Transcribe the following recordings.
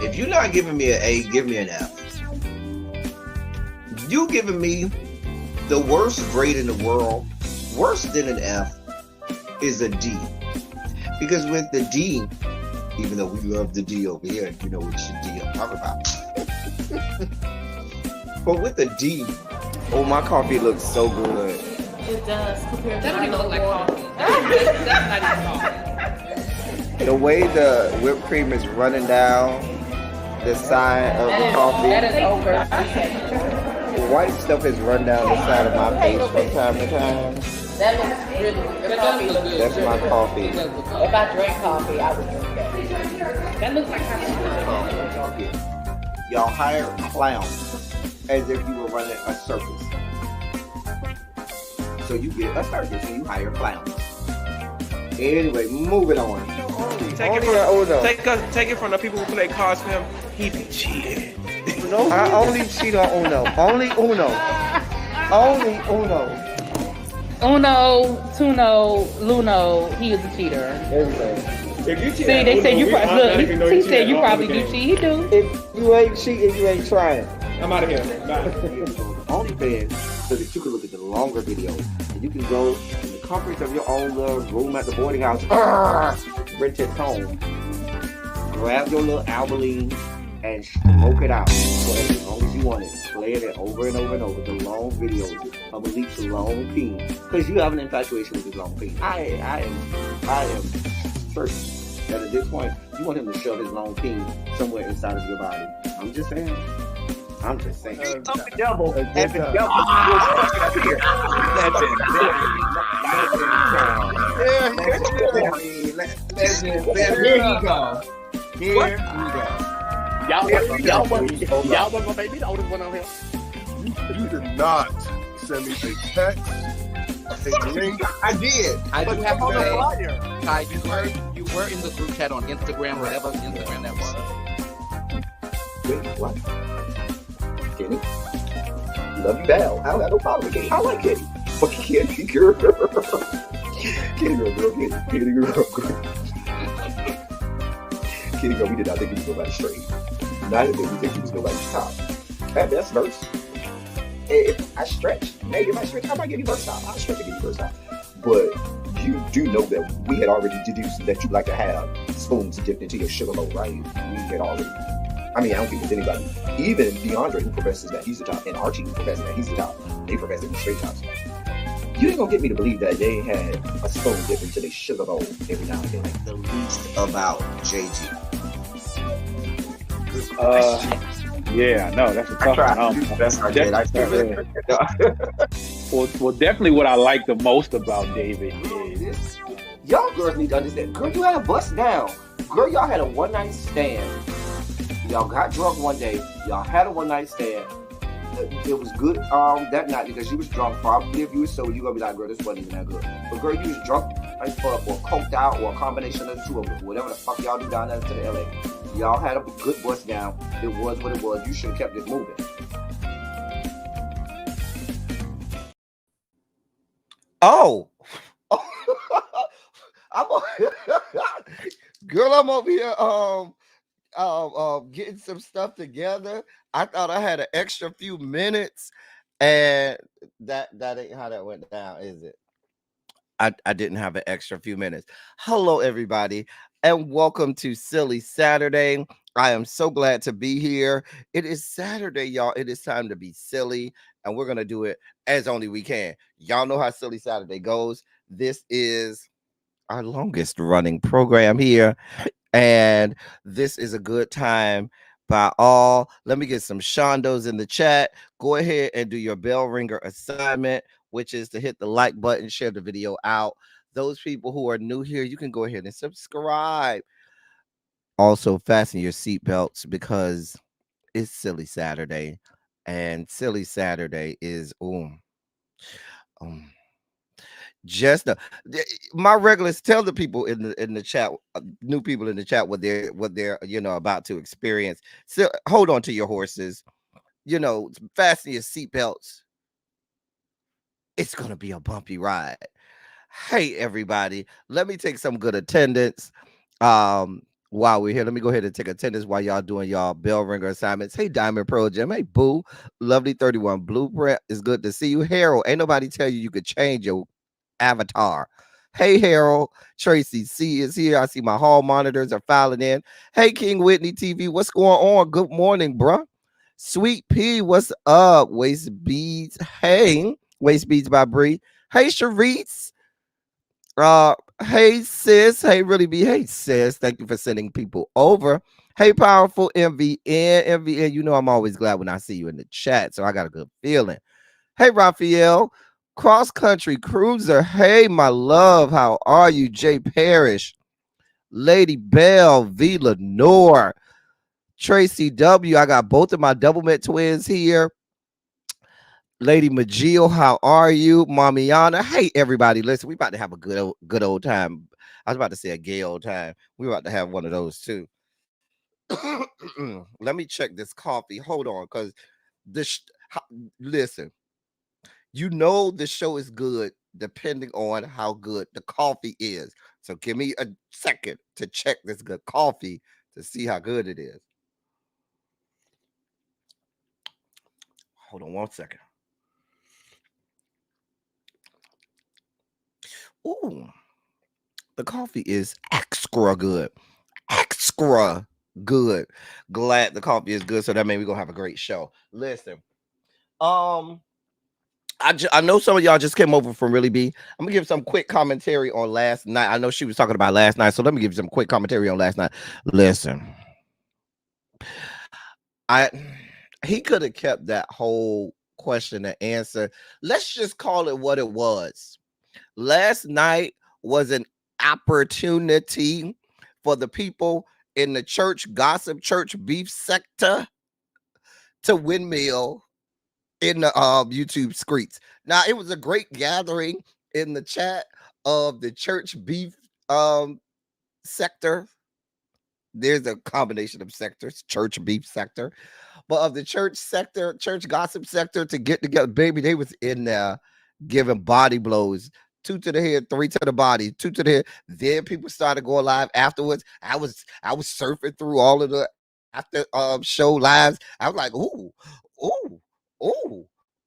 If you're not giving me an A, give me an F. You giving me the worst grade in the world, worse than an F, is a D. Because with the D, even though we love the D over here, you know which D I'm talking about. But with the D, oh, my coffee looks so good. It does. Compared That to don't even look like coffee. That's not even coffee. The way the whipped cream is running down the side of the coffee, That is over. the white stuff is run down the side of my face from time to time. That looks really good. The That coffee does look looks good. That's my coffee. It does look good. If I drank coffee, I would drink that. That looks like coffee. Y'all hire clowns as if you were running a circus. So you get a circus and you hire clowns. Anyway, moving on. Take it from the people who play cards for him. He be cheating. I only cheat on Uno. Only Uno. Only Uno. Uno, Tuno, Luno, he is a cheater. Everything. If you cheat, See, they said you probably look. He said you probably do cheat. He do. If you ain't cheating, you ain't trying. I'm out of here. Bye. OnlyFans so that you can look at the longer videos and you can go in the comforts of your own little room at the boarding house, rent it home, grab your little Albaline and smoke it out. Play it as long as you want it. Play it over and over and over. The long videos of Malik's long peen, because you have an infatuation with his long peen. I am certain that at this point you want him to shove his long peen somewhere inside of your body. I'm just saying. Double. Y'all want my baby? The oldest one on here. You did not send me a text, a link. I did. I do have to On the say, flyer. Ty, you were in the group chat on Instagram, whatever Instagram that was. Wait, what? Kenny? Love you down. I don't have no problem with Kenny. I like Kenny. But Kenny girl. Kenny girl. Kenny girl, we did not think he was nobody straight. Neither did we think he was nobody's top. At best, verse. If I stretch, maybe if I stretch, I might give you verse top. I'll stretch to give you verse top. But you do know that we had already deduced that you like to have spoons dipped into your sugar bowl, right? We had already. I mean, I don't think it's anybody. Even DeAndre, who professes that he's the top, and Archie, who professes that he's the top, they profess that he's straight tops. You ain't gonna get me to believe that they had a spoon dipped into their sugar bowl every now and then. Like the least about JG. Yeah, no, that's a tough one. Well, definitely what I like the most about David is y'all girls need to understand. Girl, you had a bust down. Girl, y'all had a one night stand. Y'all got drunk one day. Y'all had a one night stand. It was good that night because you was drunk. Probably if you was sober, you gonna be like, girl, this wasn't even that good. But girl, you was drunk as fuck or coked out or a combination of the two of them. Whatever the fuck y'all do down there to the LA. Y'all had a good bust down. It was what it was. You should have kept it moving. Oh. Girl, I'm over here getting some stuff together. I thought I had an extra few minutes, and that ain't how that went down, is it? I didn't have an extra few minutes. Hello, everybody, and welcome to Silly Saturday. I am so glad to be here. It is Saturday, y'all. It is time to be silly, and we're gonna do it as only we can. Y'all know how Silly Saturday goes. This is our longest running program here, and this is a good time by all. Let me get some shondos in the chat. Go ahead and do your bell ringer assignment, which is to hit the like button, share the video out. Those people who are new here, you can go ahead and subscribe. Also, fasten your seatbelts because it's Silly Saturday, and Silly Saturday is just my regulars. Tell the people in the chat, new people in the chat, what they're about to experience. So hold on to your horses, fasten your seatbelts. It's gonna be a bumpy ride. Hey everybody, let me take some good attendance. while we're here, let me go ahead and take attendance while y'all doing y'all bell ringer assignments. Hey, Diamond Pro Gym. Hey, Boo. Lovely 31. Blueprint is good to see you. Harold, ain't nobody tell you could change your avatar. Hey, Harold. Tracy C is here. I see my hall monitors are filing in. Hey, King Whitney TV. What's going on? Good morning, bruh. Sweet P, what's up? Waist Beads. Hey, Waist Beads by Bree. Hey, Sharice. Hey sis, hey really be, hey sis, thank you for sending people over. Hey powerful MVN, you know I'm always glad when I see you in the chat, so I got a good feeling. Hey Raphael, cross country cruiser, hey my love, how are you? Jay Parrish, Lady Bell, V Lenore, Tracy W, I got both of my double met twins here. Lady Majil, how are you? Mamiana, hey everybody, listen, we about to have a good old time. I was about to say a gay old time. We about to have one of those too. Let me check this coffee. Hold on, because this. Listen, you know the show is good depending on how good the coffee is. So give me a second to check this good coffee to see how good it is. Hold on 1 second. Ooh, the coffee is extra good. Extra good. Glad the coffee is good. So that means we're gonna have a great show. Listen, I know some of y'all just came over from Really B. I'm gonna give some quick commentary on last night. I know she was talking about last night, so let me give you some quick commentary on last night. Listen, I he could have kept that whole question and answer. Let's just call it what it was. Last night was an opportunity for the people in the church gossip, church beef sector to windmill in the YouTube streets. Now it was a great gathering in the chat of the church beef sector. There's a combination of sectors, church beef sector, but of the church sector, church gossip sector to get together, baby, they was in there giving body blows. 2 to the head, 3 to the body, 2 to the head. Then people started going live afterwards. I was surfing through all of the after show lives. I was like, ooh, ooh, ooh,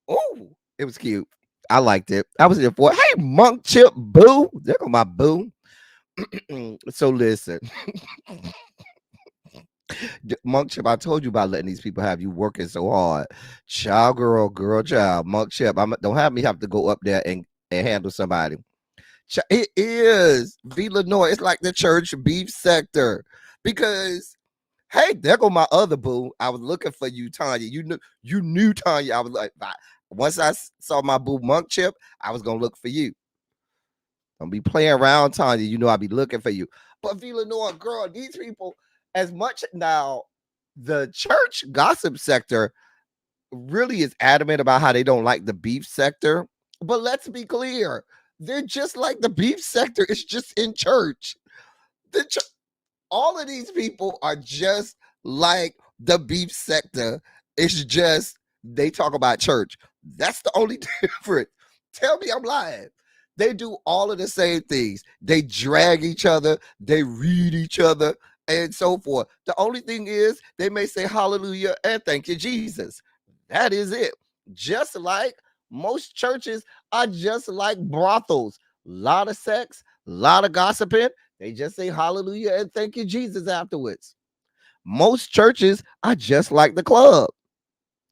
ooh. It was cute. I liked it. I was there for it. Hey, Monk Chip Boo. There go my boo. So listen. Monk Chip, I told you about letting these people have you working so hard. Child, girl, child. Monk Chip, don't have me have to go up there and handle somebody. It is V Lenore. It's like the church beef sector because hey, there go my other boo. I was looking for you, Tanya. You knew Tanya. I was like, once I saw my boo Monk Chip, I was gonna look for you. Don't be playing around, Tanya. You know I'll be looking for you. But V Lenore, girl, these people, as much now, the church gossip sector really is adamant about how they don't like the beef sector. But let's be clear, they're just like the beef sector. It's just in church. All of these people are just like the beef sector. It's just they talk about church. That's the only difference. Tell me I'm lying. They do all of the same things. They drag each other, they read each other, and so forth. The only thing is they may say hallelujah and thank you, Jesus. That is it. Just like most churches are just like brothels. A lot of sex, a lot of gossiping. They just say hallelujah and thank you, Jesus afterwards. Most churches are just like the club.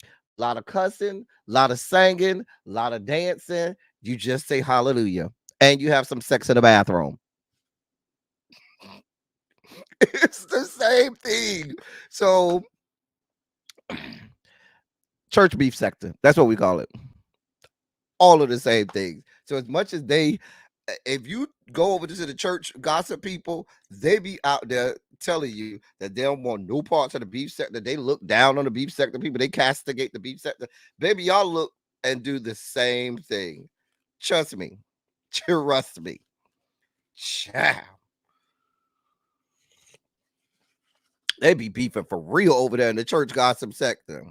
A lot of cussing, a lot of singing, a lot of dancing. You just say hallelujah. And you have some sex in the bathroom. It's the same thing. So, church beef sector. That's what we call it. All of the same things. So, as much as if you go over to the church gossip people, they be out there telling you that they don't want no parts of the beef sector. They look down on the beef sector people. They castigate the beef sector. Baby, y'all look and do the same thing. Trust me. Trust me. Child. They be beefing for real over there in the church gossip sector.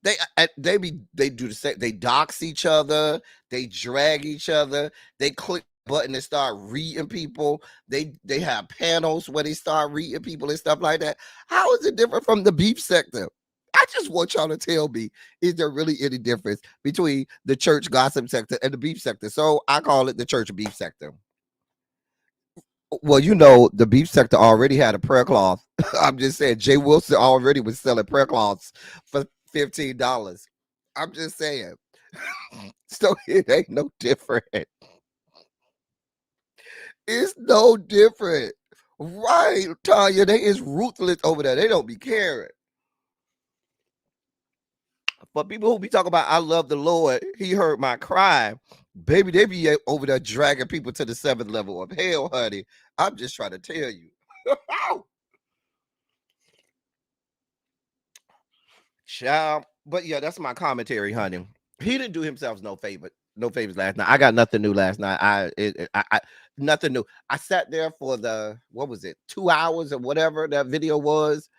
They do the same. They dox each other. They drag each other. They click button and start reading people. They have panels where they start reading people and stuff like that. How is it different from the beef sector? I just want y'all to tell me, is there really any difference between the church gossip sector and the beef sector? So I call it the church beef sector. Well, the beef sector already had a prayer cloth. I'm just saying, Jay Wilson already was selling prayer cloths for $15. I'm just saying. So it ain't no different. It's no different. Right, Tanya. They is ruthless over there. They don't be caring. For people who be talking about I love the Lord, he heard my cry. Baby, they be over there dragging people to the 7th level of hell, honey. I'm just trying to tell you. Child. But yeah, that's my commentary, honey. He didn't do himself no favors last night. I got nothing new last night. I nothing new. I sat there for what was it, 2 hours or whatever that video was.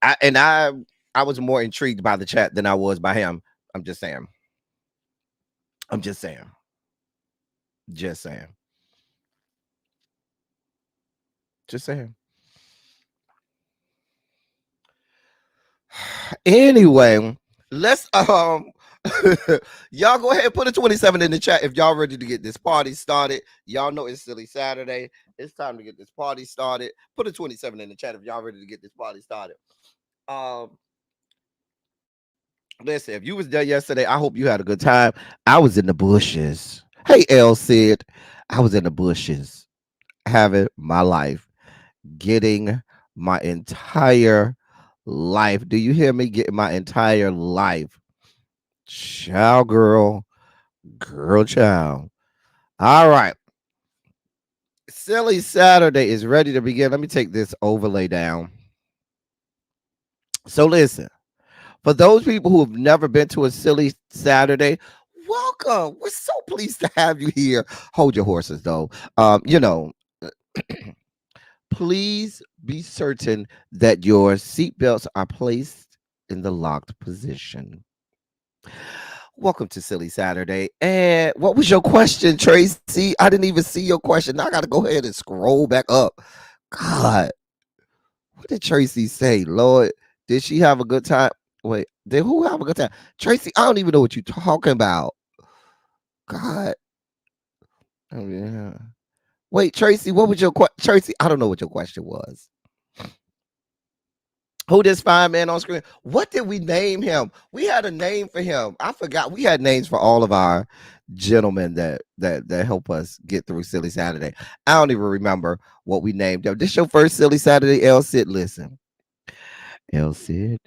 I was more intrigued by the chat than I was by him. I'm just saying. I'm just saying. Just saying. Just saying. Anyway, let's y'all go ahead and put a 27 in the chat if y'all ready to get this party started. Y'all know it's Silly Saturday. It's time to get this party started. Put a 27 in the chat if y'all ready to get this party started. Listen, if you was there yesterday, I hope you had a good time. I was in the bushes. Hey, L Sid. I was in the bushes having my life, getting my entire life. Do you hear me? Getting my entire life. Child, girl, child. All right. Silly Saturday is ready to begin. Let me take this overlay down. So listen, for those people who have never been to a Silly Saturday, welcome. We're so pleased to have you here. Hold your horses, though. Please be certain that your seatbelts are placed in the locked position. Welcome to Silly Saturday. And what was your question, Tracy? I didn't even see your question. Now I got to go ahead and scroll back up. God, what did Tracy say? Lord, did she have a good time? Wait, did who have a good time? Tracy, I don't even know what you're talking about. God. Oh, yeah. Wait, Tracy, what was your question? Tracy, I don't know what your question was. Who this fine man on screen? What did we name him? We had a name for him. I forgot. We had names for all of our gentlemen that help us get through Silly Saturday. I don't even remember what we named him. This your first Silly Saturday, El Cid. Listen, El Cid,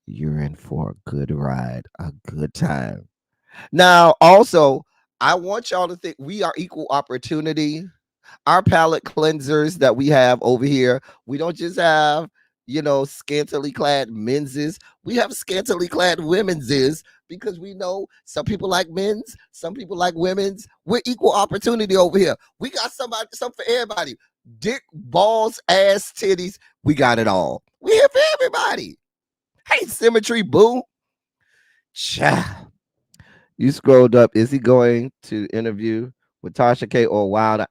you're in for a good ride, a good time. Now, also, I want y'all to think we are equal opportunity. Our palate cleansers that we have over here, we don't just have, scantily clad men's. We have scantily clad women's because we know some people like men's, some people like women's. We're equal opportunity over here. We got something for everybody. Dick, balls, ass, titties. We got it all. We here for everybody. Hey, Symmetry Boo. Cha. You scrolled up. Is he going to interview with Tasha K or Wild?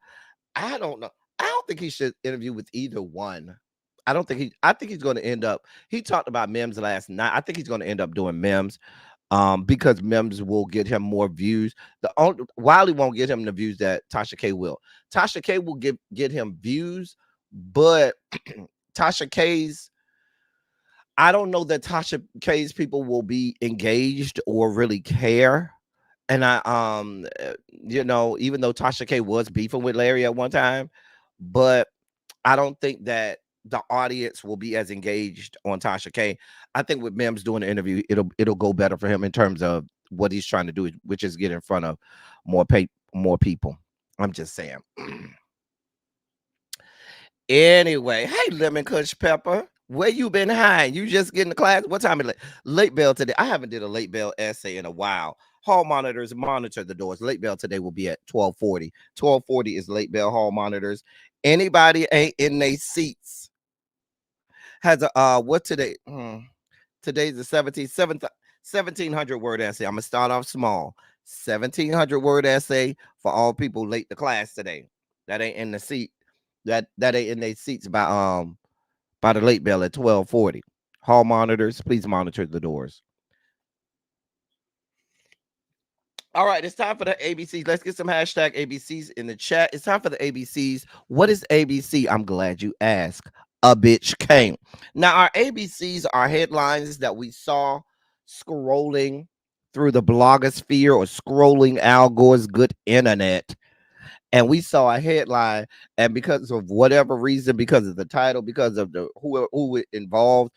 I don't know. I don't think he should interview with either one. I think he's going to end up. He talked about Mims last night. I think he's going to end up doing Mims, because Mims will get him more views. Wiley won't get him the views that Tasha K will. Tasha K will get him views, but Tasha K's. I don't know that Tasha K's people will be engaged or really care. And even though Tasha K was beefing with Larry at one time, but I don't think that the audience will be as engaged on Tasha K. I think with Mims doing the interview, it'll go better for him in terms of what he's trying to do, which is get in front of more people. I'm just saying. Anyway, hey, Lemon Kush Pepper. Where you been hiding? You just getting to class? What time is it? Late bell today. I haven't did a late bell essay in a while. Hall monitors monitor the doors. Late bell today will be at 12:40. 12:40 is late bell hall monitors. Anybody ain't in their seats has a what today? Today's the 1700 word essay. I'm gonna start off small. 1,700 word essay for all people late to class today. That ain't in the seat. That ain't in their seats by the late bell at 12:40. Hall monitors, please monitor the doors. All right, it's time for the ABCs. Let's get some hashtag ABCs in the chat. It's time for the ABCs. What is ABC? I'm glad you asked. A bitch came. Now, our ABCs are headlines that we saw scrolling through the blogosphere or scrolling Al Gore's good internet. And we saw a headline, and because of whatever reason, because of the title, because of the who it involved,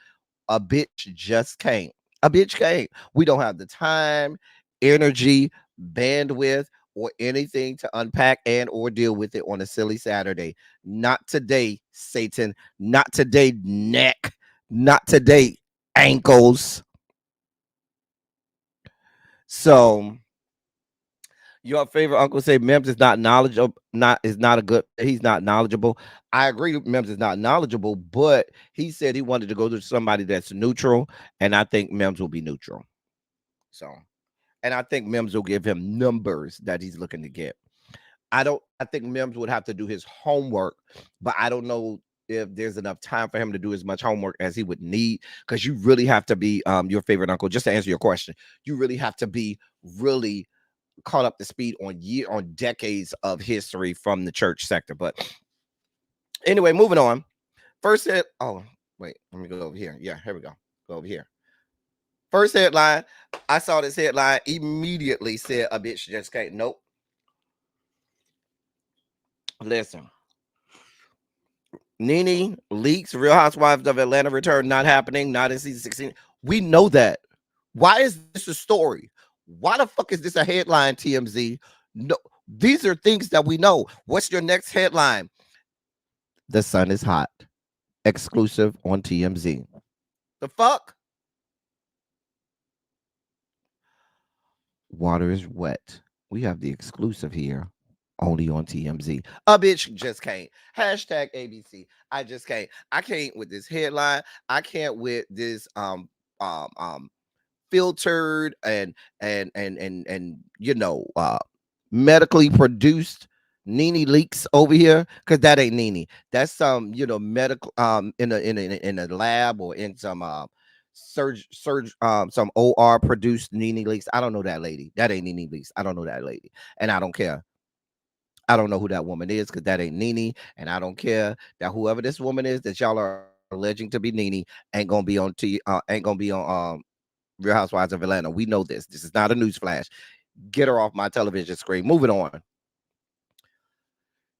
a bitch just came. A bitch came. We don't have the time, energy, bandwidth, or anything to unpack and or deal with it on a silly Saturday. Not today, Satan. Not today, neck. Not today, ankles. So your favorite uncle say Mims is not knowledgeable, he's not knowledgeable. I agree Mims is not knowledgeable, but he said he wanted to go to somebody that's neutral, and I think Mims will be neutral. So, and I think Mims will give him numbers that he's looking to get. I think Mims would have to do his homework, but I don't know if there's enough time for him to do as much homework as he would need, because you really have to be your favorite uncle. Just to answer your question, you really have to be really caught up to speed on decades of history from the church sector. But anyway, moving on. First head. Oh, wait, let me go over here. Yeah, here we go. Go over here. First headline. I saw this headline, immediately said a bitch just can't. Nope. Listen. Nene leaks, Real Housewives of Atlanta return not happening, not in season 16. We know that. Why is this a story? Why the fuck is this a headline, TMZ? No, these are things that we know. What's your next headline? The sun is hot. Exclusive on TMZ. The fuck? Water is wet. We have the exclusive here. Only on TMZ. A bitch just can't. Hashtag ABC. I just can't. I can't with this headline. I can't with this filtered and medically produced Nene leaks over here, because that ain't Nene. That's some medical in a lab or in some some OR produced Nene leaks. I don't know that lady. That ain't Nene leaks. I don't know that lady, and I don't care. I don't know who that woman is, because that ain't Nene, and I don't care that whoever this woman is that y'all are alleging to be Nene ain't gonna be on Real Housewives of Atlanta. We know this. This is not a news flash. Get her off my television screen. Moving on.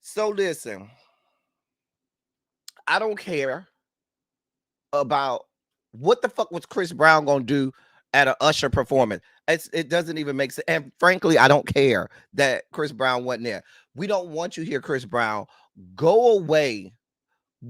So listen, I don't care about what the fuck was Chris Brown gonna do at an Usher performance. It doesn't even make sense. And frankly, I don't care that Chris Brown wasn't there. We don't want you here, Chris Brown. Go away.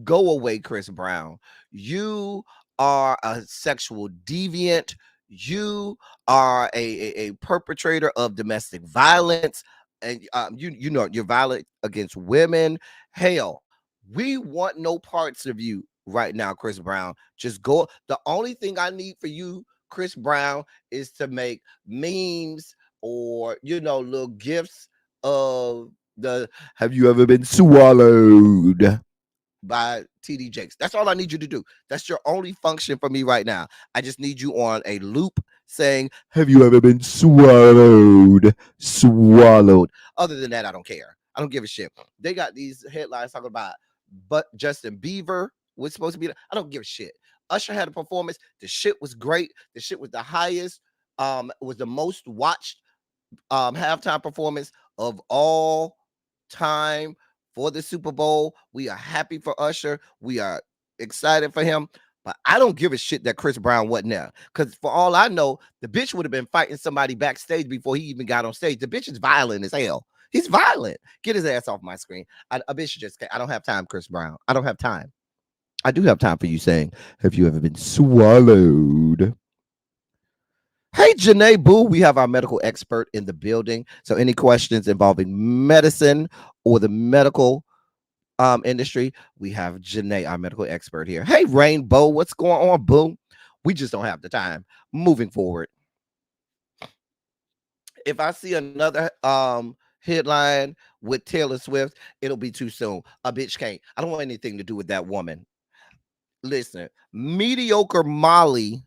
Go away, Chris Brown. You are a sexual deviant. You are a perpetrator of domestic violence, and you're violent against women. Hell, we want no parts of you right now, Chris Brown. Just go. The only thing I need for you, Chris Brown, is to make memes or little gifts of the "Have you ever been swallowed?" by TD Jakes. That's all I need you to do. That's your only function for me right now. I just need you on a loop saying, "Have you ever been swallowed?" Swallowed. Other than that, I don't care. I don't give a shit. They got these headlines talking about, but Justin Bieber was supposed to be. I don't give a shit. Usher had a performance. The shit was great. The shit was the highest. Was the most watched halftime performance of all time for the Super Bowl. We are happy for Usher. We are excited for him. But I don't give a shit that Chris Brown wasn't there. Because for all I know, the bitch would have been fighting somebody backstage before he even got on stage. The bitch is violent as hell. He's violent. Get his ass off my screen. A bitch just can't. I don't have time, Chris Brown. I don't have time. I do have time for you saying, "Have you ever been swallowed?" Hey, Janae Boo, we have our medical expert in the building. So any questions involving medicine or the medical industry, we have Janae, our medical expert here. Hey, Rainbow, what's going on, Boo? We just don't have the time. Moving forward. If I see another headline with Taylor Swift, it'll be too soon. A bitch can't. I don't want anything to do with that woman. Listen, mediocre Molly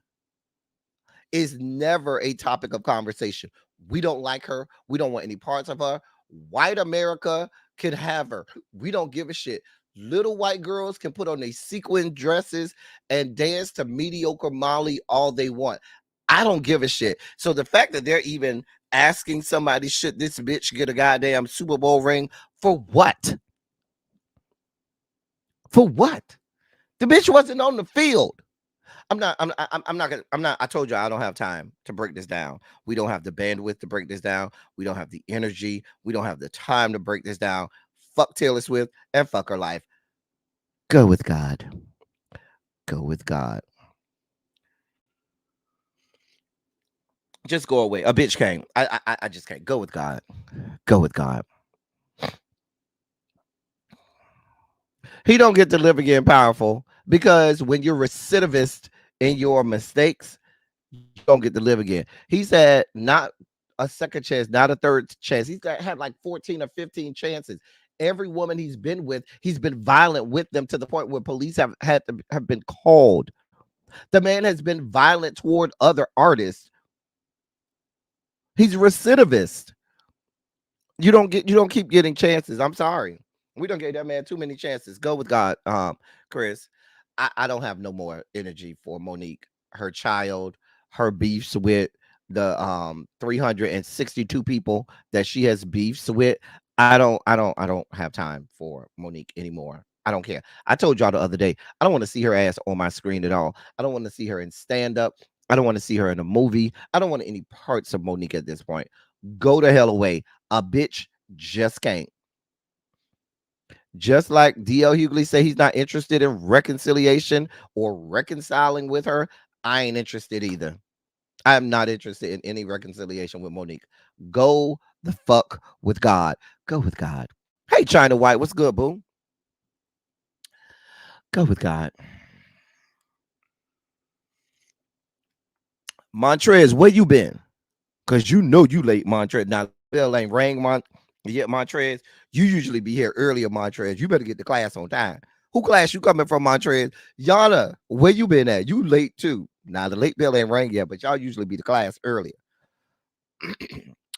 is never a topic of conversation. We don't like her. We don't want any parts of her. White America can have her. We don't give a shit. Little white girls can put on their sequin dresses and dance to mediocre Molly all they want. I don't give a shit. So the fact that they're even asking somebody, should this bitch get a goddamn Super Bowl ring? For what? For what? The bitch wasn't on the field. I'm not, I told you I don't have time to break this down. We don't have the bandwidth to break this down. We don't have the energy. We don't have the time to break this down. Fuck Taylor Swift and fuck her life. Go with God. Go with God. Just go away. A bitch can't. I just can't. Go with God. Go with God. He don't get to live again powerful because when you're recidivist in your mistakes, you don't get to live again. He's had not a second chance, not a third chance. Had like 14 or 15 chances. Every woman he's been with, he's been violent with them to the point where police have been called. The man has been violent toward other artists. He's recidivist. You don't keep getting chances. I'm sorry. We don't give that man too many chances. Go with God, Chris. I don't have no more energy for Monique. Her child, her beefs with the 362 people that she has beefs with. I don't have time for Monique anymore. I don't care. I told y'all the other day, I don't want to see her ass on my screen at all. I don't want to see her in stand-up. I don't want to see her in a movie. I don't want any parts of Monique at this point. Go to hell away. A bitch just can't. Just like D.L. Hughley say he's not interested in reconciliation or reconciling with her, I ain't interested either. I am not interested in any reconciliation with Monique. Go the fuck with God. Go with God. Hey, China White, what's good, boo? Go with God. Montrez, where you been? Because you know you late, Montrez. Now, bell ain't rang, yet, Montrez. You usually be here earlier, Montrez. You better get to class on time. Who class you coming from, Montrez? Yana, where you been at? You late too. Now, the late bell ain't rang yet, but y'all usually be to class earlier.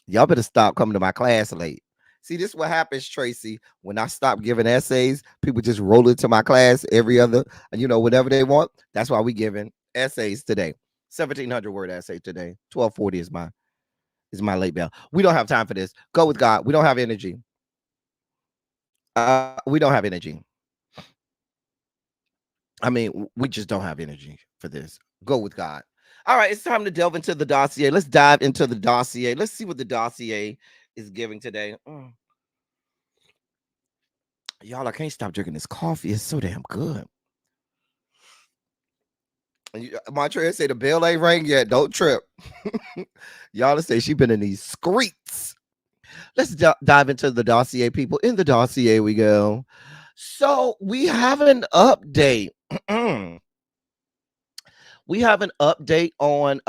Y'all better stop coming to my class late. See, this is what happens, Tracy. When I stop giving essays, people just roll into my class every other, whatever they want. That's why we giving essays today. 1,700 word essay today. 1240 is my late bell. We don't have time for this. Go with God. We don't have energy. We don't have energy. I mean, we just don't have energy for this. Go with God. All right, it's time to delve into the dossier. Let's dive into the dossier. Let's see what the dossier is giving today. Y'all, I can't stop drinking this coffee. It's so damn good. Montreal say the bell ain't rang yet. Don't trip. Y'all say she been in these streets. Let's dive into the dossier, people. In the dossier we go. So we have an update. We have an update on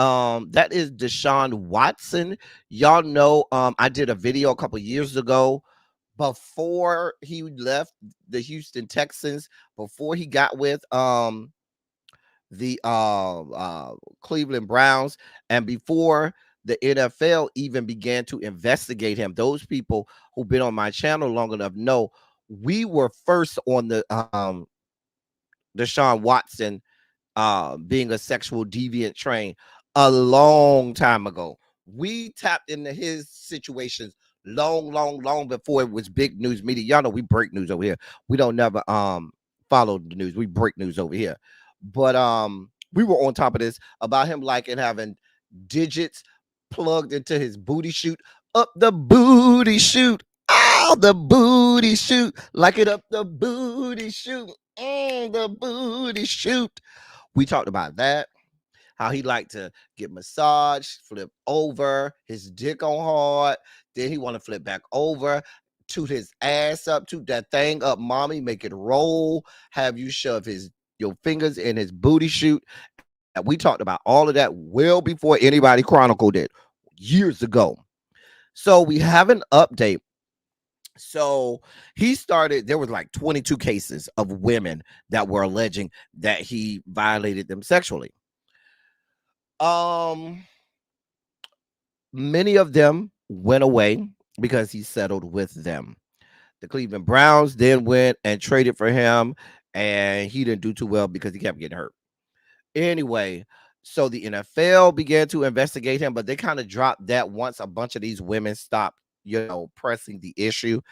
that is Deshaun Watson. Y'all know I did a video a couple years ago before he left the Houston Texans, before he got with the Cleveland Browns, and before the NFL even began to investigate him. Those people who've been on my channel long enough know we were first on the Deshaun Watson being a sexual deviant train a long time ago. We tapped into his situations long before it was big news media. Y'all know we break news over here. We don't never follow the news. We break news over here. But we were on top of this about him liking having digits plugged into his booty chute. Up the booty chute. Oh, the booty chute. Like it up the booty chute. The booty chute. We talked about that. How he liked to get massaged, flip over, his dick on hard. Then he want to flip back over, toot his ass up, toot that thing up, mommy, make it roll, have you shove your fingers in his booty chute. And we talked about all of that well before anybody chronicled it years ago. So we have an update. So he started, there was like 22 cases of women that were alleging that he violated them sexually. Um, Many of them went away because he settled with them. The Cleveland Browns then went and traded for him, and he didn't do too well because he kept getting hurt. Anyway, so the NFL began to investigate him, but they kind of dropped that once a bunch of these women stopped, pressing the issue,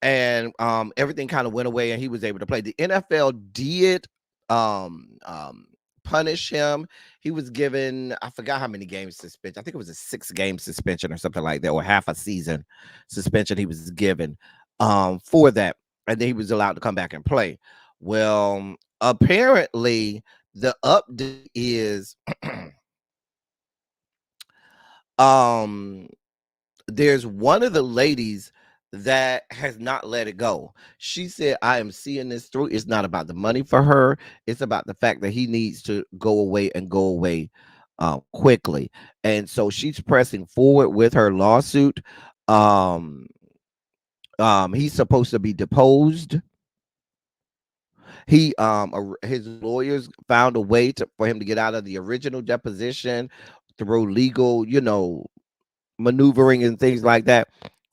and everything kind of went away, and he was able to play. The NFL did um um punish him. He was given, I forgot how many games suspension. I think it was a 6 game suspension or something like that, or half a season suspension he was given for that, and then he was allowed to come back and play. Well, apparently the update is um there's one of the ladies that has not let it go. She said, I am seeing this through. It's not about the money for her. It's about the fact that he needs to go away and go away quickly. And so she's pressing forward with her lawsuit. Um, he's supposed to be deposed. His lawyers found a way for him to get out of the original deposition through legal, maneuvering and things like that.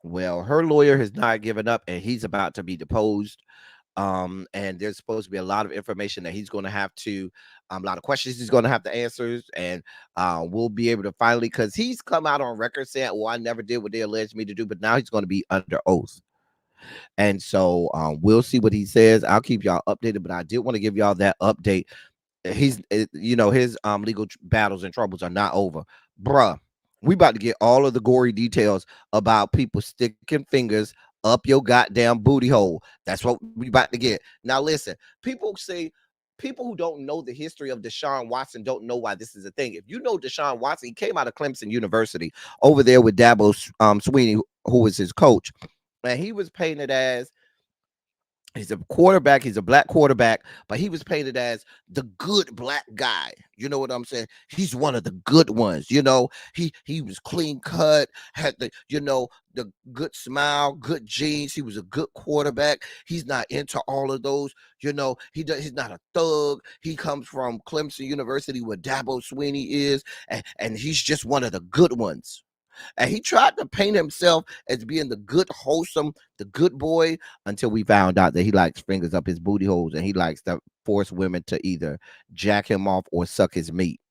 Well, her lawyer has not given up, and he's about to be deposed. And there's supposed to be a lot of information that he's going to have to, a lot of questions he's going to have to answer, and we'll be able to finally, because he's come out on record saying, "Well, I never did what they alleged me to do," but now he's going to be under oath. And so we'll see what he says. I'll keep y'all updated, but I did want to give y'all that update. His legal battles and troubles are not over, bruh. We about to get all of the gory details about people sticking fingers up your goddamn booty hole. That's what we about to get. Now listen, people say, people who don't know the history of Deshaun Watson don't know why this is a thing. If you know Deshaun Watson, he came out of Clemson University over there with Dabo Sweeney, who was his coach, and he was painted as, he's a quarterback. He's a black quarterback, but he was painted as the good black guy. You know what I'm saying? He's one of the good ones. He was clean cut, had the good smile, good genes. He was a good quarterback. He's not into all of those. He's not a thug. He comes from Clemson University, where Dabo Sweeney is, and he's just one of the good ones. And he tried to paint himself as being the good, wholesome, the good boy, until we found out that he likes fingers up his booty holes, and he likes to force women to either jack him off or suck his meat.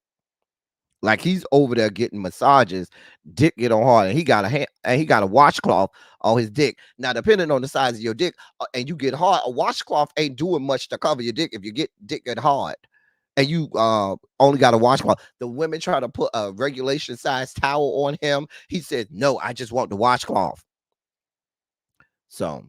Like, he's over there getting massages, dick get on hard, and he got a washcloth on his dick. Now, depending on the size of your dick, and you get hard, a washcloth ain't doing much to cover your dick if you get dick get hard. And you only got a washcloth. The women try to put a regulation size towel on him. He said, "No, I just want the washcloth." So,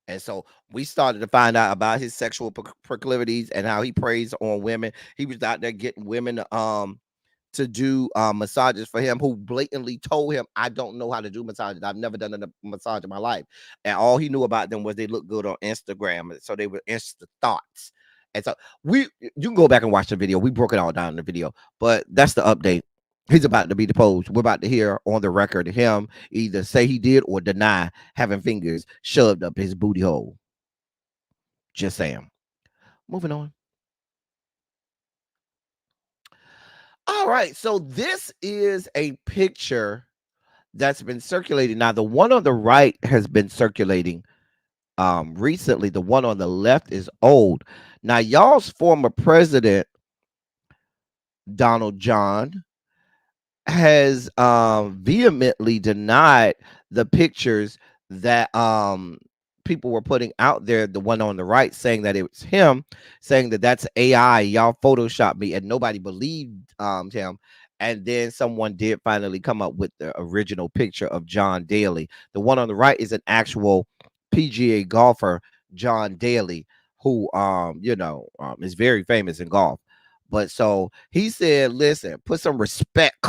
and so we started to find out about his sexual proclivities and how he preys on women. He was out there getting women to do massages for him, who blatantly told him, "I don't know how to do massages. I've never done a massage in my life." And all he knew about them was they look good on Instagram. So they were Insta thoughts. And so you can go back and watch the video. We broke it all down in the video, but that's the update. He's about to be deposed. We're about to hear on the record him either say he did or deny having fingers shoved up his booty hole. Just saying. Moving on. All right. So this is a picture that's been circulating. Now, the one on the right has been circulating recently. The one on the left is old. Now, y'all's former president, Donald John, has vehemently denied the pictures that people were putting out there. The one on the right saying that it was him, saying that that's AI, y'all photoshopped me, and nobody believed him. And then someone did finally come up with the original picture of John Daly. The one on the right is an actual PGA golfer, John Daly, who is very famous in golf. But so he said, listen, put some respect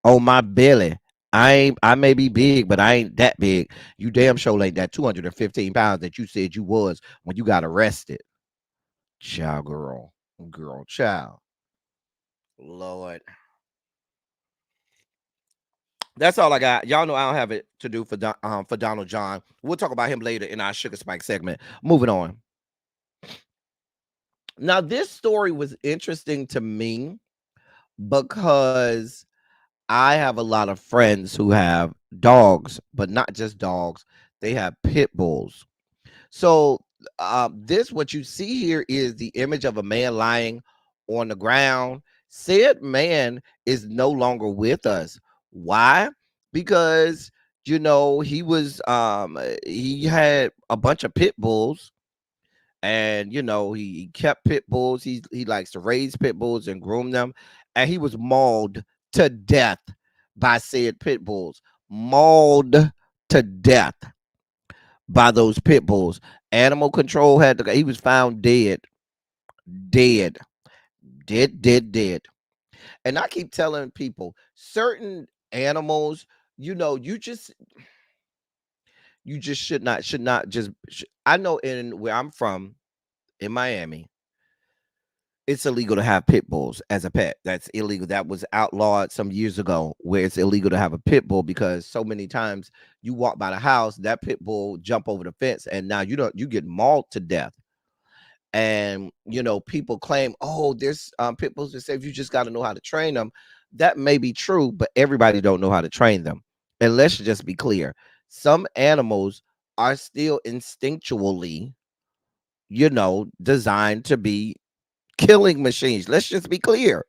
on my belly. I may be big, but I ain't that big. You damn sure ain't that 215 pounds that you said you was when you got arrested. Child, girl, child. Lord. That's all I got. Y'all know I don't have it to do for Donald John. We'll talk about him later in our Sugar Spike segment. Moving on. Now, this story was interesting to me because I have a lot of friends who have dogs, but not just dogs. They have pit bulls. So, this what you see here is the image of a man lying on the ground. Said man is no longer with us. Why? Because he had a bunch of pit bulls, and he kept pit bulls. He likes to raise pit bulls and groom them, and he was mauled to death by said pit bulls. Mauled to death by those pit bulls. Animal control had to. He was found dead, dead, dead. And I keep telling people, certain animals, you just should not just. I know in where I'm from in Miami, it's illegal to have pit bulls as a pet. That's illegal. That was outlawed some years ago, where it's illegal to have a pit bull because so many times you walk by the house, that pit bull jump over the fence, and now you get mauled to death. And people claim, oh, there's pit bulls that say you just got to know how to train them. That may be true, but everybody don't know how to train them. And let's just be clear: some animals are still instinctually, designed to be killing machines. Let's just be clear.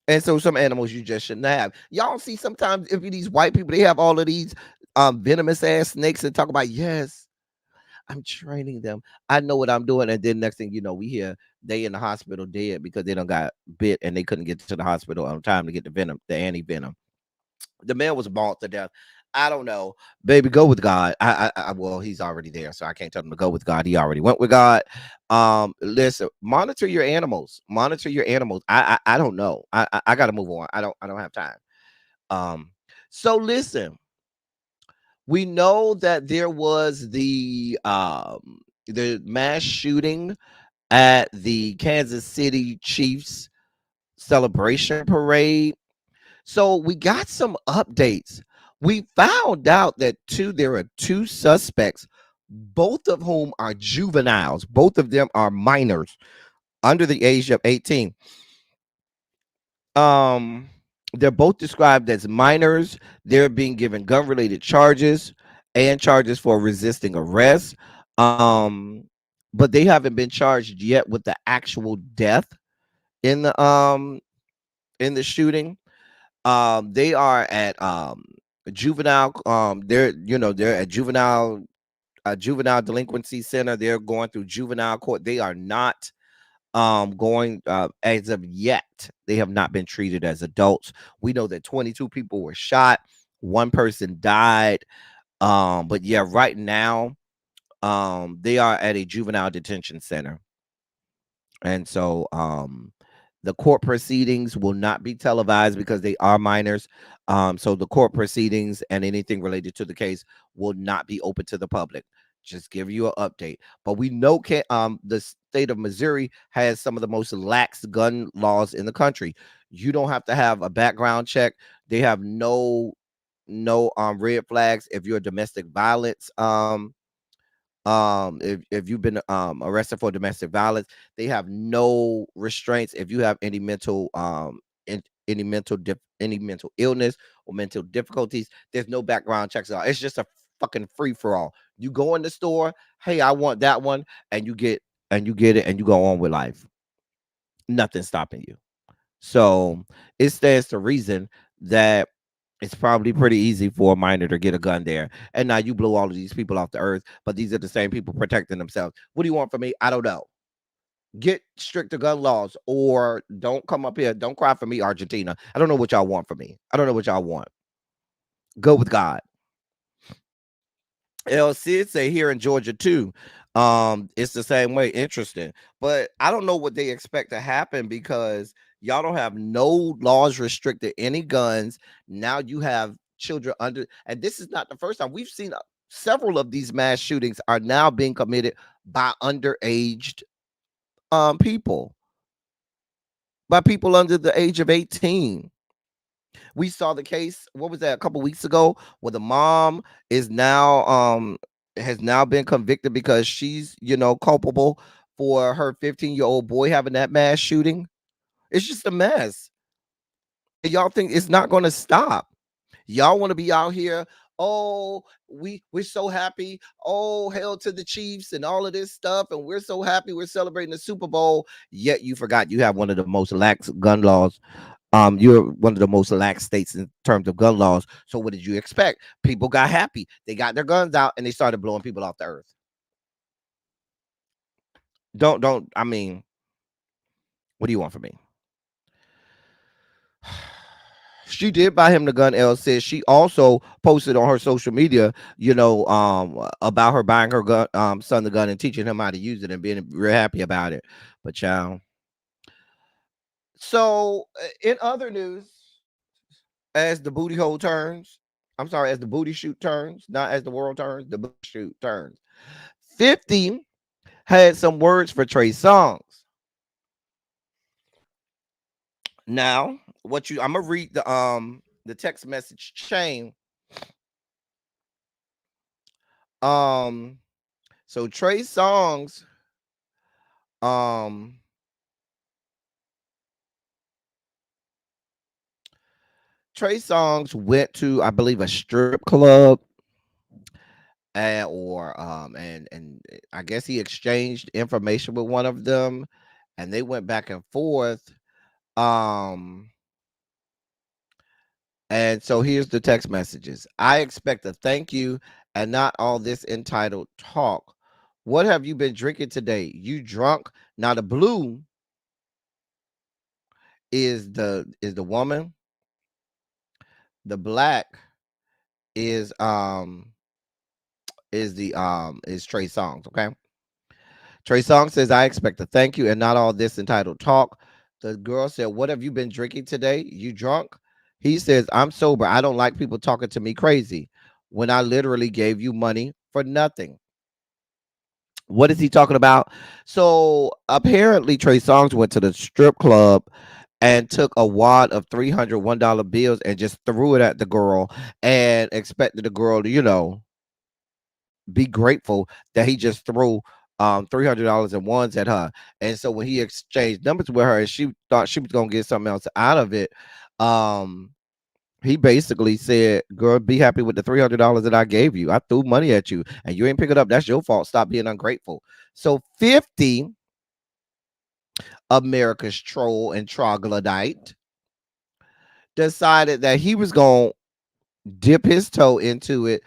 And so some animals you just shouldn't have. Y'all see sometimes if these white people, they have all of these venomous ass snakes and talk about, yes, I'm training them. I know what I'm doing. And then next thing you know, we hear they in the hospital dead because they done got bit and they couldn't get to the hospital on time to get the venom, the anti-venom. The man was mauled to death. I don't know, baby. Go with God. Well, he's already there, so I can't tell him to go with God. He already went with God. Listen, monitor your animals. Monitor your animals. I don't know. I got to move on. I don't have time. So listen, we know that there was the mass shooting at the Kansas City Chiefs celebration parade. So we got some updates. We found out that there are two suspects, both of whom are juveniles. Both of them are minors under the age of 18. Um, they're both described as minors. They're being given gun-related charges and charges for resisting arrest. Um, but they haven't been charged yet with the actual death in the shooting. They are at juvenile. They're at juvenile delinquency center. They're going through juvenile court. They are not going as of yet. They have not been treated as adults. We know that 22 people were shot. One person died. But yeah, right now, they are at a juvenile detention center. And so the court proceedings will not be televised because they are minors. So the court proceedings and anything related to the case will not be open to the public. Just give you an update. But we know the state of Missouri has some of the most lax gun laws in the country. You don't have to have a background check. They have no red flags if you're a domestic violence if you've been arrested for domestic violence. They have no restraints if you have any mental any mental illness or mental difficulties. There's no background checks at all. It's just a fucking free for all. You go in the store, hey, I want that one, and you get it and you go on with life. Nothing stopping you. So it stands to reason that it's probably pretty easy for a minor to get a gun there. And now you blow all of these people off the earth, but these are the same people protecting themselves. What do you want from me? I don't know. Get stricter gun laws or don't come up here. Don't cry for me, Argentina. I don't know what y'all want from me. I don't know what y'all want. Go with God. El Cid say here in Georgia too. It's the same way. Interesting. But I don't know what they expect to happen because y'all don't have no laws restricted any guns. Now you have children under, and this is not the first time. We've seen several of these mass shootings are now being committed by underaged people, by people under the age of 18. We saw the case, what was that, a couple weeks ago, where the mom is now has now been convicted because she's, culpable for her 15-year-old boy having that mass shooting. It's just a mess. And y'all think it's not going to stop. Y'all want to be out here, oh, we're so happy. Oh, hail to the Chiefs and all of this stuff, and we're so happy we're celebrating the Super Bowl. Yet you forgot you have one of the most lax gun laws. You're one of the most lax states in terms of gun laws. So what did you expect? People got happy. They got their guns out and they started blowing people off the earth. Don't. I mean, what do you want from me? She did buy him the gun. Elle says she also posted on her social media, about her buying her gun, son the gun and teaching him how to use it and being real happy about it. But child. So in other news, as the booty hole turns, I'm sorry, as the booty shoot turns, not as the world turns, the booty shoot turns. 50 had some words for Trey Songz. Now, I'm gonna read the text message chain. So Trey Songz, went to, I believe, a strip club, and I guess he exchanged information with one of them, and they went back and forth. And so here's the text messages. I expect a thank you and not all this entitled talk. What have you been drinking today? You drunk? Now the blue is the woman. The black is is Trey Songz, okay? Trey Songz says, I expect a thank you and not all this entitled talk. The girl said, what have you been drinking today? You drunk? He says, I'm sober. I don't like people talking to me crazy when I literally gave you money for nothing. What is he talking about? So apparently Trey Songz went to the strip club and took a wad of $301 bills and just threw it at the girl and expected the girl to, be grateful that he just threw $300 in ones at her. And so when he exchanged numbers with her and she thought she was gonna get something else out of it, he basically said, girl, be happy with the $300 that I gave you. I threw money at you and you ain't pick it up. That's your fault. Stop being ungrateful. So 50, America's troll and troglodyte, decided that he was gonna dip his toe into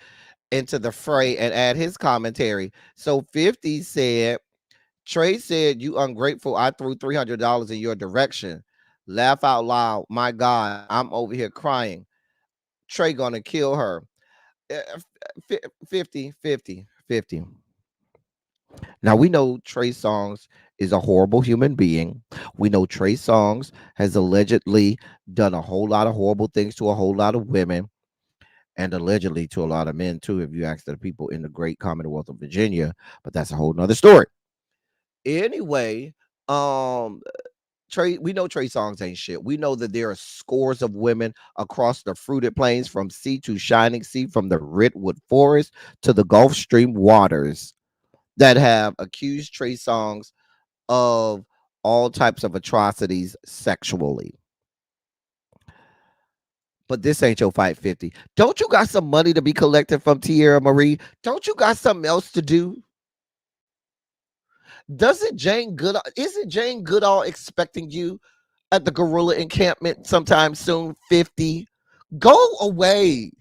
the fray and add his commentary. So 50 said, Trey said, you ungrateful. I threw $300 in your direction. Laugh out loud. My God, I'm over here crying. Trey gonna kill her. 50, 50, 50. Now we know Trey Songz is a horrible human being. We know Trey Songz has allegedly done a whole lot of horrible things to a whole lot of women and allegedly to a lot of men too, if you ask the people in the great Commonwealth of Virginia, but that's a whole nother story. Anyway, we know Trey Songz ain't shit. We know that there are scores of women across the fruited plains from sea to shining sea, from the redwood forest to the Gulf Stream waters, that have accused Trey Songz of all types of atrocities sexually. But this ain't your fight, 50. Don't you got some money to be collected from Tierra Marie? Don't you got something else to do? Isn't Jane Goodall expecting you at the gorilla encampment sometime soon, 50? Go away.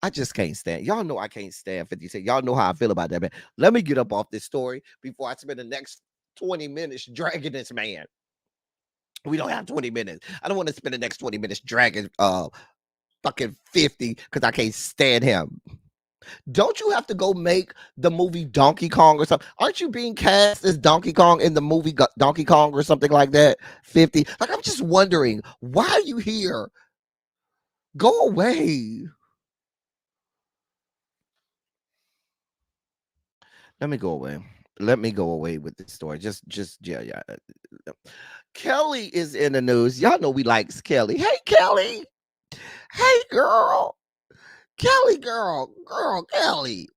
I just can't stand. Y'all know I can't stand 50 Cent. Y'all know how I feel about that man. Let me get up off this story before I spend the next 20 minutes dragging this man. We don't have 20 minutes. I don't want to spend the next 20 minutes dragging fucking 50 because I can't stand him. Don't you have to go make the movie Donkey Kong or something? Aren't you being cast as Donkey Kong in the movie Donkey Kong or something like that? 50. Like, I'm just wondering, why are you here? Go away. Let me go away. let me go away with this story. Just yeah, yeah. Kelly is in the news. Y'all know we likes Kelly. Hey, Kelly. Hey, girl. Kelly, girl, Kelly.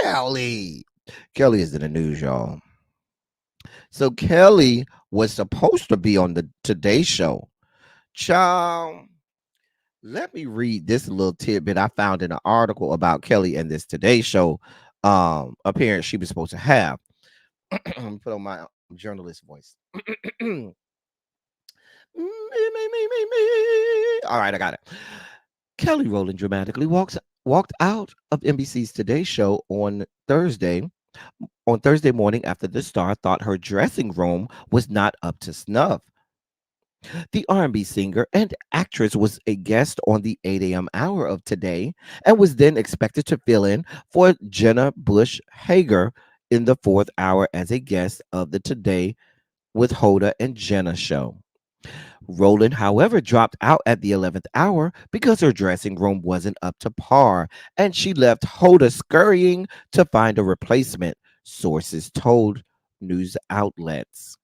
Kelly. Kelly is in the news, y'all. So Kelly was supposed to be on the Today Show. Child, let me read this little tidbit I found in an article about Kelly and this Today Show appearance she was supposed to have. Let me put on my journalist voice. All right, I got it. Kelly Rowland dramatically walked out of NBC's Today Show on Thursday morning after the star thought her dressing room was not up to snuff. The R&B singer and actress was a guest on the 8 a.m. hour of Today and was then expected to fill in for Jenna Bush Hager in the fourth hour as a guest of the Today with Hoda and Jenna show. Rowland, however, dropped out at the 11th hour because her dressing room wasn't up to par, and she left Hoda scurrying to find a replacement, sources told news outlets.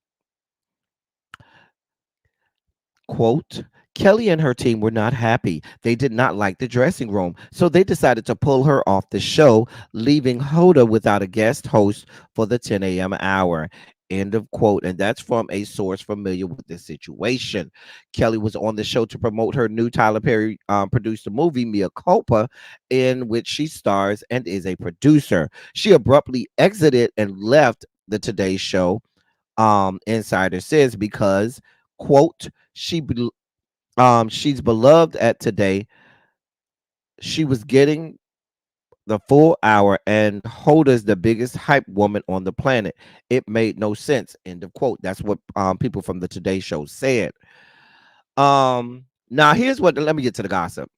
Quote, Kelly and her team were not happy. They did not like the dressing room, so they decided to pull her off the show, leaving Hoda without a guest host for the 10 a.m. hour. End of quote. And that's from a source familiar with the situation. Kelly was on the show to promote her new Tyler Perry produced movie, Mia Culpa, in which she stars and is a producer. She abruptly exited and left the Today Show, Insider says, because, quote, she's beloved at Today. She was getting the full hour, and Hoda's the biggest hype woman on the planet. It made no sense. End of quote. That's what people from the Today Show said. Now here's what. Let me get to the gossip.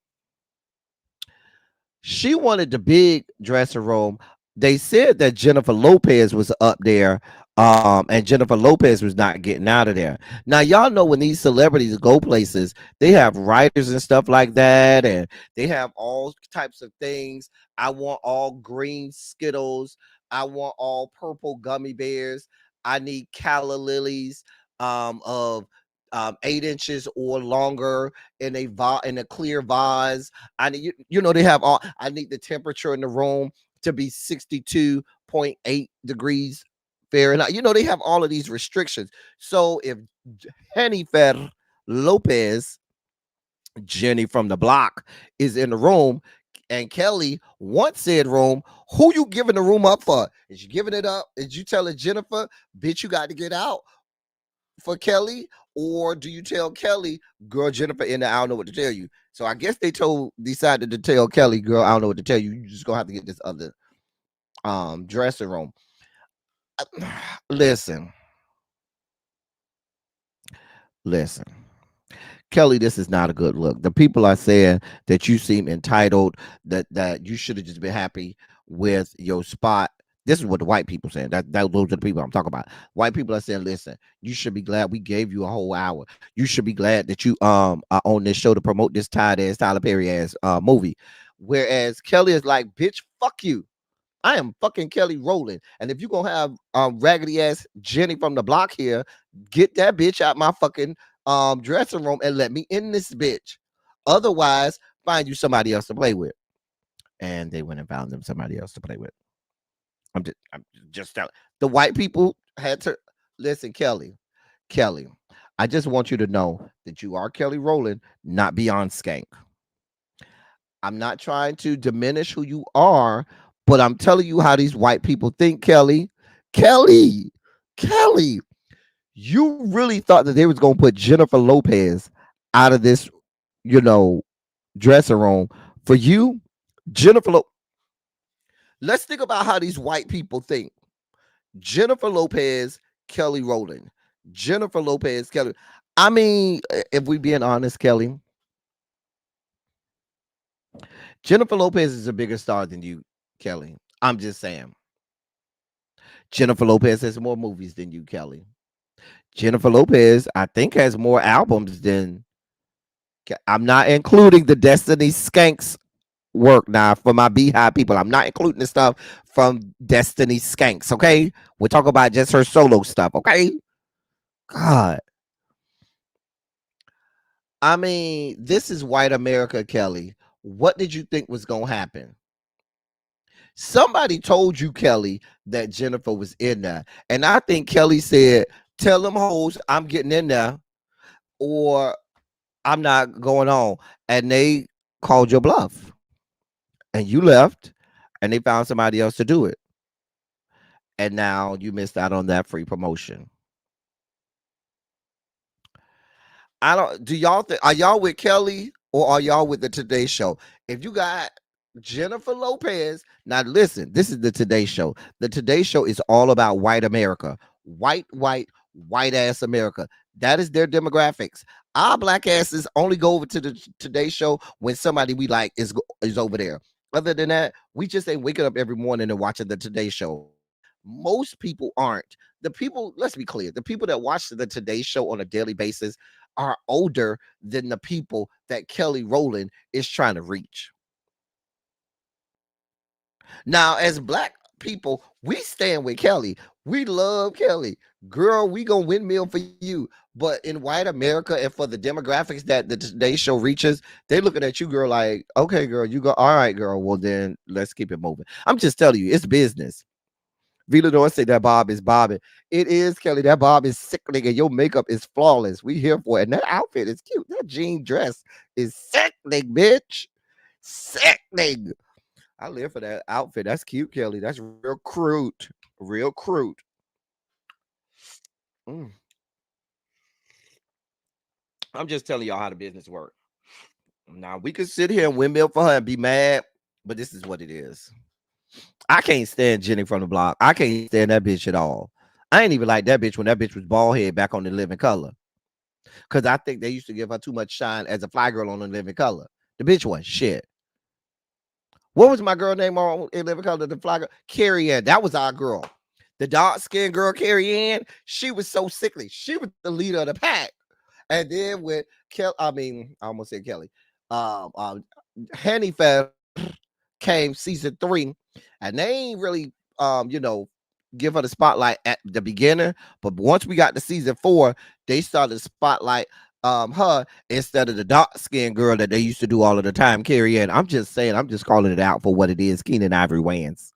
She wanted the big dressing room. They said that Jennifer Lopez was up there, and Jennifer Lopez was not getting out of there. Now, y'all know when these celebrities go places, they have writers and stuff like that, and they have all types of things. I want all green Skittles. I want all purple gummy bears. I need calla lilies of 8 inches or longer in a clear vase. I need they have all. I need the temperature in the room to be 62.8 degrees Fahrenheit. They have all of these restrictions. So if Jennifer Lopez, Jenny from the block, is in the room and Kelly wants said room, who you giving the room up for? Is you giving it up? Is you telling Jennifer, bitch, you got to get out for Kelly? Or do you tell Kelly, girl, Jennifer in there, I don't know what to tell you? So I guess they decided to tell Kelly, girl, I don't know what to tell you. You just gonna have to get this other dressing room. Listen. Kelly, this is not a good look. The people are saying that you seem entitled, that you should have just been happy with your spot. This is what the white people saying. Those are the people I'm talking about. White people are saying, listen, you should be glad we gave you a whole hour. You should be glad that you are on this show to promote this tired ass Tyler Perry ass movie. Whereas Kelly is like, bitch, fuck you. I am fucking Kelly Rowland. And if you're gonna have raggedy ass Jenny from the block here, get that bitch out my fucking dressing room and let me in this bitch. Otherwise, find you somebody else to play with. And they went and found them somebody else to play with. I'm just telling. The white people had to listen, Kelly. Kelly, I just want you to know that you are Kelly Rowland, not beyond skank. I'm not trying to diminish who you are, but I'm telling you how these white people think, Kelly. Kelly, Kelly, you really thought that they was gonna put Jennifer Lopez out of this, you know, dressing room for you, Jennifer. Let's think about how these white people think. Jennifer Lopez, Kelly Rowland. Jennifer Lopez, Kelly. I mean, if we being honest, Kelly, Jennifer Lopez is a bigger star than you, Kelly. I'm just saying. Jennifer Lopez has more movies than you, Kelly. Jennifer Lopez, I think, has more albums than. I'm not including the Destiny Skanks work now for my Beehive people. I'm not including the stuff from Destiny Skanks, okay? We're talking about just her solo stuff, okay? God. I mean, this is white America, Kelly. What did you think was going to happen? Somebody told you, Kelly, that Jennifer was in there. And I think Kelly said, tell them hoes I'm getting in there or I'm not going on. And they called your bluff. And you left and they found somebody else to do it. And now you missed out on that free promotion. I don't. Do y'all think? Are y'all with Kelly or are y'all with the Today Show? If you got Jennifer Lopez, now listen. This is the Today Show. The Today Show is all about white America, white ass America. That is their demographics. Our black asses only go over to the Today Show when somebody we like is over there. Other than that, we just ain't waking up every morning and watching the Today Show. Most people aren't. The people, let's be clear, the people that watch the Today Show on a daily basis are older than the people that Kelly Rowland is trying to reach. Now, as black people, we stand with Kelly. We love Kelly. Girl, we gonna windmill for you. But in white America and for the demographics that the Today Show reaches, they looking at you, girl, like, okay, girl, you go, all right, girl, well then let's keep it moving. I'm just telling you, it's business. Villador say that Bob is bobbing. It is, Kelly. That Bob is sickening and your makeup is flawless. We here for it. And that outfit is cute. That jean dress is sickening, bitch. Sickening. I live for that outfit. That's cute, Kelly. That's real crude. Real crude. Mm. I'm just telling y'all how the business works. Now, we could sit here and windmill for her and be mad, but this is what it is. I can't stand Jenny from the block. I can't stand that bitch at all. I ain't even like that bitch when that bitch was bald head back on The Living Color. Because I think they used to give her too much shine as a fly girl on The Living Color. The bitch was shit. What was my girl name on In Living Color? The fly girl? Carrie Ann. That was our girl. The dark-skinned girl, Carrie Ann, she was so sickly. She was the leader of the pack. And then with Kelly, I almost said Kelly. Henny Fest came season 3, and they ain't really give her the spotlight at the beginning, but once we got to season 4, they started to spotlight her instead of the dark-skinned girl that they used to do all of the time, Carrie Ann. I'm just saying, I'm just calling it out for what it is. Keenan Ivory Wayans.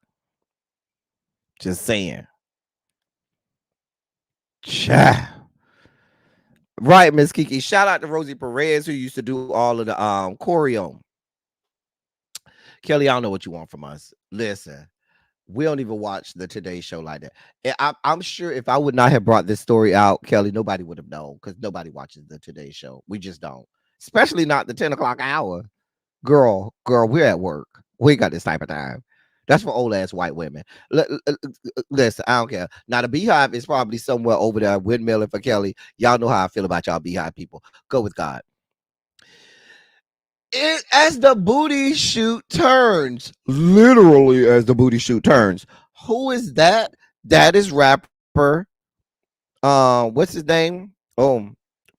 Just saying. Cha. Right, Miss Kiki. Shout out to Rosie Perez, who used to do all of the choreo. Kelly, I don't know what you want from us. Listen, we don't even watch the Today Show like that. And I'm sure if I would not have brought this story out, Kelly, nobody would have known because nobody watches the Today Show. We just don't, especially not the 10 o'clock hour. Girl, we're at work. We got this type of time. That's for old ass white women. Listen, I don't care. Now the Beehive is probably somewhere over there windmilling for Kelly. Y'all know how I feel about y'all Beehive people. Go with God. As the booty shoot turns, literally as the booty shoot turns. Who is that? That is rapper. What's his name? Oh,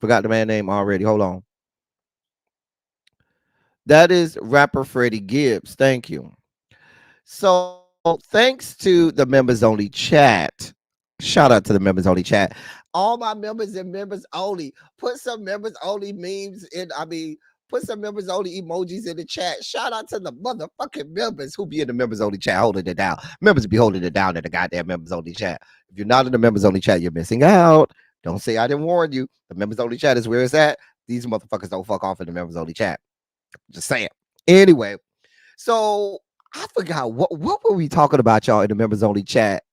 forgot the man name already. Hold on. That is rapper Freddie Gibbs. Thank you. So thanks to the members only chat. Shout out to the members only chat. All my members and members only. Put some members only memes in. Put some members only emojis in the chat. Shout out to the motherfucking members who be in the members only chat holding it down. Members be holding it down in the goddamn members only chat. If you're not in the members only chat, you're missing out. Don't say I didn't warn you. The members only chat is where it's at. These motherfuckers don't fuck off in the members only chat. Just saying. Anyway, so I forgot what were we talking about, y'all, in the members only chat.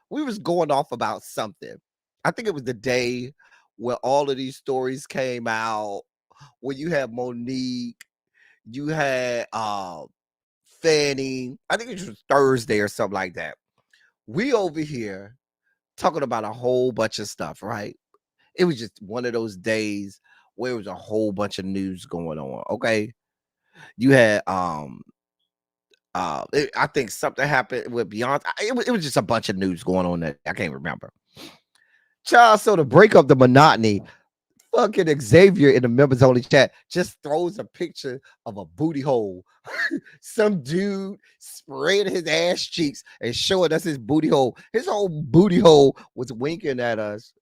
We was going off about something. I think it was the day where all of these stories came out. When you had Monique, you had Fanny. I think it was Thursday or something like that. We over here talking about a whole bunch of stuff, right? It was just one of those days where it was a whole bunch of news going on. Okay, you had I think something happened with Beyonce. It was just a bunch of news going on that I can't remember. Child, so to break up the monotony, Fucking Xavier in the members only chat just throws a picture of a booty hole. Some dude spraying his ass cheeks and showing us his booty hole. His whole booty hole was winking at us.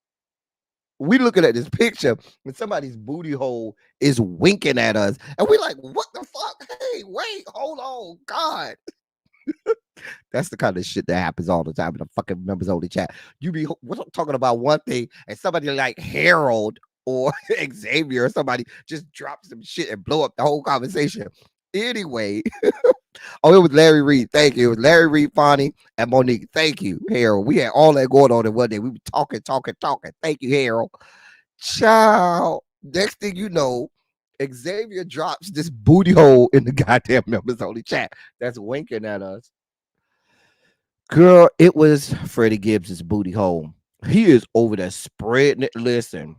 We looking at this picture and somebody's booty hole is winking at us. And we like, what the fuck? Hey, wait, hold on. God. That's the kind of shit that happens all the time in the fucking members only chat. You be talking about one thing and somebody like Harold or Xavier or somebody just drops some shit and blow up the whole conversation. Anyway, oh, it was Larry Reed. Thank you. It was Larry Reed, Fonnie, and Monique. Thank you, Harold. We had all that going on in one day. We were talking. Thank you, Harold. Child. Next thing you know, Xavier drops this booty hole in the goddamn members only chat that's winking at us. Girl, it was Freddie Gibbs's booty hole. He is over there spreading it. Listen,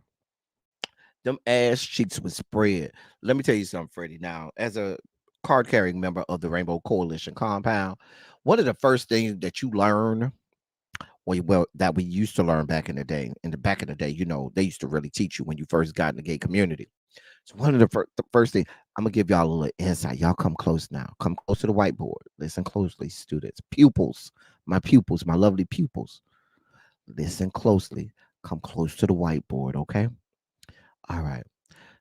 them ass cheeks was spread. Let me tell you something, Freddie. Now, as a card-carrying member of the Rainbow Coalition compound, one of the first things that you learn, well, that we used to learn back in the day, you know, they used to really teach you when you first got in the gay community. So one of the first thing, I'm gonna give y'all a little insight. Y'all come close now. Come close to the whiteboard. Listen closely, students, pupils, my lovely pupils. Listen closely. Come close to the whiteboard, okay? All right.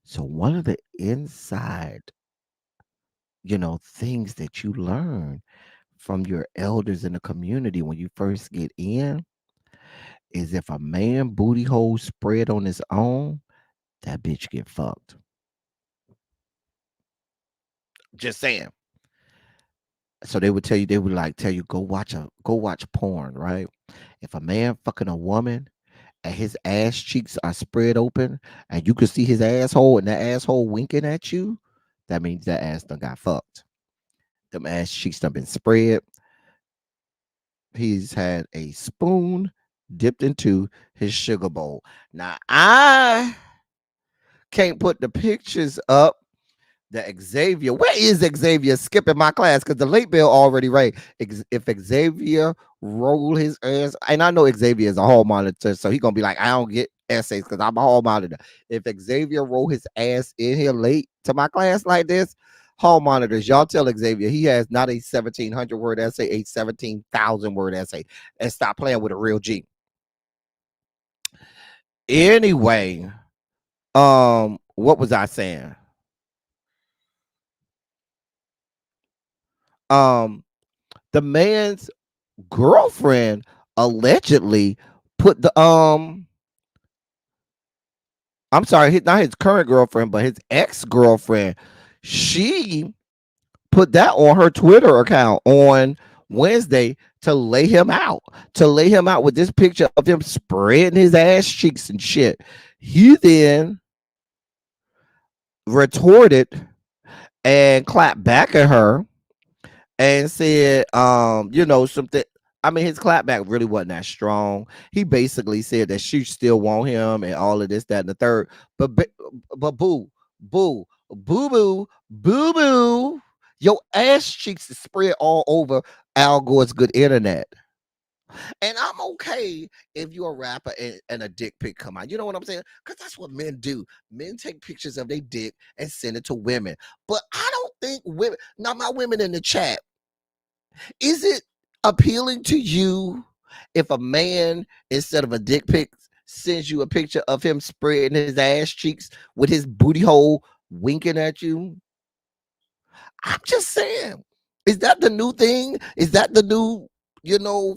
So one of the inside, things that you learn from your elders in the community when you first get in is if a man booty hole spread on his own, that bitch get fucked. Just saying. So they would tell you, go watch porn, right? If a man fucking a woman and his ass cheeks are spread open and you can see his asshole and that asshole winking at you, that means that ass done got fucked. Them ass cheeks done been spread. He's had a spoon dipped into his sugar bowl. Now I can't put the pictures up. Xavier, where is Xavier skipping my class? Because the late bell already rang. If Xavier roll his ass, and I know Xavier is a hall monitor, so he gonna be like, I don't get essays because I'm a hall monitor. If Xavier roll his ass in here late to my class like this, hall monitors, y'all tell Xavier he has not a 1,700 word essay, a 17,000 word essay, and stop playing with a real G. Anyway, what was I saying? The man's girlfriend allegedly put the I'm sorry, not his current girlfriend, but his ex-girlfriend, she put that on her Twitter account on Wednesday to lay him out with this picture of him spreading his ass cheeks and shit. He then retorted and clapped back at her and said, something. I mean, his clapback really wasn't that strong. He basically said that she still want him and all of this, that, and the third. But boo, boo, boo, boo, boo, boo. Your ass cheeks is spread all over Al Gore's good internet. And I'm okay if you're a rapper and a dick pic come out. You know what I'm saying? Because that's what men do. Men take pictures of their dick and send it to women. But I don't think women, now my women in the chat, is it appealing to you if a man, instead of a dick pic, sends you a picture of him spreading his ass cheeks with his booty hole winking at you? I'm just saying. Is that the new thing? Is that the new,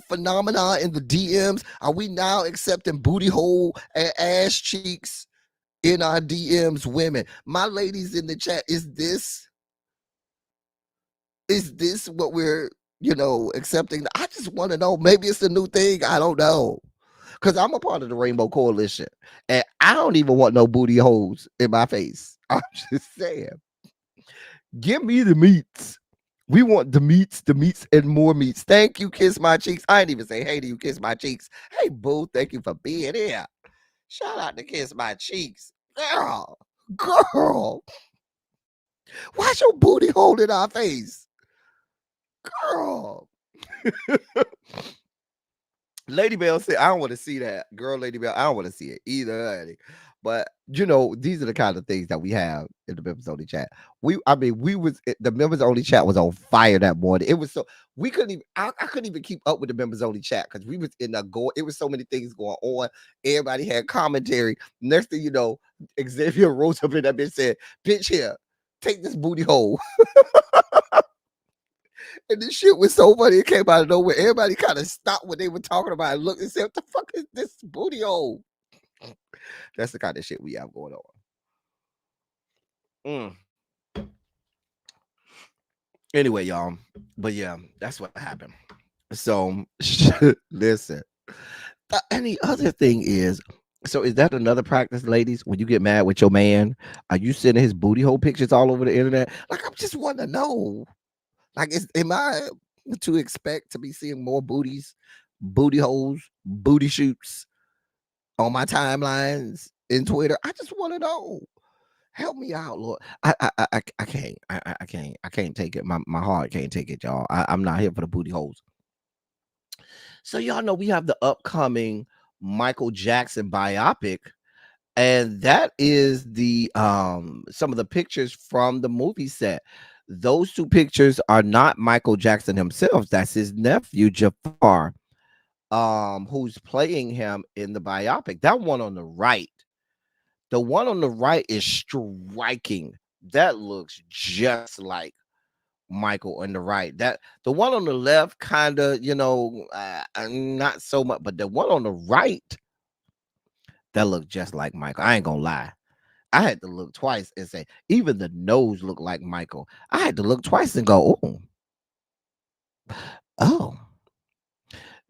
phenomena in the DMs? Are we now accepting booty hole and ass cheeks in our DMs, women? My ladies in the chat, is this what we're accepting? I just want to know. Maybe it's the new thing. I don't know. Because I'm a part of the Rainbow Coalition. And I don't even want no booty holes in my face. I'm just saying. Give me the meats. We want the meats, and more meats. Thank you, Kiss My Cheeks. I didn't even say hey to you, Kiss My Cheeks. Hey, boo, thank you for being here. Shout out to Kiss My Cheeks. Girl. Why's your booty holding our face? Girl. Lady Bell said, I don't want to see that. Girl, Lady Bell, I don't want to see it either, honey. But these are the kind of things that we have in the members only chat. We was the members only chat was on fire that morning. It was so we couldn't even I couldn't even keep up with the members only chat because we was in a go. It was so many things going on. Everybody had commentary. Next thing you know, Xavier rose up in that bitch said, "Bitch, here, take this booty hole." And this shit was so funny. It came out of nowhere. Everybody kind of stopped what they were talking about and looked and said, "What the fuck is this booty hole?" That's the kind of shit we have going on. Mm. Anyway, y'all. But yeah, that's what happened. So listen. And the other thing is, so is that another practice, ladies? When you get mad with your man, are you sending his booty hole pictures all over the internet? Like, I just want to know. Like, am I to expect to be seeing more booties, booty holes, booty shoots on my timelines in Twitter? I just want to know. Help me out, Lord. I can't. I can't take it. My heart can't take it, y'all. I'm not here for the booty holes. So y'all know we have the upcoming Michael Jackson biopic, and that is the some of the pictures from the movie set. Those two pictures are not Michael Jackson himself. That's his nephew Jafar, who's playing him in the biopic. That one on the right. The one on the right is striking. That looks just like Michael on the right. That the one on the left, kind of, not so much, but the one on the right, that looked just like Michael. I ain't gonna lie. I had to look twice and say, even the nose looked like Michael. I had to look twice and go, oh.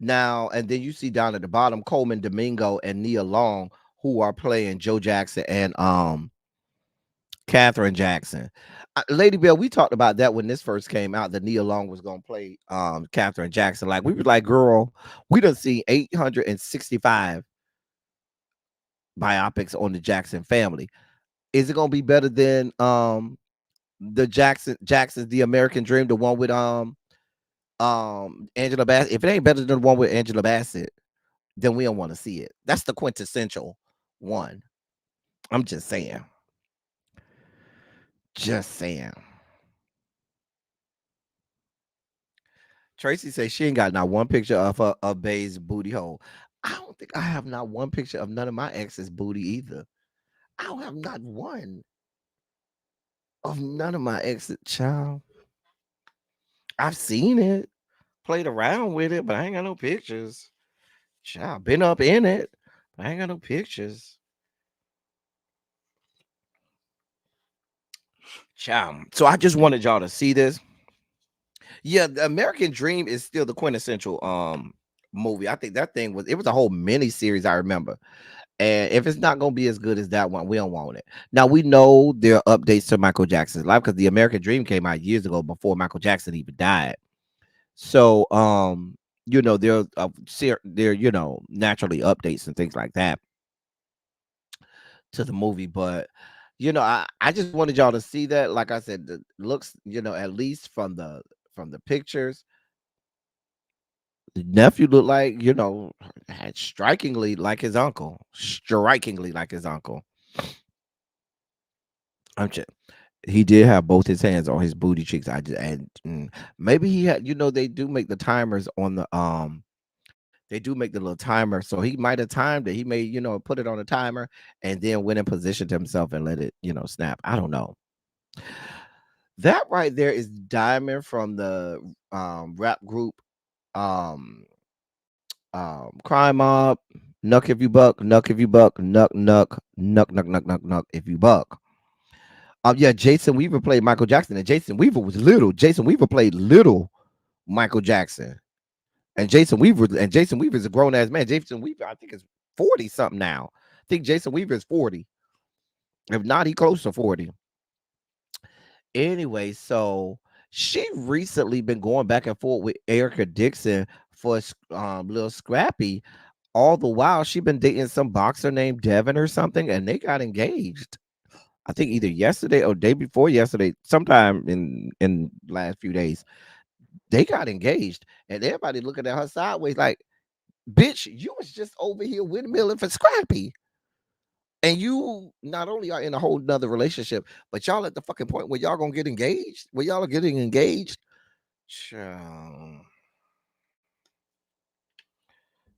Now, and then you see down at the bottom, Coleman Domingo and Nia Long, who are playing Joe Jackson and Catherine Jackson. Lady Bell, we talked about that when this first came out, that Nia Long was gonna play Catherine Jackson. Like, we were like, girl, we done see 865 biopics on the Jackson family. Is it gonna be better than the Jackson's The American Dream, the one with Angela Bassett? If it ain't better than the one with Angela Bassett, then we don't want to see it. That's the quintessential one. I'm just saying. Just saying. Tracy says she ain't got not one picture of her of Bay's booty hole. I don't think I have not one picture of none of my ex's booty either. I don't have not one of none of my exes. Child, I've seen it, played around with it, but I ain't got no pictures. Child, been up in it, but I ain't got no pictures. Child. So I just wanted y'all to see this. Yeah, the American Dream is still the quintessential movie. I think that thing was a whole mini series, I remember. And if it's not gonna be as good as that one, we don't want it. Now we know there are updates to Michael Jackson's life because the American Dream came out years ago before Michael Jackson even died. So there naturally updates and things like that to the movie. But I just wanted y'all to see that. Like I said, the looks, at least from the pictures, the nephew looked like, had strikingly like his uncle. Strikingly like his uncle. I'm just, he did have both his hands on his booty cheeks. Maybe he had, they do make the timers on the they do make the little timer. So he might have timed it. He may, put it on a timer and then went and positioned himself and let it, snap. I don't know. That right there is Diamond from the rap group Crime Mob. Nuck if you buck, nuck if you buck, nuck, nuck, nuck, nuck, nuck, nuck, nuck if you buck. Yeah, Jason Weaver played Michael Jackson, and Jason Weaver was little. Jason Weaver played little Michael Jackson. And Jason Weaver is a grown ass man. Jason Weaver, I think, is 40 something now. I think Jason Weaver is 40. If not, he close to 40. Anyway, so she recently been going back and forth with Erica Dixon for little scrappy. All the while, she been dating some boxer named Devin or something, and they got engaged. I think either yesterday or day before yesterday, sometime in last few days, they got engaged, and everybody looking at her sideways like, bitch, you was just over here windmilling for Scrappy. And you not only are in a whole nother relationship, but y'all at the fucking point where y'all gonna get engaged, where y'all are getting engaged. Child.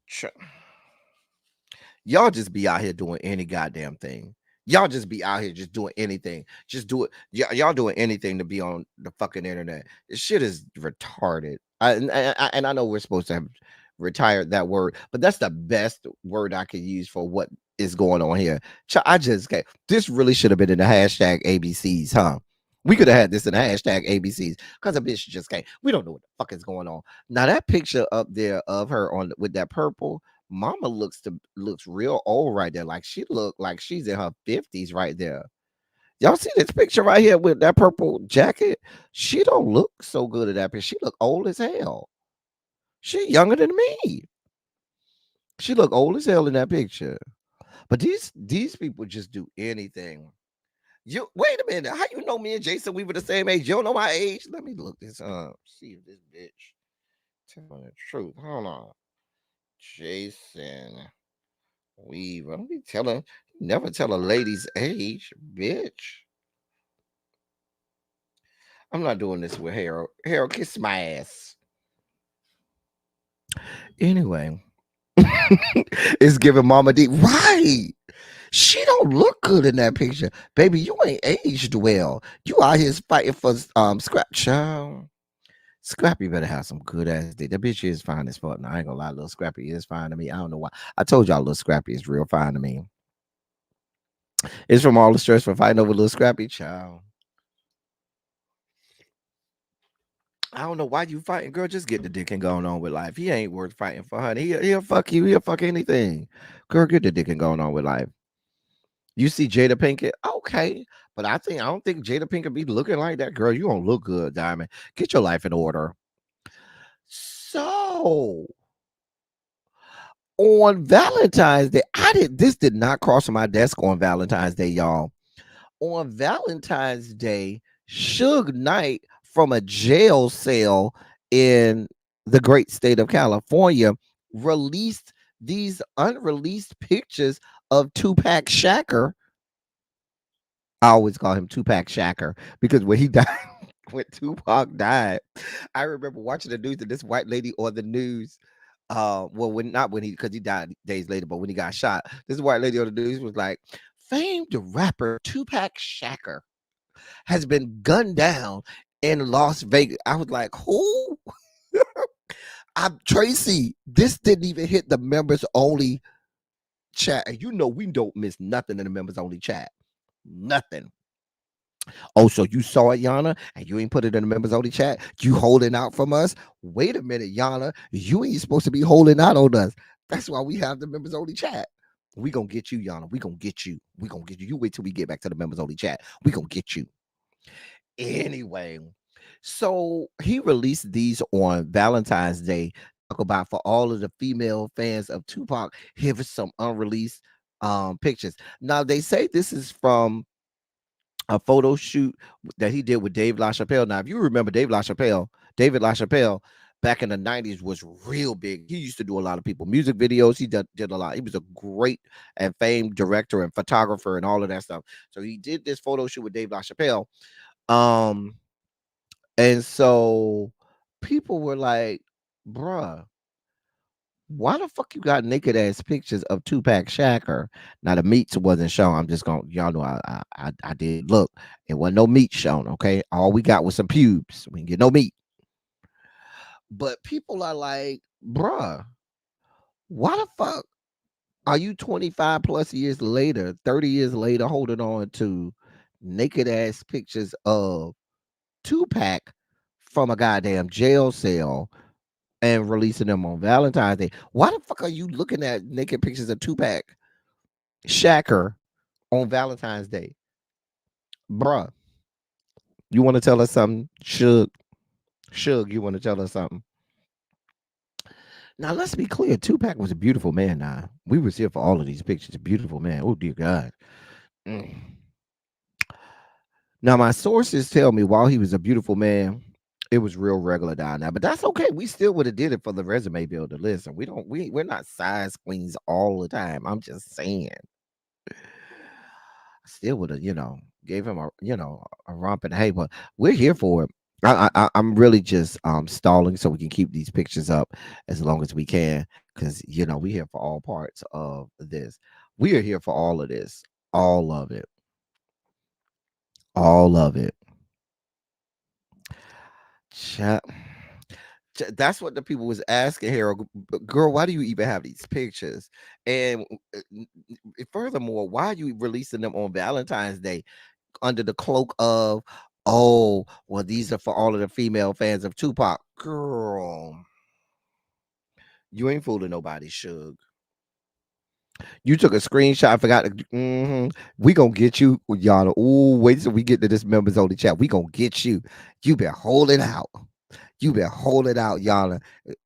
Child. Y'all just be out here doing any goddamn thing. Y'all just be out here just doing anything. Just do it. Y'all doing anything to be on the fucking internet. This shit is retarded. And I know we're supposed to have retired that word, but that's the best word I could use for what is going on here. I just can't. This really should have been in the hashtag ABCs, huh? We could have had this in the hashtag ABCs because a bitch just can't. We don't know what the fuck is going on. Now that picture up there of her on with that purple. Mama looks real old right there. Like she look like she's in her 50s right there. Y'all see this picture right here with that purple jacket? She don't look so good at that picture. She look old as hell. She younger than me. She look old as hell in that picture. But these people just do anything. You wait a minute. How you know me and Jason? We were the same age. You don't know my age? Let me look this up. See if this bitch telling the truth. Hold on. Jason. Weaver. Don't be telling, never tell a lady's age, bitch. I'm not doing this with Harold. Harold, kiss my ass. Anyway, it's giving Mama D. Right. She don't look good in that picture. Baby, you ain't aged well. You out here fighting for Scrap. Child. Scrappy better have some good ass dick. That bitch is fine as fuck. Now, I ain't gonna lie, little Scrappy is fine to me. I don't know why. I told y'all little Scrappy is real fine to me. It's from all the stress for fighting over little Scrappy, child. I don't know why you fighting, girl. Just get the dick and going on with life. He ain't worth fighting for, honey. He'll fuck you. He'll fuck anything. Girl, get the dick and going on with life. You see Jada Pinkett, okay, but I don't think Jada Pinkett be looking like that, girl. You don't look good, Diamond. Get your life in order. So on Valentine's Day, this did not cross my desk on Valentine's Day, y'all. On Valentine's Day, Suge Knight from a jail cell in the great state of California released these unreleased pictures of Tupac Shakur. I always call him Tupac Shakur because when he died, when Tupac died, I remember watching the news and this white lady on the news. Well, because he died days later, but when he got shot, this white lady on the news was like, famed rapper Tupac Shakur has been gunned down in Las Vegas. I was like, who? I'm Tracy. This didn't even hit the members only chat. And you know we don't miss nothing in the members only chat. Nothing. Oh, so you saw it, Yana, and you ain't put it in the members only chat? You holding out from us? Wait a minute, Yana. You ain't supposed to be holding out on us. That's why we have the members only chat. We gonna get you, Yana. We gonna get you. We gonna get you. You wait till we get back to the members only chat. We gonna get you. Anyway, so he released these on Valentine's Day. Talk about for all of the female fans of Tupac. Here for some unreleased pictures. Now they say this is from a photo shoot that he did with Dave LaChapelle. Now, if you remember David LaChapelle back in the 90s was real big. He used to do a lot of people music videos. He did a lot. He was a great and famed director and photographer and all of that stuff. So he did this photo shoot with Dave LaChapelle. And so people were like, bruh, why the fuck you got naked ass pictures of Tupac Shakur? Now the meats wasn't shown. I'm just gonna, y'all know I did look. It wasn't no meat shown, okay? All we got was some pubes. We didn't get no meat. But people are like, bruh, why the fuck are you 25 plus years later, 30 years later, holding on to naked ass pictures of Tupac from a goddamn jail cell and releasing them on Valentine's Day? Why the fuck are you looking at naked pictures of Tupac Shakur on Valentine's Day? Bruh, you want to tell us something? Suge, you want to tell us something? Now, let's be clear. Tupac was a beautiful man. Now, we was here for all of these pictures. A beautiful man. Oh, dear God. Now, my sources tell me while he was a beautiful man, it was real regular down there. But that's okay. We still would have did it for the resume builder. Listen, we're not size queens all the time. I'm just saying. Still would have, gave him a romp and hey, but we're here for it. I'm really just stalling so we can keep these pictures up as long as we can because we're here for all parts of this. We are here for all of this, all of it, all of it. Cha- That's what the people was asking here. Girl, why do you even have these pictures? And furthermore, why are you releasing them on Valentine's Day under the cloak of, oh, well, these are for all of the female fans of Tupac? Girl, you ain't fooling nobody, Suge. You took a screenshot. I forgot. We gonna get you, y'all. Oh, wait till we get to this members only chat. We gonna get you. You been holding out. You been holding out, y'all.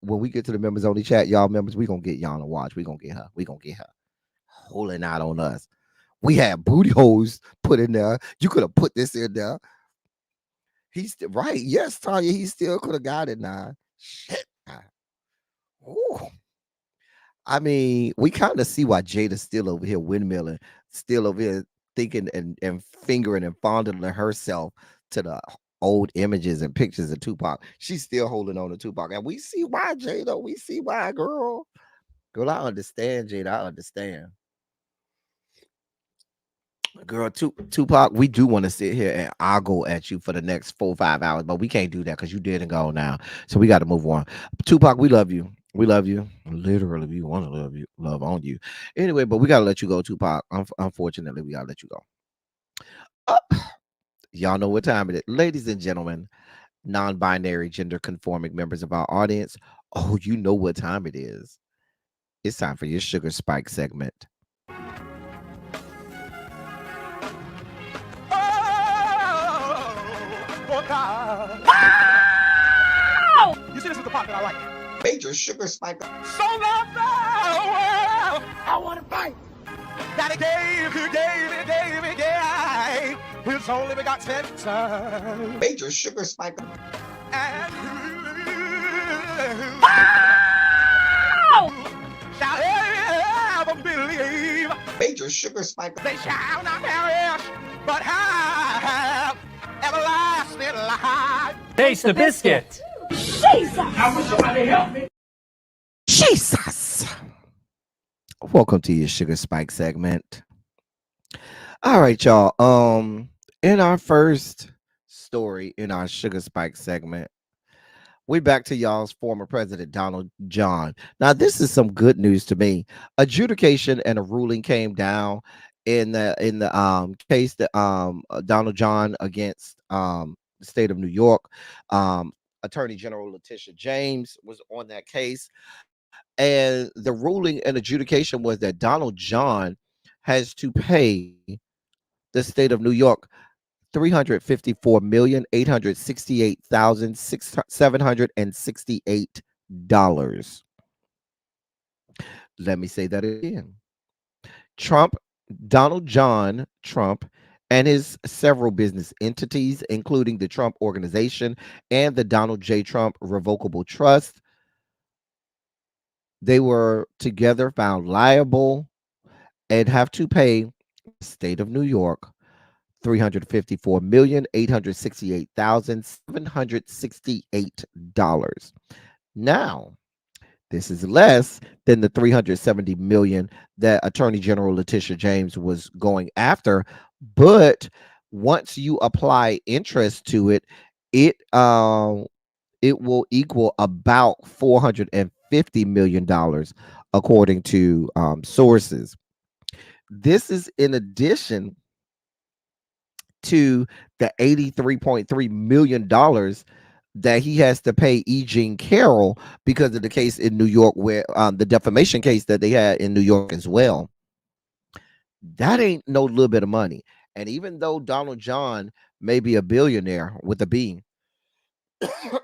When we get to the members only chat, y'all members, we gonna get y'all to watch. We gonna get her. We gonna get her holding out on us. We had booty holes put in there. You could have put this in there. He's right. Yes, Tanya. He still could have got it now. Shit. Ooh. I mean, we kind of see why Jada's still over here windmilling, still over here thinking and fingering and fondling herself to the old images and pictures of Tupac. She's still holding on to Tupac. And we see why, Jada. We see why, girl. Girl, I understand, Jada. I understand. Girl, Tupac, we do want to sit here and ogle at you for the next 4 or 5 hours, but we can't do that because you did and go now. So we got to move on. Tupac, we love you. We love you. Literally, we want to love on you. Anyway, but we got to let you go, Tupac. Unfortunately, we got to let you go. Uh, y'all know what time it is. Ladies and gentlemen, non-binary gender conforming members of our audience. Oh, you know what time it is. It's time for your sugar spike segment. Oh God. You see, this is the part that I like. Major sugar spike. So long, well, I want to fight. That he gave his only begotten son. Major sugar spike. And shall ever believe. Major sugar spike. They shall not perish, but have everlasting life. Taste the biscuit. Jesus. Welcome to your sugar spike segment. All right, y'all. In our first story in our sugar spike segment, we back to y'all's former president Donald John. Now, this is some good news to me. Adjudication and a ruling came down in the case that Donald John against the state of New York. Attorney General Letitia James was on that case, and the ruling and adjudication was that Donald John has to pay the state of New York $354,868,768. Let me say that again. Trump, Donald John Trump, and his several business entities, including the Trump Organization and the Donald J. Trump Revocable Trust, they were together found liable and have to pay the state of New York $354,868,768. Now, this is less than the $370 million that Attorney General Letitia James was going after, but once you apply interest to it, it will equal about $450 million, according to sources. This is in addition to the $83.3 million that he has to pay E. Jean Carroll because of the case in New York, where the defamation case that they had in New York as well. That ain't no little bit of money. And even though Donald John may be a billionaire with a B,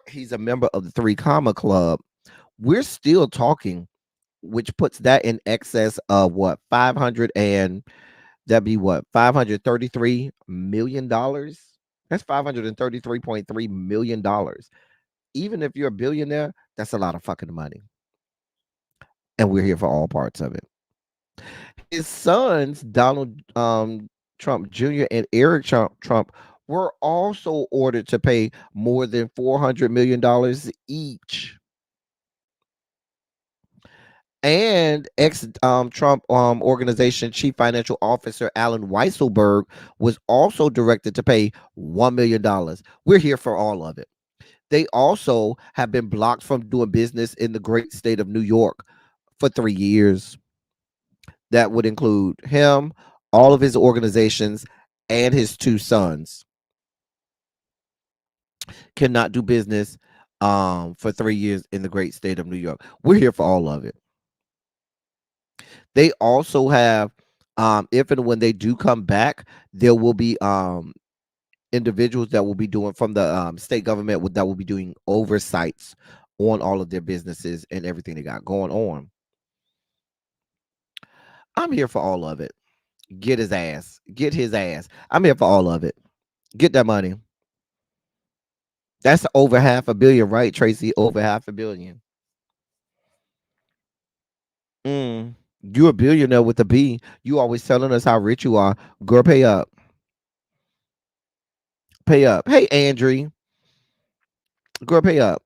he's a member of the Three Comma Club. We're still talking, which puts that in excess of what, 500 and that'd be what, $533 million. That's $533.3 million. Even if you're a billionaire, that's a lot of fucking money. And we're here for all parts of it. His sons, Donald Trump Jr. and Eric Trump were also ordered to pay more than $400 million each. And ex Trump organization chief financial officer Alan Weisselberg was also directed to pay $1 million. We're here for all of it. They also have been blocked from doing business in the great state of New York for 3 years. That would include him, all of his organizations, and his two sons cannot do business for 3 years in the great state of New York. We're here for all of it. They also have, if and when they do come back, there will be individuals that will be doing from the state government that will be doing oversights on all of their businesses and everything they got going on. I'm here for all of it. Get his ass. Get his ass. I'm here for all of it. Get that money. That's over half a billion, right, Tracy? Over half a billion. Mm. You a billionaire with a B. You always telling us how rich you are. Girl, pay up. Pay up. Hey, Andrew. Girl, pay up.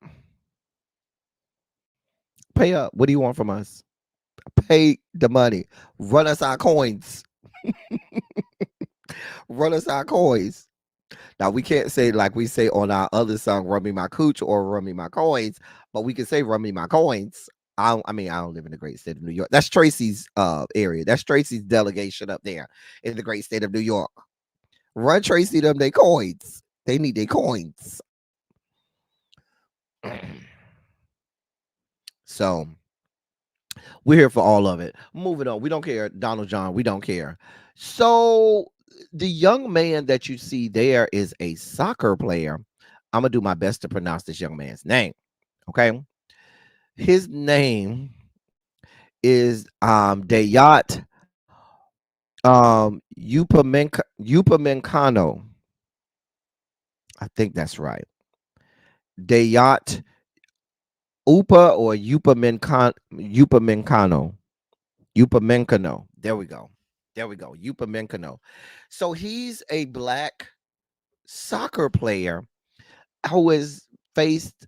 Pay up. What do you want from us? Pay the money. Run us our coins. Run us our coins. Now we can't say like we say on our other song, "Run me my cooch" or "Run me my coins," but we can say "Run me my coins." I mean, I don't live in the great state of New York. That's Tracy's area. That's Tracy's delegation up there in the great state of New York. Run Tracy them they coins. They need their coins. So we're here for all of it. Moving on. We don't care, Donald John. We don't care. So the young man that you see there is a soccer player. I'm gonna do my best to pronounce this young man's name. Okay. His name is Dayat Upamenkano. I think that's right. Dayat Upa or Upamenkano. Upamenkano. There we go. There we go. Upamenkano. So he's a black soccer player who has faced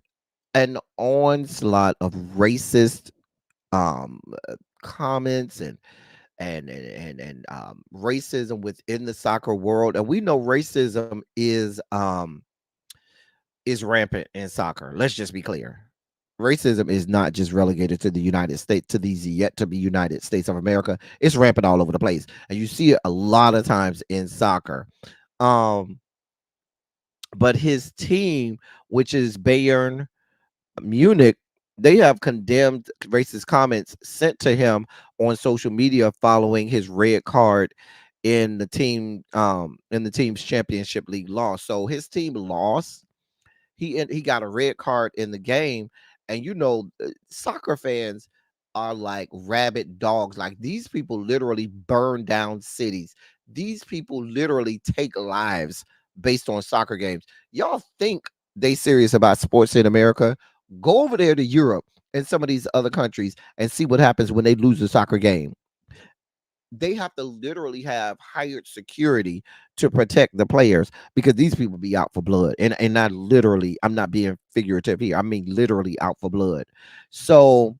an onslaught of racist um comments and racism within the soccer world, and we know racism is rampant in soccer. Let's just be clear. Racism is not just relegated to the United States, to these yet to be United States of America. It's rampant all over the place, and you see it a lot of times in soccer. um but his team, which is Bayern Munich, they have condemned racist comments sent to him on social media following his red card in the team's championship league loss. So his team lost. He got a red card in the game, and soccer fans are like rabid dogs. Like, these people literally burn down cities. These people literally take lives based on soccer games. Y'all think they serious about sports in America? Go over there to Europe and some of these other countries and see what happens when they lose a soccer game. They have to literally have hired security to protect the players because these people be out for blood. And not literally, I'm not being figurative here. I mean literally out for blood. So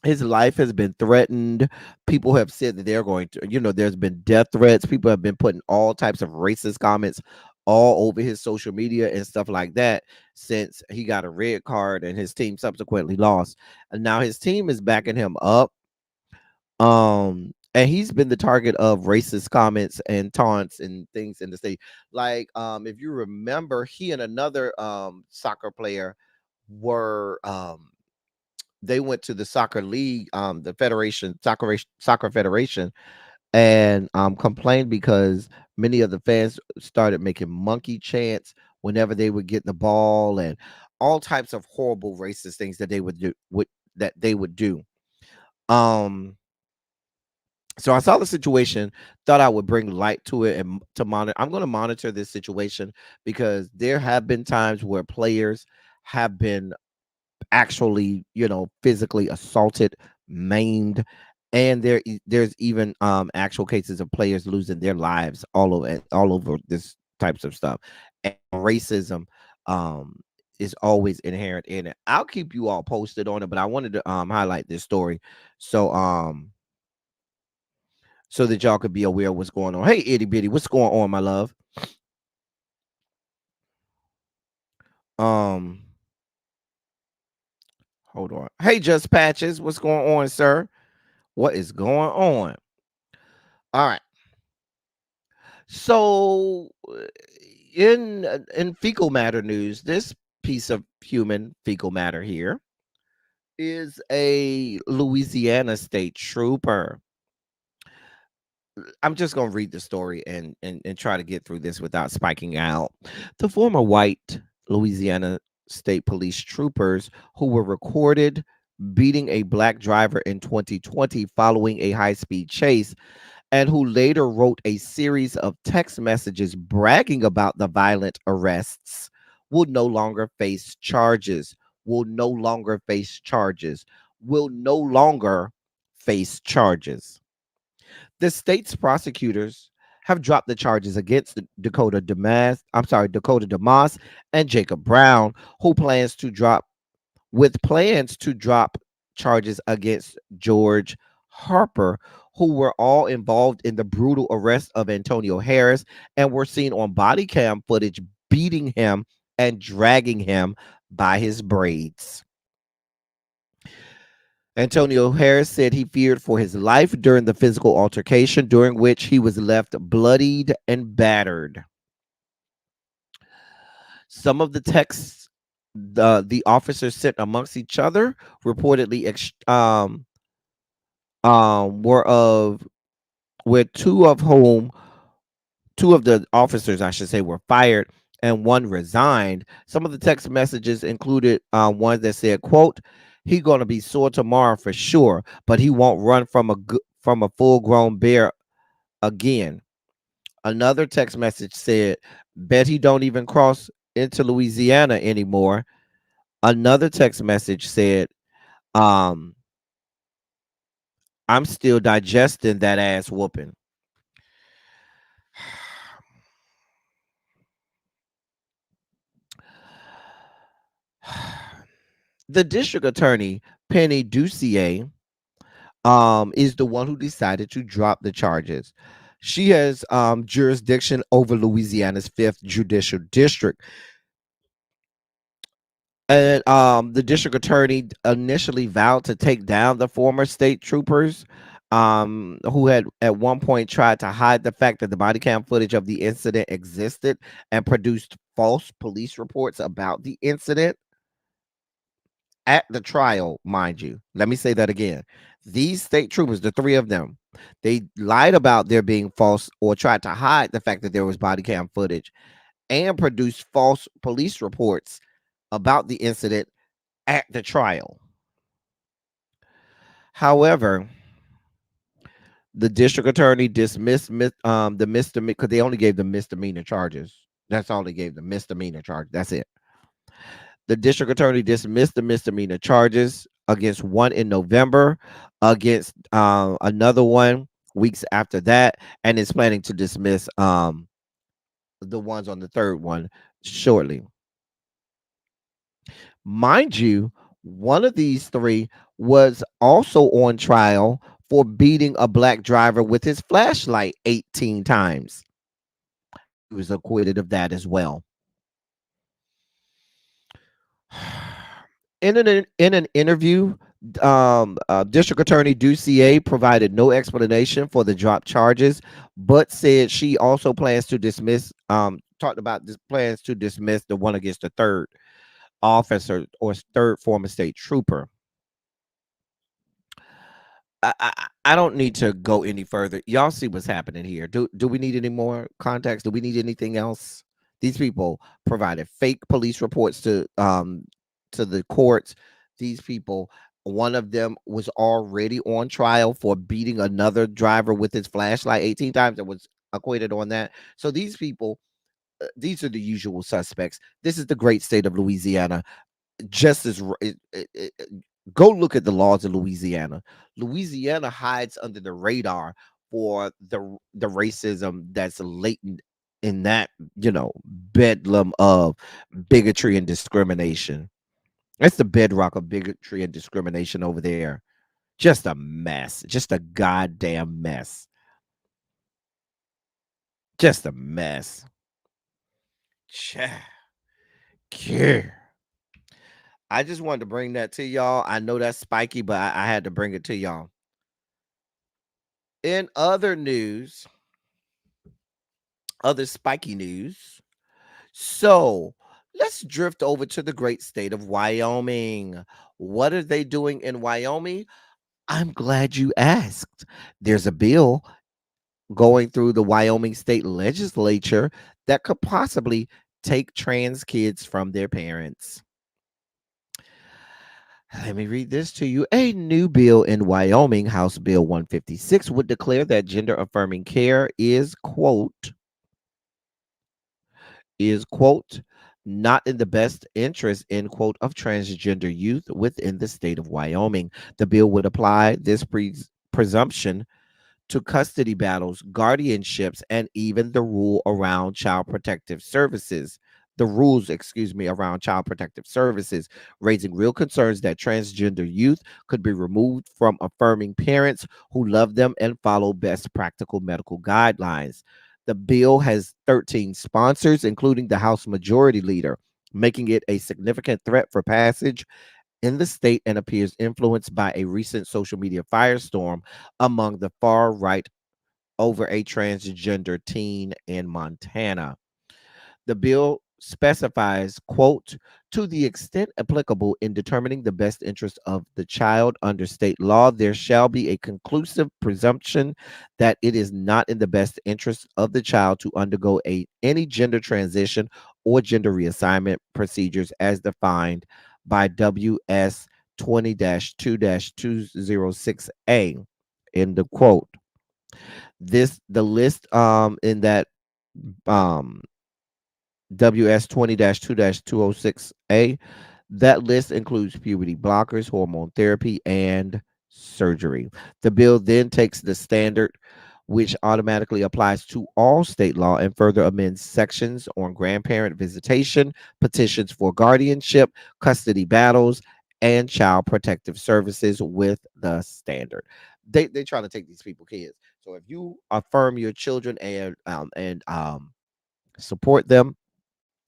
his life has been threatened. People have said that they're going to, there's been death threats. People have been putting all types of racist comments all over his social media and stuff like that since he got a red card and his team subsequently lost. And now his team is backing him up. And he's been the target of racist comments and taunts and things in the state. Like, if you remember, he and another soccer player were they went to the soccer league, the federation, soccer federation, and complained because many of the fans started making monkey chants whenever they would get the ball, and all types of horrible racist things that they would do. That they would do. So I saw the situation, thought I would bring light to it and to monitor. I'm going to monitor this situation because there have been times where players have been actually, physically assaulted, maimed, And there's even actual cases of players losing their lives all over this types of stuff. And racism um is always inherent in it. I'll keep you all posted on it, but I wanted to highlight this story so so that y'all could be aware of what's going on. Hey, itty bitty, what's going on, my love? um Hold on. Hey, just patches, what's going on, sir? What is going on? All right. So, in fecal matter news, this piece of human fecal matter here is a Louisiana state trooper. I'm just gonna read the story and try to get through this without spiking out. The former white Louisiana state police troopers who were recorded beating a black driver in 2020 following a high-speed chase, and who later wrote a series of text messages bragging about the violent arrests, will no longer face charges, will no longer face charges, will no longer face charges. The state's prosecutors have dropped the charges against Dakota Demas and Jacob Brown, who plans to drop with plans to drop charges against George Harper, who were all involved in the brutal arrest of Antonio Harris and were seen on body cam footage beating him and dragging him by his braids. Antonio Harris said he feared for his life during the physical altercation, during which he was left bloodied and battered. Some of the texts the officers sent amongst each other reportedly were of where two of the officers, I should say, were fired and one resigned. Some of the text messages included one that said, "quote He gonna be sore tomorrow for sure, but he won't run from from a full grown bear again." Another text message said, "Bet he don't even cross into Louisiana anymore." Another text message said, um, "I'm still digesting that ass whooping." The district attorney, Penny Ducier, is the one who decided to drop the charges. She has jurisdiction over Louisiana's 5th judicial district. And the district attorney initially vowed to take down the former state troopers, who had at one point tried to hide the fact that the body cam footage of the incident existed and produced false police reports about the incident at the trial, mind you. Let me say that again. These state troopers, the three of them, they lied about there being false or tried to hide the fact that there was body cam footage and produced false police reports about the incident at the trial. However, the district attorney dismissed the misdemeanor because they only gave them misdemeanor charges. That's all they gave them, misdemeanor charge. That's it. The district attorney dismissed the misdemeanor charges against one in November, against another one weeks after that, and is planning to dismiss the ones on the third one shortly. Mind you, one of these three was also on trial for beating a black driver with his flashlight 18 times. He was acquitted of that as well. In an interview, District Attorney Ducier provided no explanation for the drop charges, but said she also plans to dismiss. Talked about this plans to dismiss the one against the third officer or third former state trooper. I don't need to go any further. Y'all see what's happening here. Do we need any more context? Do we need anything else? These people provided fake police reports to the courts. These people, one of them was already on trial for beating another driver with his flashlight 18 times and was acquitted on that. So these people, these are the usual suspects. This is the great state of Louisiana. Justice Go look at the laws of Louisiana. Louisiana hides under the radar for the racism that's latent in that, bedlam of bigotry and discrimination. That's the bedrock of bigotry and discrimination over there. Just a mess. Just a goddamn mess. Just a mess. Cha- care. I just wanted to bring that to y'all. I know that's spiky, but I had to bring it to y'all. In other news, other spiky news. So let's drift over to the great state of Wyoming. What are they doing in Wyoming? I'm glad you asked. There's a bill going through the Wyoming state legislature that could possibly take trans kids from their parents. Let me read this to you. A new bill in Wyoming, House Bill 156, would declare that gender affirming care is quote not in the best interest end quote of transgender youth within the state of Wyoming. The bill would apply this presumption to custody battles, guardianships, and even the rule around child protective services. The rules, excuse me, around child protective services, raising real concerns that transgender youth could be removed from affirming parents who love them and follow best practical medical guidelines. The bill has 13 sponsors, including the House Majority Leader, making it a significant threat for passage in the state and appears influenced by a recent social media firestorm among the far right over a transgender teen in Montana. The bill specifies, quote, to the extent applicable in determining the best interest of the child under state law, there shall be a conclusive presumption that it is not in the best interest of the child to undergo any gender transition or gender reassignment procedures as defined by WS 20 2 206A. End of quote. The list in that um WS 20 2 206A. That list includes puberty blockers, hormone therapy, and surgery. The bill then takes the standard, which automatically applies to all state law, and further amends sections on grandparent visitation, petitions for guardianship, custody battles, and child protective services with the standard. They trying to take these people kids. So if you affirm your children and support them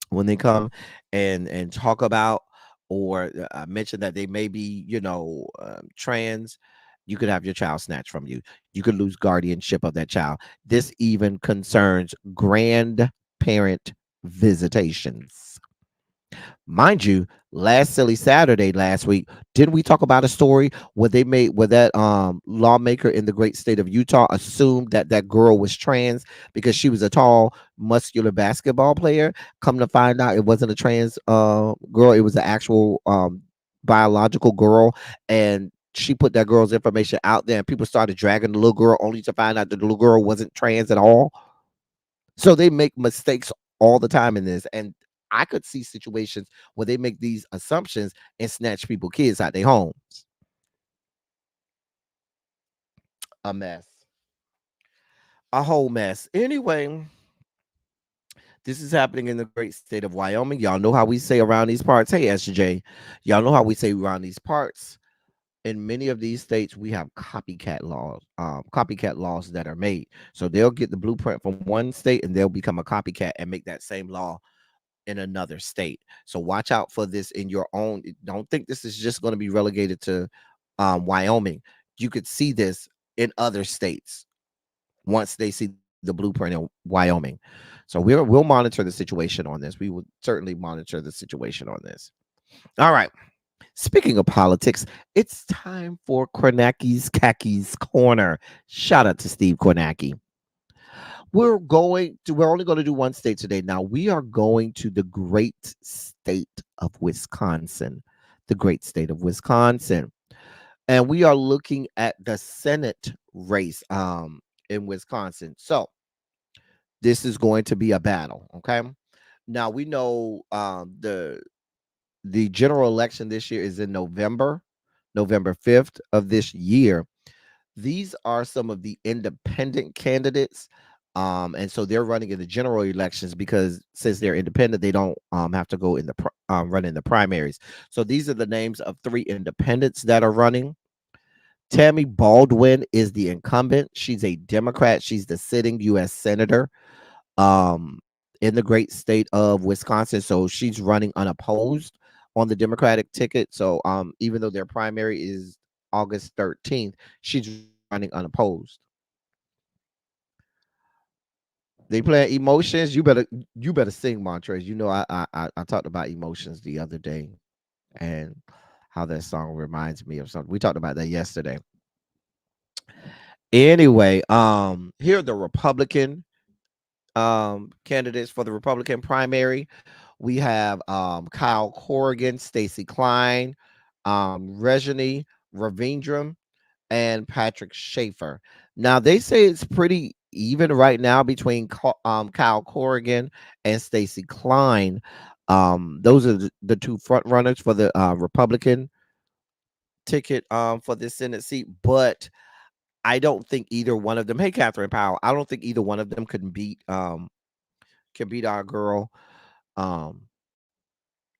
when they come and talk about or mention that they may be trans, you could have your child snatched from you. You could lose guardianship of that child. This even concerns grandparent visitations. Mind you, last silly Saturday last week, didn't we talk about a story where that lawmaker in the great state of Utah assumed that that girl was trans because she was a tall, muscular basketball player? Come to find out, it wasn't a trans girl; it was an actual biological girl, and she put that girl's information out there, and people started dragging the little girl, only to find out that the little girl wasn't trans at all. So they make mistakes all the time in this. And I could see situations where they make these assumptions and snatch people kids out their homes. A mess. A whole mess. Anyway, this is happening in the great state of Wyoming. Y'all know how we say around these parts. Hey, SJ. Y'all know how we say around these parts. In many of these states, we have copycat laws that are made. So they'll get the blueprint from one state and they'll become a copycat and make that same law in another state. So watch out for this in your own. Don't think this is just going to be relegated to Wyoming. You could see this in other states once they see the blueprint in Wyoming. So we'll monitor the situation on this. We will certainly monitor the situation on this. All right. Speaking of politics, it's time for Kornacki's Khakis Corner. Shout out to Steve Kornacki. We're only going to do one state today. Now we are going to the great state of Wisconsin. The great state of Wisconsin. And we are looking at the Senate race in Wisconsin. So this is going to be a battle, okay? Now we know the general election this year is in November. November 5th of this year. These are some of the independent candidates. And so they're running in the general elections because since they're independent, they don't have to go in the run in the primaries. So these are the names of three independents that are running. Tammy Baldwin is the incumbent. She's a Democrat. She's the sitting U.S. senator um, in the great state of Wisconsin. So she's running unopposed on the Democratic ticket. So even though their primary is August 13th, she's running unopposed. They play emotions. You better sing, Montrez. You know I talked about emotions the other day and how that song reminds me of something. We talked about that yesterday. Anyway, here are the Republican candidates for the Republican primary. We have Kyle Corrigan, Stacey Klein, Rejani Ravindran, and Patrick Schaefer. Now they say it's pretty even right now between Kyle Corrigan and Stacey Klein. Those are the two front runners for the Republican ticket for this Senate seat, but I don't think either one of them. Hey, Catherine Powell. I don't think either one of them can beat our girl. Um,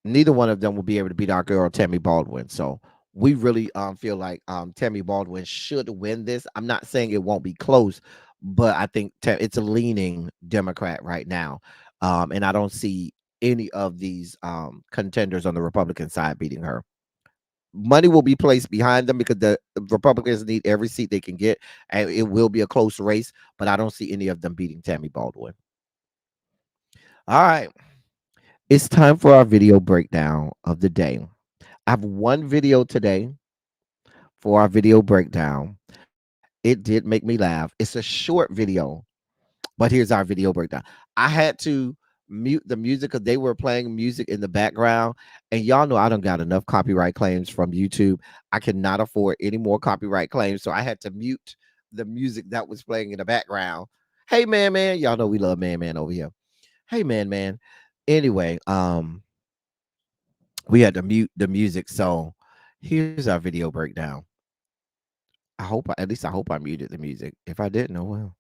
Neither one of them will be able to beat our girl Tammy Baldwin. So we really feel like Tammy Baldwin should win this. I'm not saying it won't be close, but I think it's a leaning Democrat right now, and I don't see any of these contenders on the Republican side beating her. Money will be placed behind them because the Republicans need every seat they can get, and it will be a close race. But I don't see any of them beating Tammy Baldwin. All right. It's time for our video breakdown of the day. I have one video today for our video breakdown. It did make me laugh. It's a short video, but here's our video breakdown. I had to mute the music because they were playing music in the background. And y'all know I don't got enough copyright claims from YouTube. I cannot afford any more copyright claims. So I had to mute the music that was playing in the background. Hey, man, man. Y'all know we love man, man over here. Hey, man, man. Anyway, we had to mute the music. So here's our video breakdown. At least I hope I muted the music. If I didn't, oh well.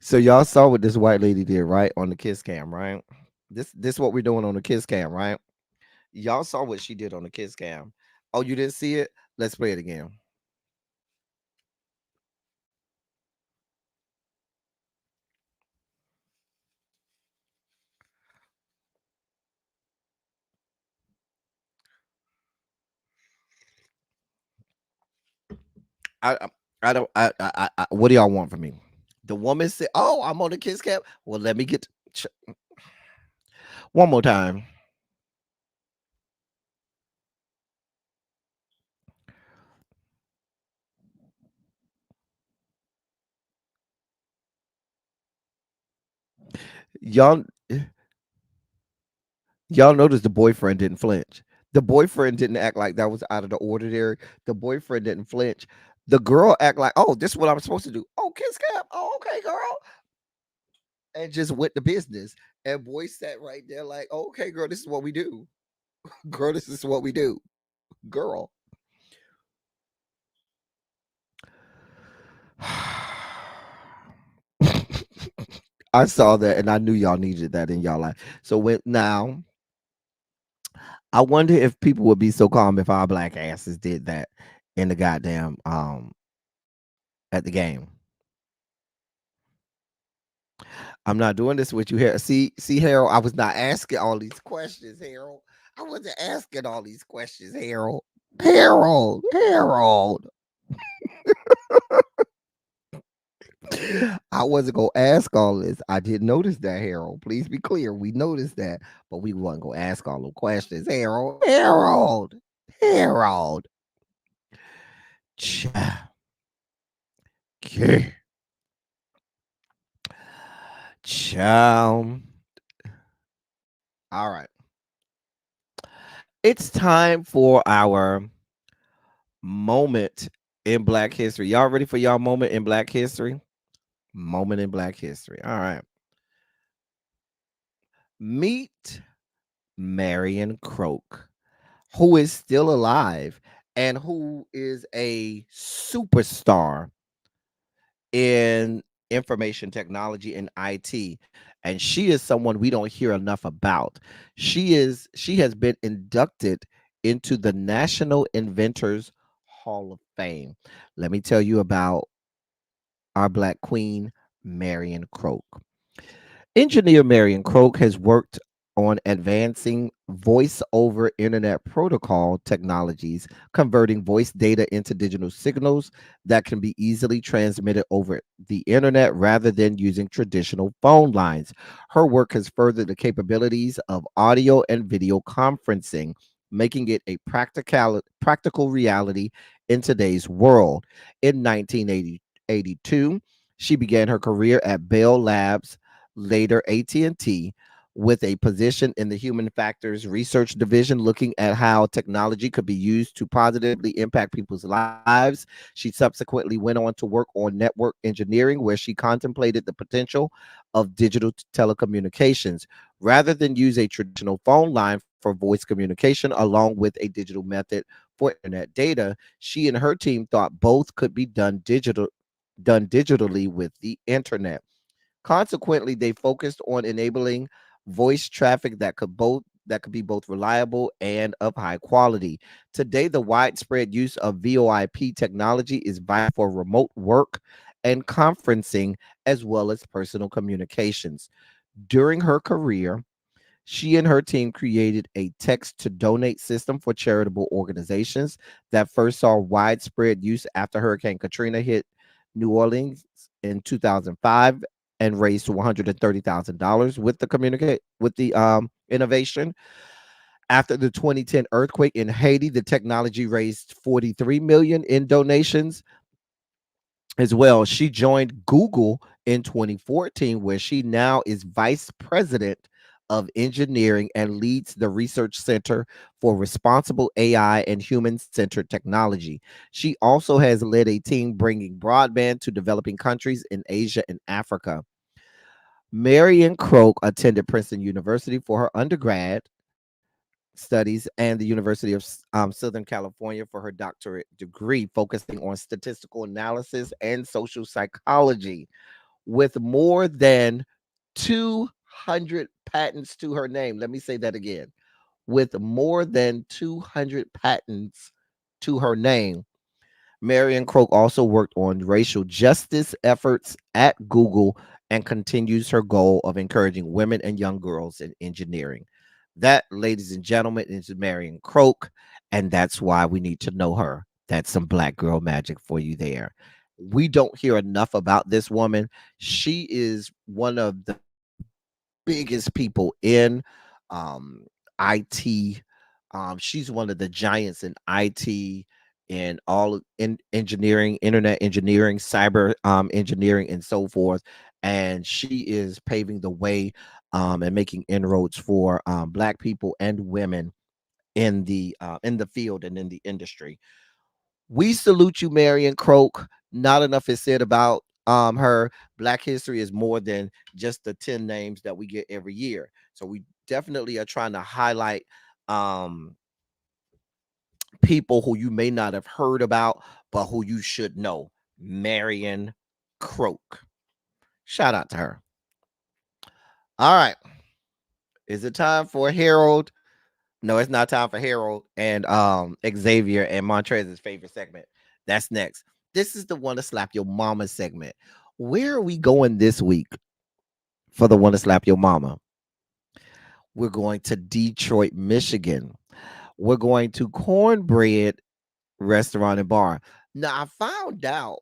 So y'all saw what this white lady did, right? On the kiss cam, right? This what we're doing on the kiss cam, right? Y'all saw what she did on the kiss cam. Oh, you didn't see it? Let's play it again. I I I don't what do y'all want from me? The woman said, "Oh, I'm on the kiss cam." Well, let me get one more time. Y'all y'all notice the boyfriend didn't flinch. The boyfriend didn't act like that was out of the ordinary. The boyfriend didn't flinch. The girl act like, "Oh, this is what I'm supposed to do." Oh, kiss cam. Oh, okay, girl. And just went to business. And boy sat right there like, oh, "Okay, girl, this is what we do. Girl, this is what we do. Girl." I saw that and I knew y'all needed that in y'all life. So when now I wonder if people would be so calm if our black asses did that in the goddamn at the game. I'm not doing this with you here. See, Harold, I was not asking all these questions, Harold. I wasn't asking all these questions, Harold. Harold. I wasn't gonna ask all this. I didn't notice that, Harold. Please be clear. We noticed that, but we wasn't gonna ask all the questions, Harold. Harold. Cha. Okay. Chow. All right. It's time for our moment in Black history. Y'all ready for y'all moment in Black history? Moment in Black history. All right. Meet Marion Croak, who is still alive and who is a superstar in information technology and IT. And she is someone we don't hear enough about. She has been inducted into the National Inventors Hall of Fame. Let me tell you about our Black Queen, Marion Croak. Engineer Marion Croak has worked on advancing voice over internet protocol technologies, converting voice data into digital signals that can be easily transmitted over the internet rather than using traditional phone lines. Her work has furthered the capabilities of audio and video conferencing, making it a practical reality in today's world. In 1982, she began her career at Bell Labs, later AT&T, with a position in the human factors research division looking at how technology could be used to positively impact people's lives. She subsequently went on to work on network engineering, where she contemplated the potential of digital telecommunications rather than use a traditional phone line for voice communication along with a digital method for internet data. She and her team thought both could be done digitally with the internet. Consequently, they focused on enabling voice traffic that could be both reliable and of high quality. Today, the widespread use of VoIP technology is vital for remote work and conferencing as well as personal communications. During her career, she and her team created a text to donate system for charitable organizations that first saw widespread use after Hurricane Katrina hit New Orleans in 2005 and raised $130,000 with the innovation. After the 2010 earthquake in Haiti, the technology raised 43 million in donations as well. She joined Google in 2014, where she now is vice president of engineering and leads the research center for responsible AI and human centered technology. She also has led a team bringing broadband to developing countries in Asia and Africa. Marian Croak attended Princeton University for her undergrad studies and the University of Southern California for her doctorate degree, focusing on statistical analysis and social psychology. With more than 200 patents to her name. Let me say that again. With more than 200 patents to her name, Marion Croak also worked on racial justice efforts at Google and continues her goal of encouraging women and young girls in engineering. That, ladies and gentlemen, is Marion Croak, and that's why we need to know her. That's some black girl magic for you there. We don't hear enough about this woman. She is one of the biggest people in IT. She's one of the giants in IT and all in engineering, internet engineering, cyber engineering, and so forth. And she is paving the way and making inroads for black people and women in the field and in the industry. We salute you, Marion Croak. Not enough is said about her. Black history is more than just the 10 names that we get every year. So we definitely are trying to highlight um people who you may not have heard about, but who you should know. Marion Croak. Shout out to her. All right. Is it time for Harold? No, it's not time for Harold and Xavier and Montrez's favorite segment. That's next. This is the one to slap your mama segment. Where are we going this week for the one to slap your mama? We're going to Detroit, Michigan. We're going to Cornbread Restaurant and Bar. Now I found out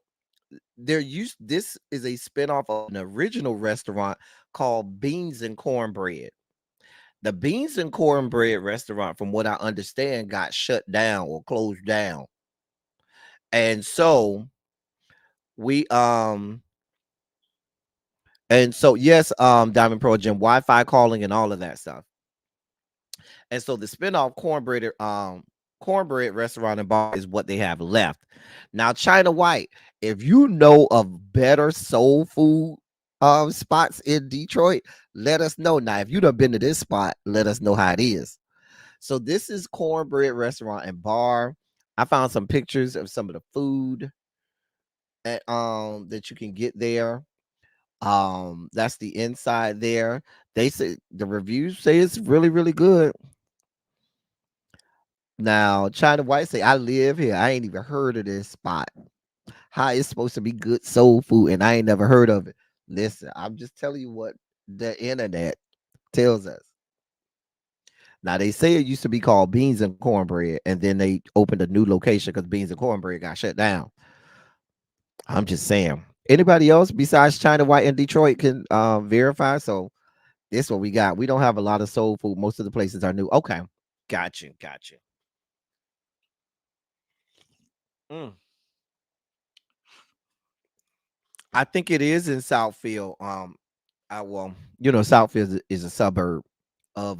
this is a spinoff of an original restaurant called Beans and Cornbread. The Beans and Cornbread restaurant, from what I understand, got shut down or closed down. And so we yes, Diamond Pro Gym, Wi-Fi calling and all of that stuff. And so the spinoff cornbread restaurant and bar is what they have left. Now, China White, if you know of better soul food spots in Detroit, let us know. Now, if you done been to this spot, let us know how it is. So this is cornbread restaurant and bar. I found some pictures of some of the food that you can get there. That's the inside there. They say the reviews say it's really, really good. Now, China White say, I live here. I ain't even heard of this spot. How it's supposed to be good soul food, and I ain't never heard of it. Listen, I'm just telling you what the internet tells us. Now they say it used to be called Beans and Cornbread, and then they opened a new location because Beans and Cornbread got shut down. I'm just saying. Anybody else besides China White in Detroit can verify? So this what we got. We don't have a lot of soul food. Most of the places are new. Okay, got you. Mm. I think it is in Southfield. Well, Southfield is a suburb of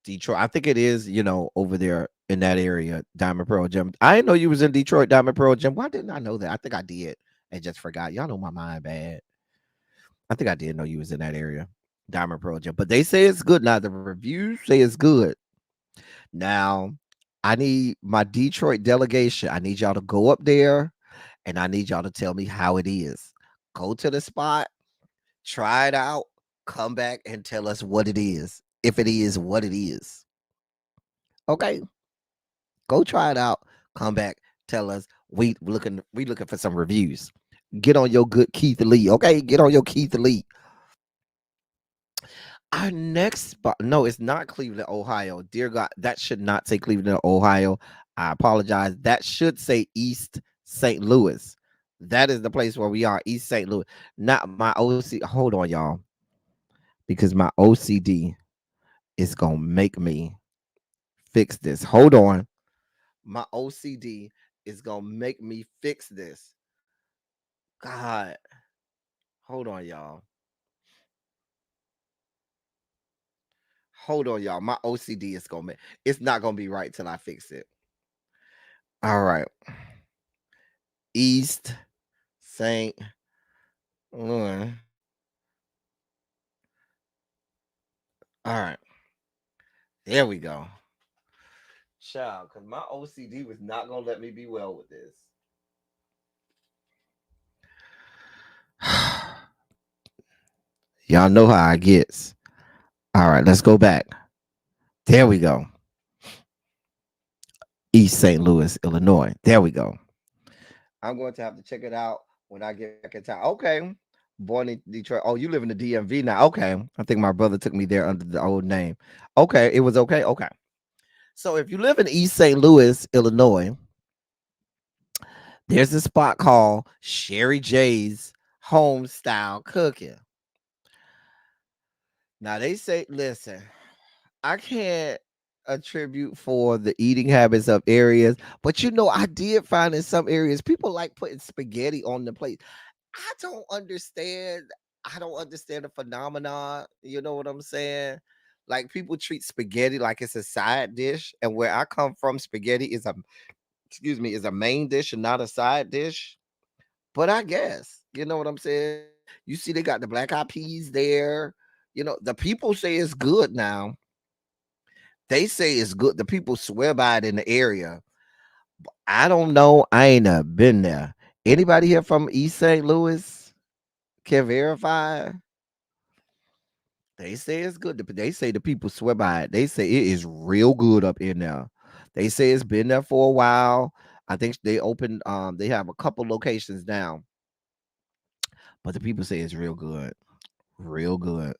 Detroit. I think it is, over there in that area, Diamond Pearl Gym. I didn't know you was in Detroit, Diamond Pearl Gym. Why didn't I know that? I think I did and just forgot. Y'all know my mind bad. I think I did know you was in that area, Diamond Pearl Gym. But they say it's good. Now the reviews say it's good. Now I need my Detroit delegation. I need y'all to go up there and I need y'all to tell me how it is. Go to the spot, try it out, come back and tell us what it is. If it is what it is. Okay. Go try it out. Come back. Tell us. We looking for some reviews. Get on your good Keith Lee. Okay. Get on your Keith Lee. Our next spot. No, it's not Cleveland, Ohio. Dear God, that should not say Cleveland, Ohio. I apologize. That should say East St. Louis. That is the place where we are, East St. Louis. Not my OC. Hold on, y'all. Because my OCD is gonna make me fix this. Hold on. My OCD is gonna make me fix this. God. Hold on, y'all. Hold on, y'all. My OCD is gonna make it's not gonna be right till I fix it. All right. East St. Louis. All right. There we go. Child, because my OCD was not gonna let me be well with this. Y'all know how I gets. All right, let's go back. There we go. East St. Louis, Illinois. There we go. I'm going to have to check it out when I get back in town. Okay. Born in Detroit. Oh, you live in the DMV now. Okay. I think my brother took me there under the old name. Okay. It was okay. Okay. So if you live in East St. Louis, Illinois, there's a spot called Sherry J's Home Style Cooking. Now they say, listen, I can't attribute for the eating habits of areas, but I did find in some areas people like putting spaghetti on the plate. I don't understand. I don't understand the phenomenon. You know what I'm saying? Like people treat spaghetti like it's a side dish, and where I come from, spaghetti is a main dish and not a side dish. But I guess you know what I'm saying. You see, they got the black eyed peas there. The people say it's good now. They say it's good. The people swear by it in the area. I don't know. I ain't been there. Anybody here from East St. Louis can verify? They say it's good. They say the people swear by it. They say it is real good up in there. They say it's been there for a while. I think they opened. They have a couple locations now, but the people say it's real good, real good.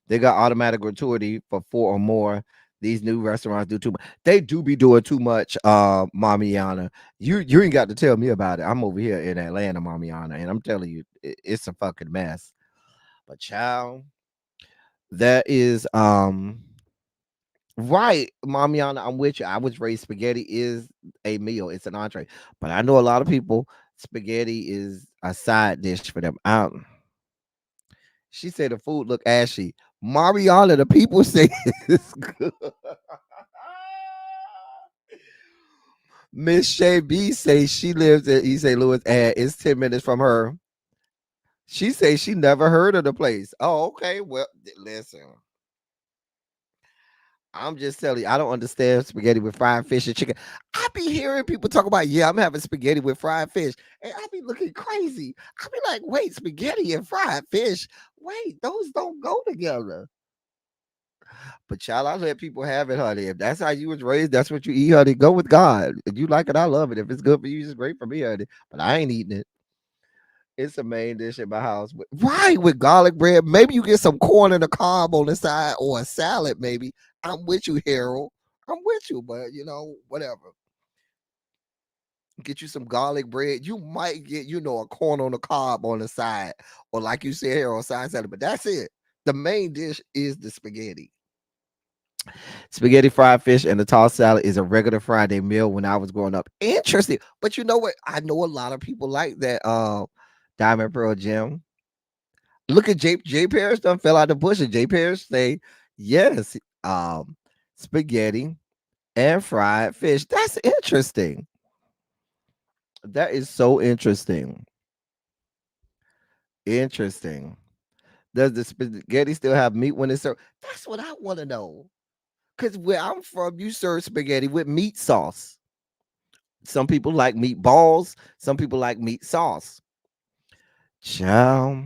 They got automatic gratuity for 4 or more. These new restaurants do too much. They do be doing too much, Mamiana. You ain't got to tell me about it. I'm over here in Atlanta, Mamiana, and I'm telling you, it's a fucking mess. But child, that is right, Mamiana. I'm with you. I was raised spaghetti is a meal. It's an entree. But I know a lot of people, spaghetti is a side dish for them. She said the food look ashy. Mariana, the people say it's good. Miss Shay B say she lives in East St. Louis and it's 10 minutes from her. She say she never heard of the place. Oh, okay. Well, listen. I'm just telling you, I don't understand spaghetti with fried fish and chicken. I be hearing people talk about, yeah, I'm having spaghetti with fried fish. And I be looking crazy. I be like, wait, spaghetti and fried fish? Wait, those don't go together. But child, I let people have it, honey. If that's how you was raised, that's what you eat, honey. Go with God. If you like it, I love it. If it's good for you, it's great for me, honey. But I ain't eating it. It's a main dish in my house. Right, with garlic bread. Maybe you get some corn and a cob on the side or a salad, maybe. I'm with you, Harold. I'm with you, but whatever. Get you some garlic bread. You might get, a corn on the cob on the side. Or like you said, Harold, side salad. But that's it. The main dish is the spaghetti. Spaghetti, fried fish, and the tossed salad is a regular Friday meal when I was growing up. Interesting. But you know what? I know a lot of people like that Diamond Pearl Jim. Look at Jay Parrish done fell out the bush, and Jay Parrish say yes, spaghetti and fried fish. That's interesting. That is so interesting. Interesting. Does the spaghetti still have meat when it's served? That's what I want to know. Because where I'm from, you serve spaghetti with meat sauce. Some people like meatballs. Some people like meat sauce. Chow.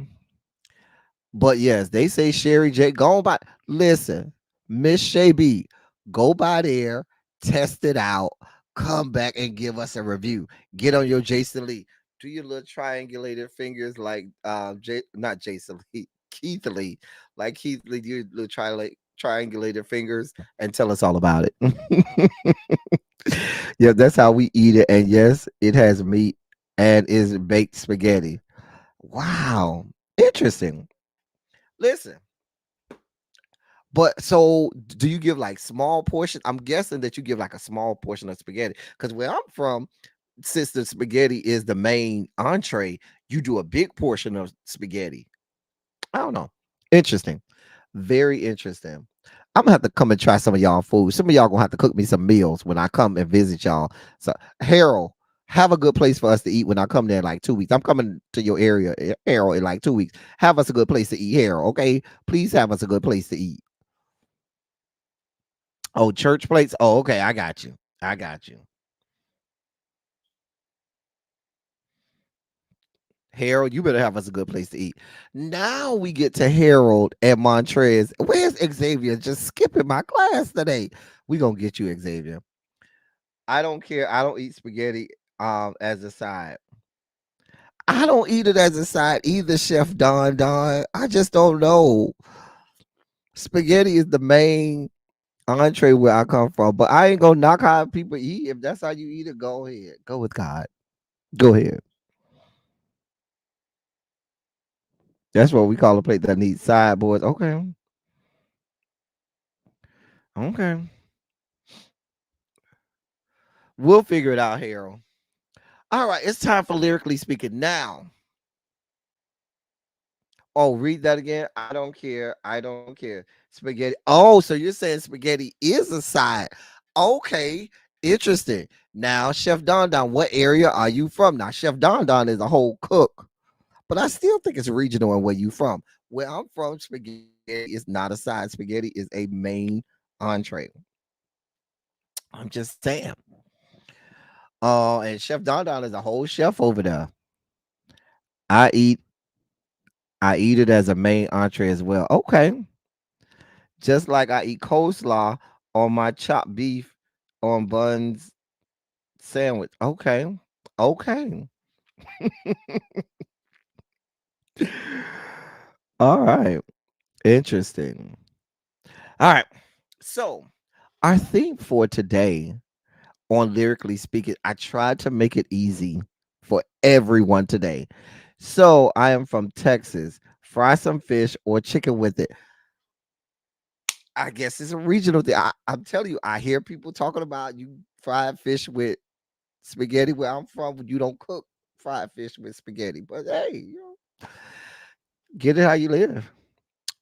But yes, they say Sherry J. Go by. Listen, Miss Shay, go by there, test it out, come back and give us a review. Get on your Jason Lee. Do your little triangulated fingers like not Jason Lee, Keith Lee. Like Keith Lee, do your little triangulated fingers and tell us all about it. Yeah, that's how we eat it. And yes, it has meat and is baked spaghetti. Wow. Interesting. Listen, but so do you give like small portion? I'm guessing that you give like a small portion of spaghetti because where I'm from, since the spaghetti is the main entree, you do a big portion of spaghetti. I don't know. Interesting. Very interesting. I'm gonna have to come and try some of y'all food. Some of y'all gonna have to cook me some meals when I come and visit y'all. So Harold, have a good place for us to eat when I come there in like 2 weeks. I'm coming to your area, Harold, in like 2 weeks. Have us a good place to eat, Harold. Okay, please have us a good place to eat. Oh, church plates. Oh, okay. I got you. I got you. Harold, you better have us a good place to eat. Now we get to Harold and Montrez. Where's Xavier? Just skipping my class today. We gonna get you, Xavier. I don't care. I don't eat spaghetti as a side. I don't eat it as a side either, Chef Don. I just don't know. Spaghetti is the main entree where I come from, but I ain't gonna knock how people eat. If that's how you eat it, go ahead. Go with God. Go ahead. That's what we call a plate that needs sideboards. Okay. Okay. We'll figure it out, Harold. All right. It's time for lyrically speaking now. Oh, read that again. I don't care. I don't care. Spaghetti. Oh, so you're saying spaghetti is a side. Okay. Interesting. Now, Chef Don, what area are you from? Now, Chef Don is a whole cook, but I still think it's regional in where you from. Where I'm from, spaghetti is not a side. Spaghetti is a main entree. I'm just saying. And Chef Don is a whole chef over there. I eat I eat it as a main entree as well. Okay. Just like I eat coleslaw on my chopped beef on buns sandwich. Okay. Okay. All right. Interesting. All right. So our theme for today on lyrically speaking, I tried to make it easy for everyone today. So I am from Texas. Fry some fish or chicken with it. I guess it's a regional thing. I'm telling you, I hear people talking about you fried fish with spaghetti. Where I'm from, you don't cook fried fish with spaghetti. But hey, get it how you live.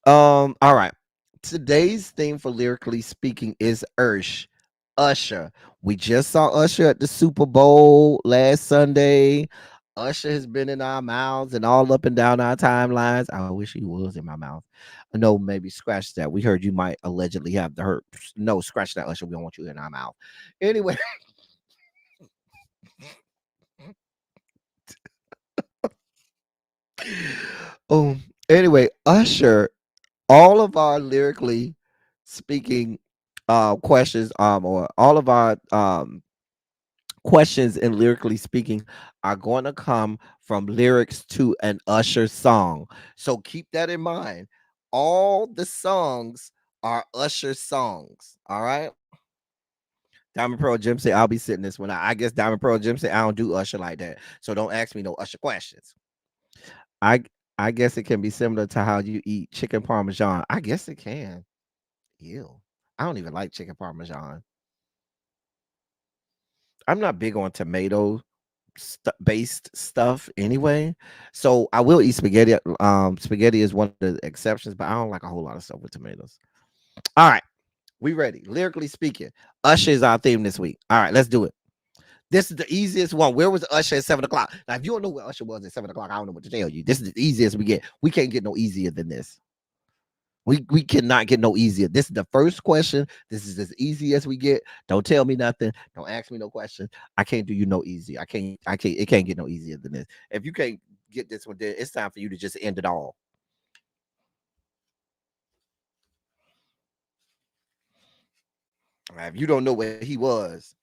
All right. Today's theme for lyrically speaking is Ursh. Usher. We just saw Usher at the Super Bowl last Sunday. Usher has been in our mouths and all up and down our timelines. I wish he was in my mouth. No, maybe scratch that. We heard you might allegedly have the hurt. No, scratch that, Usher. We don't want you in our mouth. Anyway, um, anyway, Usher, all of our lyrically speaking questions, or all of our questions and lyrically speaking are going to come from lyrics to an Usher song. So keep that in mind. All the songs are Usher songs. All right. Diamond Pearl Jim said, I'll be sitting this one. I guess Diamond Pearl Jim said, I don't do Usher like that. So don't ask me no Usher questions. I I guess it can be similar to how you eat chicken parmesan. I guess it can. Ew. I don't even like chicken parmesan. I'm not big on tomato based stuff anyway. So I will eat spaghetti. Spaghetti is one of the exceptions, but I don't like a whole lot of stuff with tomatoes. All right, we ready. Lyrically speaking, Usher is our theme this week. All right, let's do it. This is the easiest one. Where was Usher at 7 o'clock? Now, if you don't know where Usher was at 7 o'clock, I don't know what to tell you. This is the easiest we get. We can't get no easier than this. We cannot get no easier. This is the first question. This is as easy as we get. Don't tell me nothing. Don't ask me no questions. I can't do you no easy. I can't. It can't get no easier than this. If you can't get this one, then it's time for you to just end it all. All right, if you don't know where he was,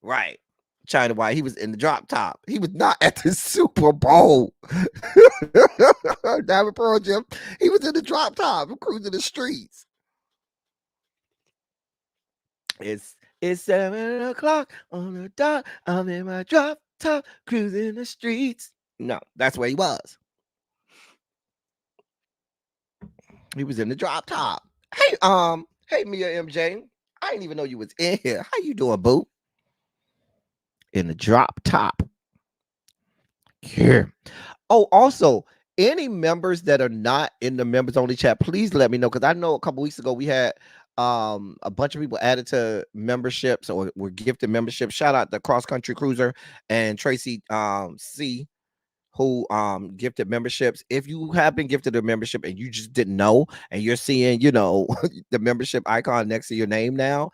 right? China White, he was in the drop top. He was not at the Super Bowl. Diamond Pearl Jim, he was in the drop top, cruising the streets. It's 7 o'clock on the dot. I'm in my drop top, cruising the streets. No, that's where he was. He was in the drop top. Hey Mia MJ. I didn't even know you was in here. How you doing, boo? In the drop top. Here. Oh, also, any members that are not in the members only chat, please let me know, because I know a couple weeks ago we had a bunch of people added to memberships or were gifted memberships. Shout out to Cross Country Cruiser and Tracy C, who gifted memberships. If you have been gifted a membership and you just didn't know, and you're seeing, the membership icon next to your name now,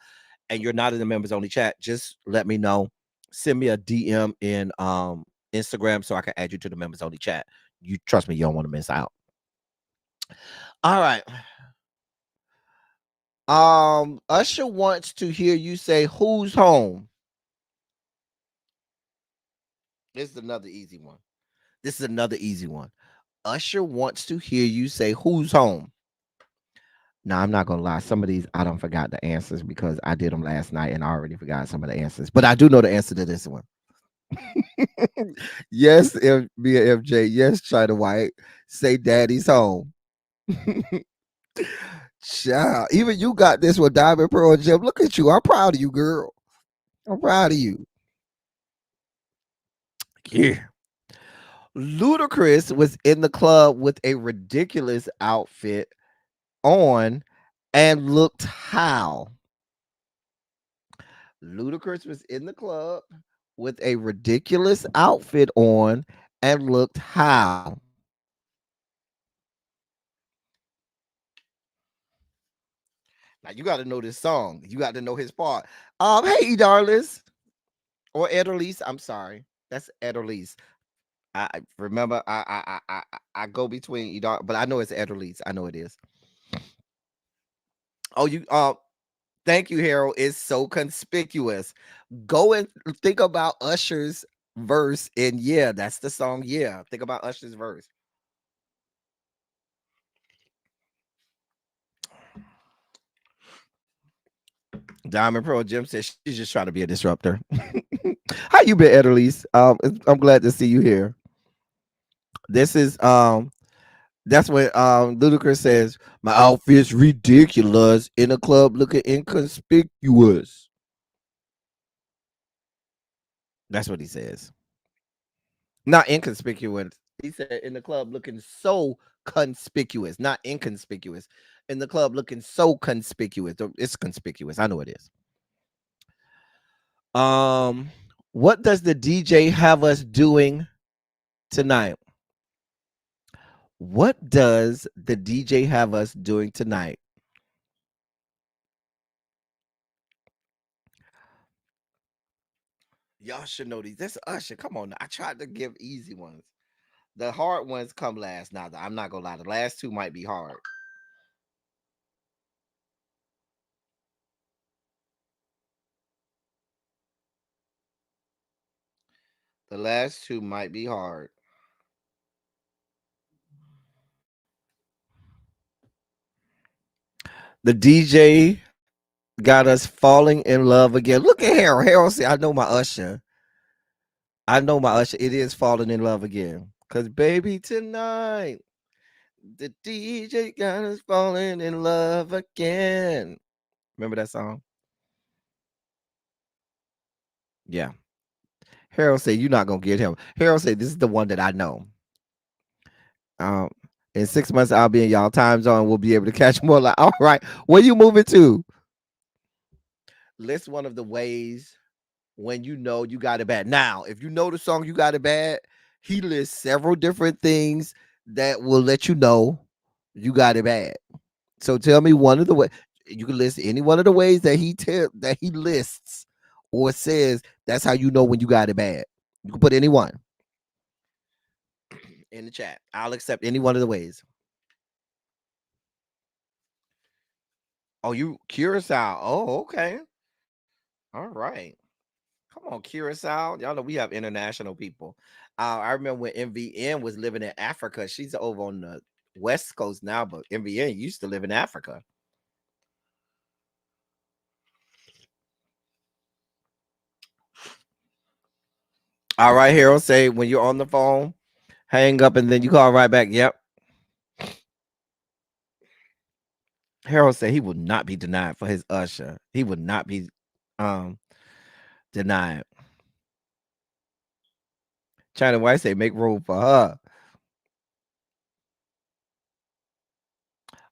and you're not in the members only chat, just let me know. Send me a DM in Instagram so I can add you to the members only chat. You trust me, you don't want to miss out. All right. Usher wants to hear you say who's home. This is another easy one. Usher wants to hear you say who's home. Now, I'm not gonna lie. Some of these I don't forgot the answers because I did them last night and I already forgot some of the answers. But I do know the answer to this one. Yes, MJ. Yes, China White. Say daddy's home. Child, even you got this one, Diamond Pearl Jim. Look at you. I'm proud of you, girl. I'm proud of you. Yeah. Ludacris was in the club with a ridiculous outfit on and looked how? Ludacris was in the club with a ridiculous outfit on and looked how? Now you got to know this song. You got to know his part. Hey, darlings, or Edelise. I'm sorry, that's Edelise. I remember. I go between Edar, but I know it's Edelise. I know it is. Oh, you. Thank you, Harold. It's so conspicuous. Go and think about Usher's verse, and yeah, that's the song. Yeah, think about Usher's verse. Diamond Pearl Jim says she's just trying to be a disruptor. How you been, Edelise? I'm glad to see you here. This is that's when Ludacris says my outfit's ridiculous in a club looking inconspicuous. That's what he says. Not inconspicuous. He said in the club looking so conspicuous, not inconspicuous. In the club looking so conspicuous. It's conspicuous. I know it is. Um, what does the DJ have us doing tonight? What does the DJ have us doing tonight? Y'all should know these. This Usher. Come on. I tried to give easy ones. The hard ones come last. Now, I'm not gonna lie. The last two might be hard. The last two might be hard. The DJ got us falling in love again. Look at Harold. Harold said, I know my Usher. I know my Usher. It is falling in love again. Cause baby, tonight the DJ got us falling in love again. Remember that song? Yeah. Harold said, you're not gonna get him. Harold said, this is the one that I know. Um, in 6 months, I'll be in y'all time zone. We'll be able to catch more. Like, all right, where you moving to? List one of the ways when you know you got it bad. Now, if you know the song you got it bad, he lists several different things that will let you know you got it bad. So tell me one of the ways. You can list any one of the ways that he lists or says that's how you know when you got it bad. You can put any one in the chat. I'll accept any one of the ways. Oh, you Curacao. Oh, okay. All right. Come on, Curacao. Y'all know we have international people. I remember when MVN was living in Africa. She's over on the West Coast now, but MVN used to live in Africa. All right, Harold, say when you're on the phone, hang up and then you call right back. Yep. Harold said he will not be denied for his Usher. He would not be um denied. China White say make room for her.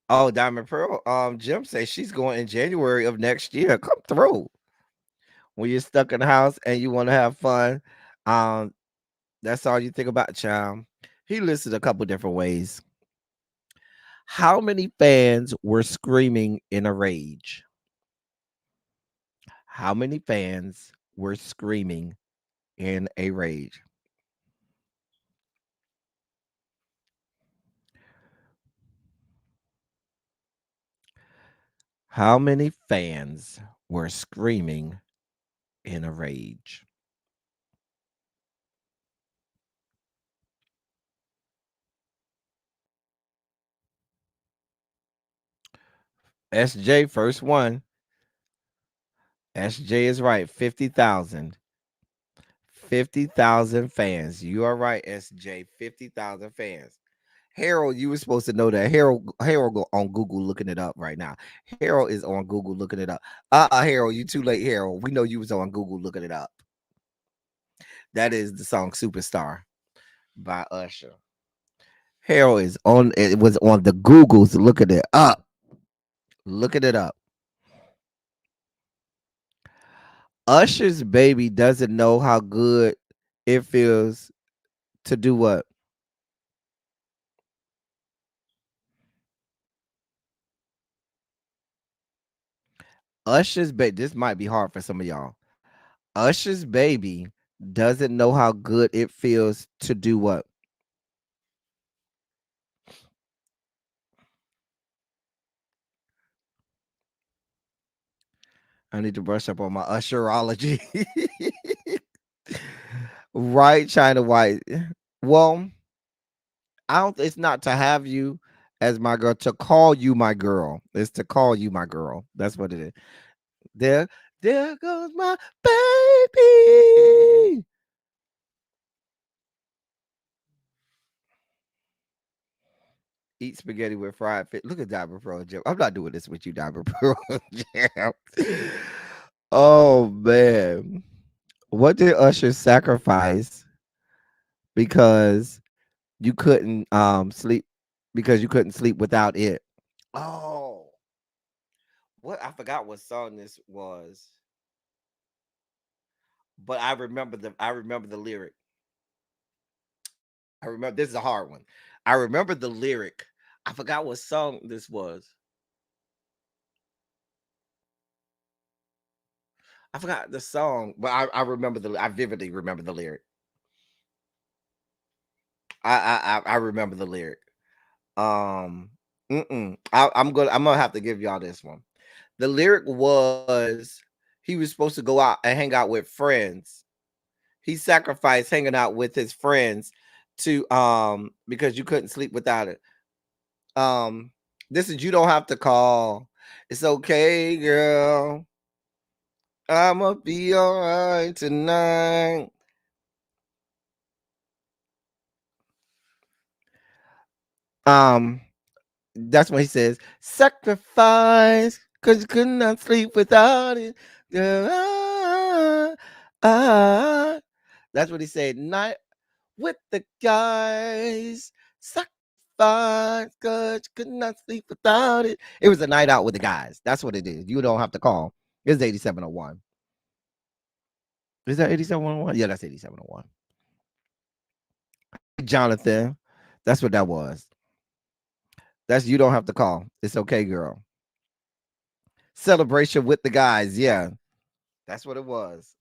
Oh, Diamond Pearl. Jim says she's going in January of next year. Come through. When you're stuck in the house and you want to have fun, um, that's all you think about, child. He listed a couple different ways. How many fans were screaming in a rage? How many fans were screaming in a rage? How many fans were screaming in a rage? SJ, first one. SJ is right. 50,000. 50,000 fans. You are right, SJ. 50,000 fans. Harold, you were supposed to know that. Harold go on Google looking it up right now. Harold is on Google looking it up. Harold, you too late, Harold. We know you was on Google looking it up. That is the song Superstar by Usher. Harold is on it was on the Googles looking it up. Looking it up. Usher's baby doesn't know how good it feels to do what? Usher's baby. This might be hard for some of y'all. Usher's baby doesn't know how good it feels to do what? I need to brush up on my usherology. Right, China White. Well, I don't. It's not to have you as my girl. To call you my girl. It's to call you my girl. That's what it is. There, there goes my baby. Eat spaghetti with fried fish. Look at Diamond Pearl Jam. I'm not doing this with you, Diamond Pearl Jam. Oh man. What did Usher sacrifice because you couldn't sleep because you couldn't sleep without it? Oh, what I forgot what song this was. but I remember the lyric. I remember this is a hard one. I remember the lyric. I forgot what song this was. I forgot the song, but I remember I vividly remember the lyric. I remember the lyric. Um, I'm gonna have to give y'all this one. The lyric was he was supposed to go out and hang out with friends. He sacrificed hanging out with his friends to because you couldn't sleep without it. Um, this is you don't have to call. It's okay, girl. I'ma be all right tonight. Um, that's when he says, sacrifice, because you could not sleep without it. Girl, that's what he said. Night with the guys. Sacrifice, because you could not sleep without it. It was a night out with the guys. That's what it is. You don't have to call. It's 8701. Is that 8701? Yeah, that's 8701. Jonathan. That's what that was. That's you don't have to call. It's okay, girl. Celebration with the guys. Yeah, that's what it was.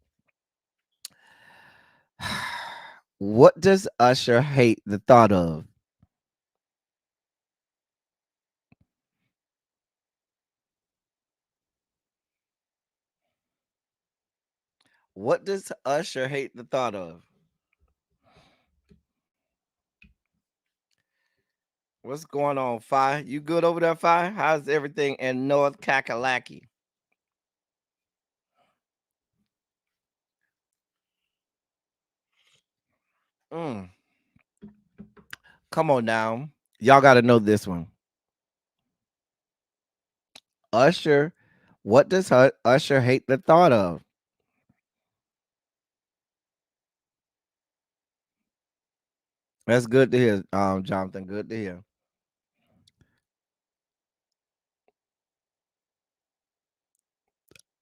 What does Usher hate the thought of? What does Usher hate the thought of? What's going on, Fi? You good over there, Fi? How's everything in North Kakalaki? Mm, come on now. Y'all got to know this one. Usher, what does Usher hate the thought of? That's good to hear, Jonathan. Good to hear.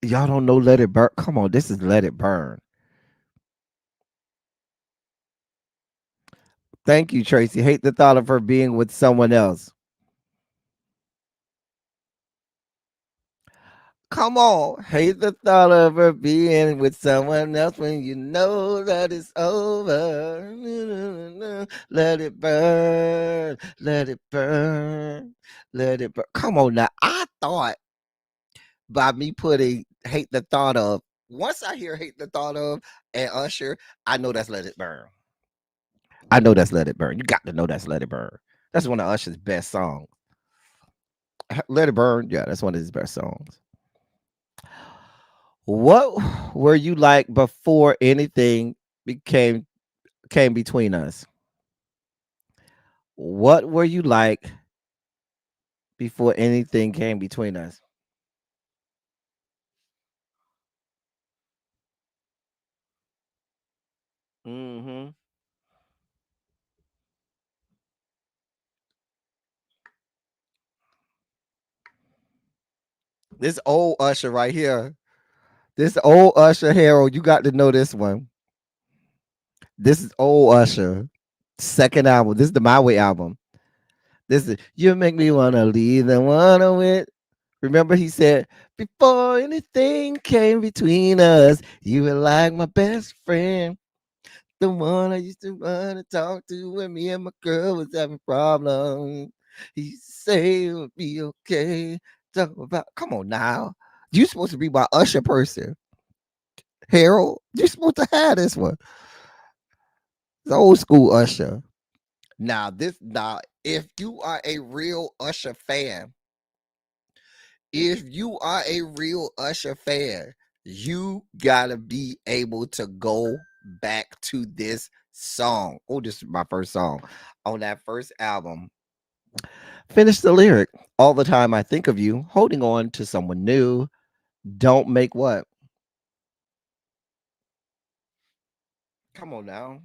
Y'all don't know Let It Burn. Come on, this is Let It Burn. Thank you, Tracy. Hate the thought of her being with someone else. Come on. Hate the thought of her being with someone else when you know that it's over. Let it burn. Let it burn. Let it burn. Come on now. I thought by me putting hate the thought of, once I hear hate the thought of and Usher, I know that's Let It Burn. I know that's Let It Burn. You got to know that's Let It Burn. That's one of Usher's best songs. Let It Burn. Yeah, that's one of his best songs. What were you like before anything became came between us? What were you like before anything came between us? Hmm. This old Usher right here. This old Usher Harold. You got to know this one. This is old Usher. Second album. This is the My Way album. This is you make me wanna leave the one with. Remember, he said, before anything came between us, you were like my best friend. The one I used to run and talk to when me and my girl was having problems. He used to say it would be okay. Talk about, come on now. You supposed to be my Usher person. Harold, you supposed to have this one. It's old school Usher. Now, if you are a real Usher fan, if you are a real Usher fan, you gotta be able to go back to this song. Oh, this is my first song on that first album. Finish the lyric. All the time I think of you, holding on to someone new. Don't make what? Come on now.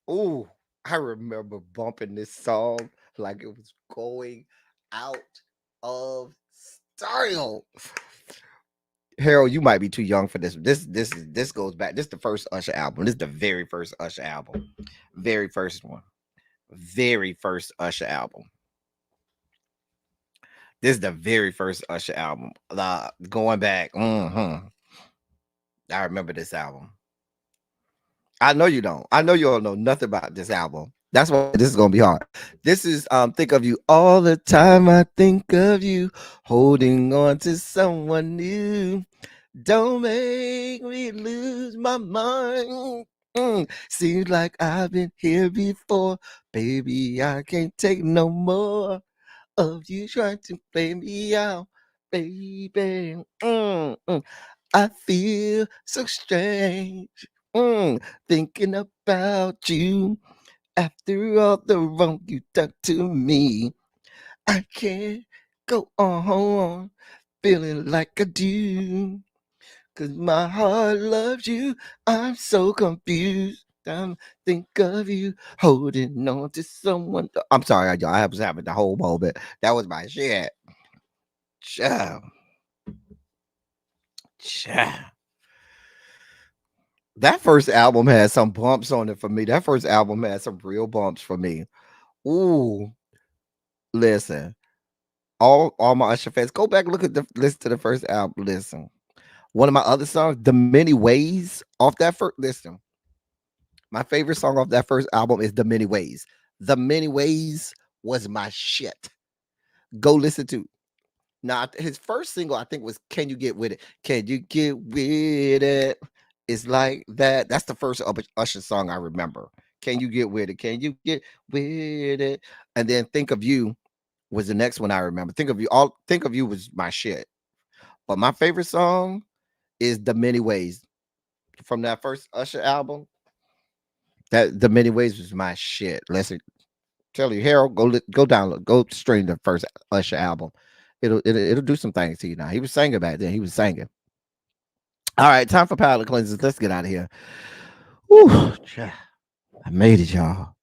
Oh, I remember bumping this song like it was going out of style. Harold, you might be too young for this. This goes back. This is the first Usher album. This is the very first Usher album. Very first one. Very first Usher album. This is the very first Usher album. Going back. I remember this album. I know you don't. I know you don't know nothing about this album. That's why this is gonna be hard. This is think of you all the time. I think of you holding on to someone new. Don't make me lose my mind. Seems like I've been here before. Baby, I can't take no more of you trying to play me out. Baby, I feel so strange. Thinking about you after all the wrong you done to me. I can't go on feeling like I do. Cause my heart loves you. I'm so confused. I'm think of you holding on to someone. I'm sorry, y'all. I was having the whole moment. That was my shit. Child. Child. That first album had some bumps on it for me. That first album had some real bumps for me. Ooh, listen. All my Usher fans, go back and look at the listen to the first album. Listen. One of my other songs, The Many Ways, off that first listen. My favorite song off that first album is The Many Ways. The Many Ways was my shit. Go listen to. Now, his first single, I think, was Can You Get With It? Can You Get With It? It's like that. That's the first Usher song I remember. Can You Get With It? Can You Get With It? And then Think of You was the next one I remember. Think of You was my shit. But my favorite song is The Many Ways from that first Usher album. That The Many Ways was my shit. Listen, tell you, Harold, go download, go stream the first Usher album. It'll do some things to you now. He was singing back then. He was singing. All right, time for palate cleansers. Let's get out of here. Whew, I made it, y'all.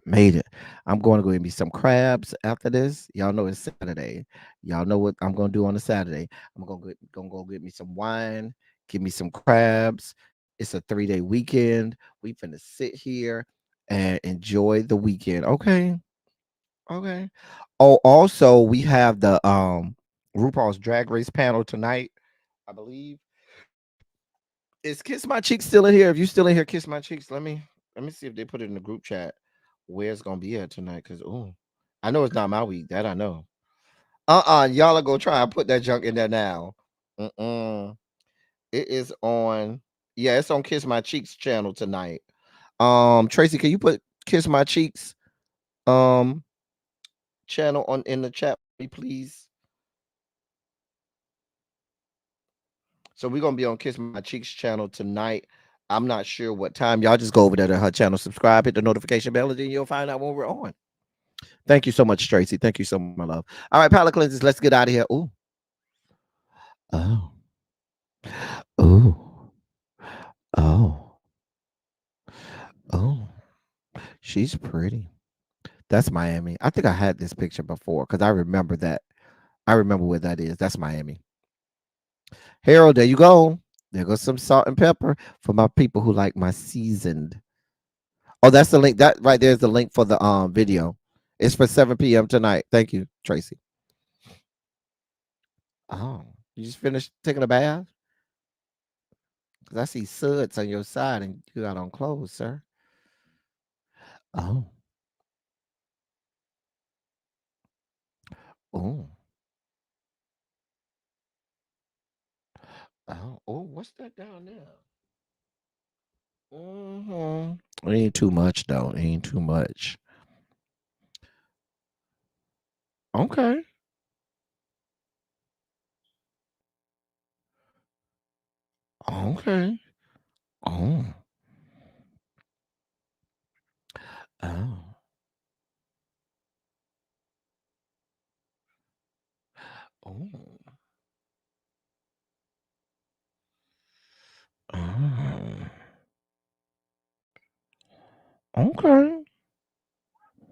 Made it. I'm going to go get me some crabs after this. Y'all know it's Saturday. Y'all know what I'm going to do on a Saturday. I'm gonna go get me some wine, give me some crabs. It's a 3-day weekend. We finna sit here and enjoy the weekend. Okay. Okay. Oh, also we have the RuPaul's Drag Race panel tonight, I believe. Is Kiss My Cheeks still in here? If you still in here, Kiss My Cheeks. Let me see if they put it in the group chat where it's gonna be at tonight. Cause I know it's not my week. That I know. Y'all are gonna try and put that junk in there now. It is on. Yeah, it's on Kiss My Cheeks channel tonight. Tracy, can you put Kiss My Cheeks um channel on in the chat for me, please? So we're gonna be on Kiss My Cheeks channel tonight. I'm not sure what time. Y'all just go over there to her channel, subscribe, hit the notification bell, and then you'll find out when we're on. Thank you so much, Tracy. Thank you so much, my love. All right, palate cleansers, let's get out of here. Ooh. Oh. Ooh. Oh. Oh. She's pretty. That's Miami. I think I had this picture before because I remember that. I remember where that is. That's Miami. Harold, there you go. There goes some salt and pepper for my people who like my seasoned. Oh, that's the link. That right there's the link for the video. It's for 7 p.m. tonight. Thank you, Tracy. Oh, you just finished taking a bath? Because I see suds on your side and you got on clothes, sir. Oh. Oh. Oh, what's that down there? It ain't too much though. It ain't too much. Okay. Okay. Oh. Oh. Oh. Oh. Okay.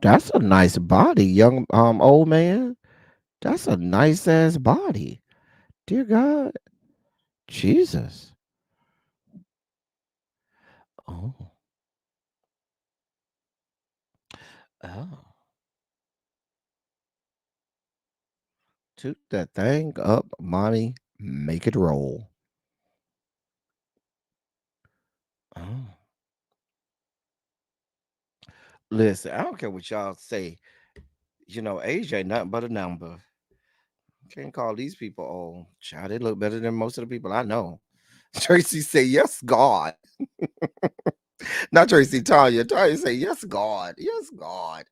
That's a nice body, young old man. That's a nice ass body. Dear God. Jesus. Oh. Oh. Toot that thing up, mommy. Make it roll. Oh. Listen, I don't care what y'all say. Age ain't nothing but a number. Can't call these people old. Child, they look better than most of the people I know. Tracy say, yes, God. Not Tracy, Tanya. Tanya say, yes, God. Yes, God.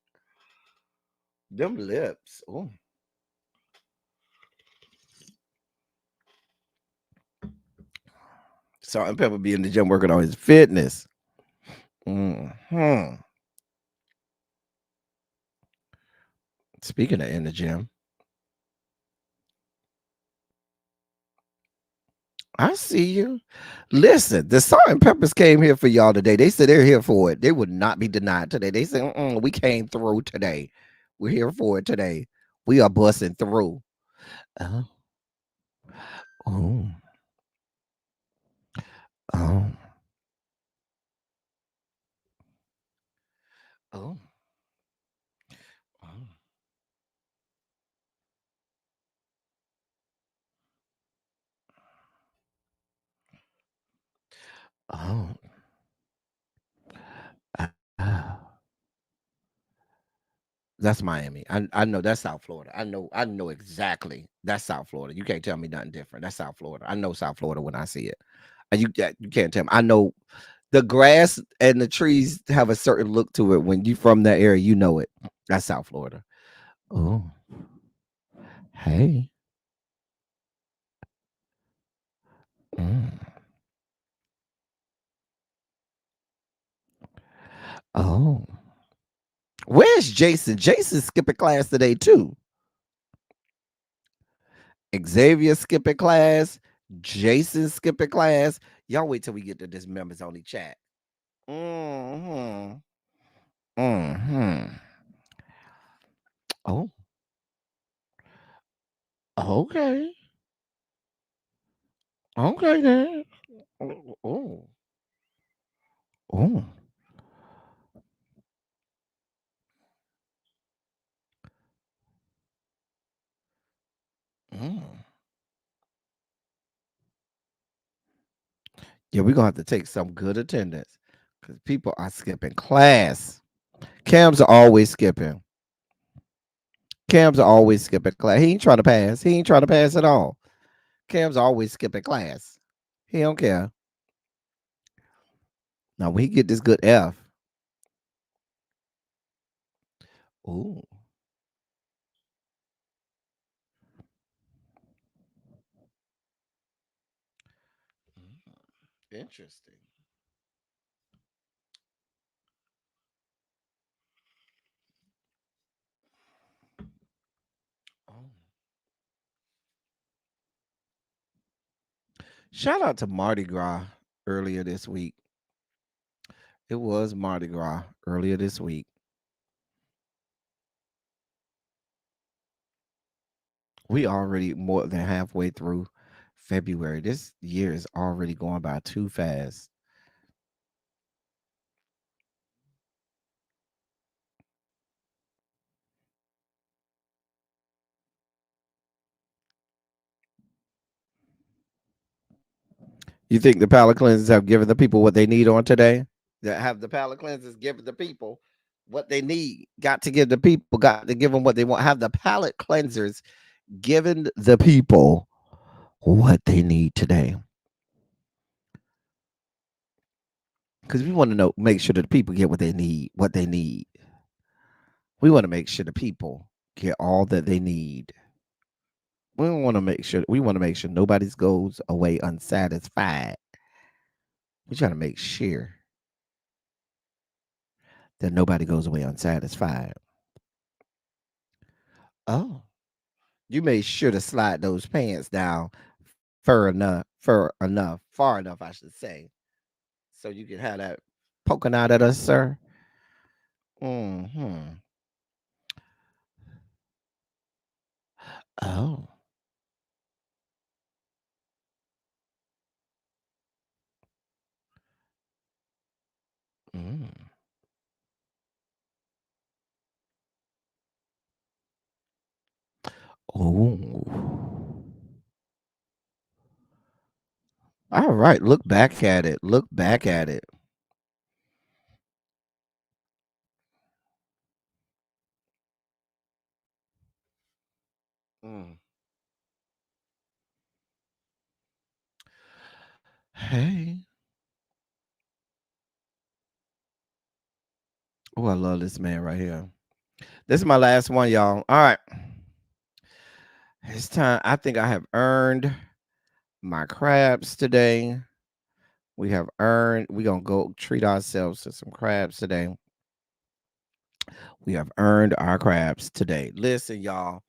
Them lips. Oh. Salt and Pepper be in the gym working on his fitness. Hmm. Speaking of in the gym, I see you. Listen, the Salt and Peppers came here for y'all today. They said they're here for it. They would not be denied today. They said, we came through today. We're here for it today. We are busting through. Oh, oh, oh, oh, oh, oh. Ah. That's Miami. I know that's South Florida. I know exactly. That's South Florida. You can't tell me nothing different. That's South Florida. I know South Florida when I see it. And you can't tell me. I know the grass and the trees have a certain look to it. When you from that area, you know it. That's South Florida. Oh, hey. Mm. Oh. Where's Jason? Jason's skipping class today too. Xavier skipping class. Jason skipping class. Y'all wait till we get to this members only chat. Hmm. Hmm. Oh. Okay. Okay then. Oh. Oh. Oh. Mm. Yeah, we're gonna have to take some good attendance because people are skipping class. Cams are always skipping. Cams are always skipping class. He ain't trying to pass. He ain't trying to pass at all. Cam's always skipping class. He don't care. Now when he get this good F. Ooh, interesting. Oh. Shout out to Mardi Gras earlier this week. It was Mardi Gras earlier this week. We already more than halfway through February. This year is already going by too fast. You think the palate cleansers have given the people what they need on today? That have the palate cleansers given the people what they need? Got to give the people, got to give them what they want. Have the palate cleansers given the people what they need today? Because we want to know, make sure that the people get what they need, what they need. We want to make sure the people get all that they need. We want to make sure nobody goes away unsatisfied. We trying to make sure that nobody goes away unsatisfied. Oh, you made sure to slide those pants down far enough, I should say, so you can have that poking out at us, sir. Hmm. Oh. Oh. All right. Look back at it. Look back at it. Mm. Hey. Oh, I love this man right here. This is my last one, y'all. All right. It's time. I think I have earned my crabs today. We have earned. We're gonna go treat ourselves to some crabs today. We have earned our crabs today. Listen, y'all.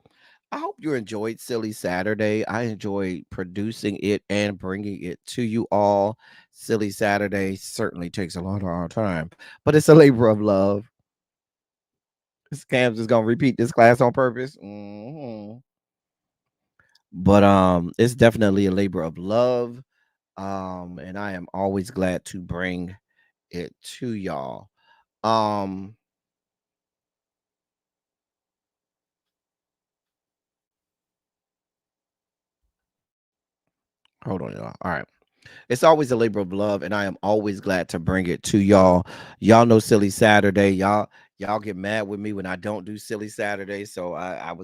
I hope you enjoyed Silly Saturday. I enjoyed producing it and bringing it to you all. Silly Saturday certainly takes a lot of our time, but it's a labor of love. Scams is gonna repeat this class on purpose. But it's definitely a labor of love. And I am always glad to bring it to y'all. Um, hold on, y'all. All right. It's always a labor of love, and I am always glad to bring it to y'all. Y'all know Silly Saturday. Y'all get mad with me when I don't do Silly Saturday. So I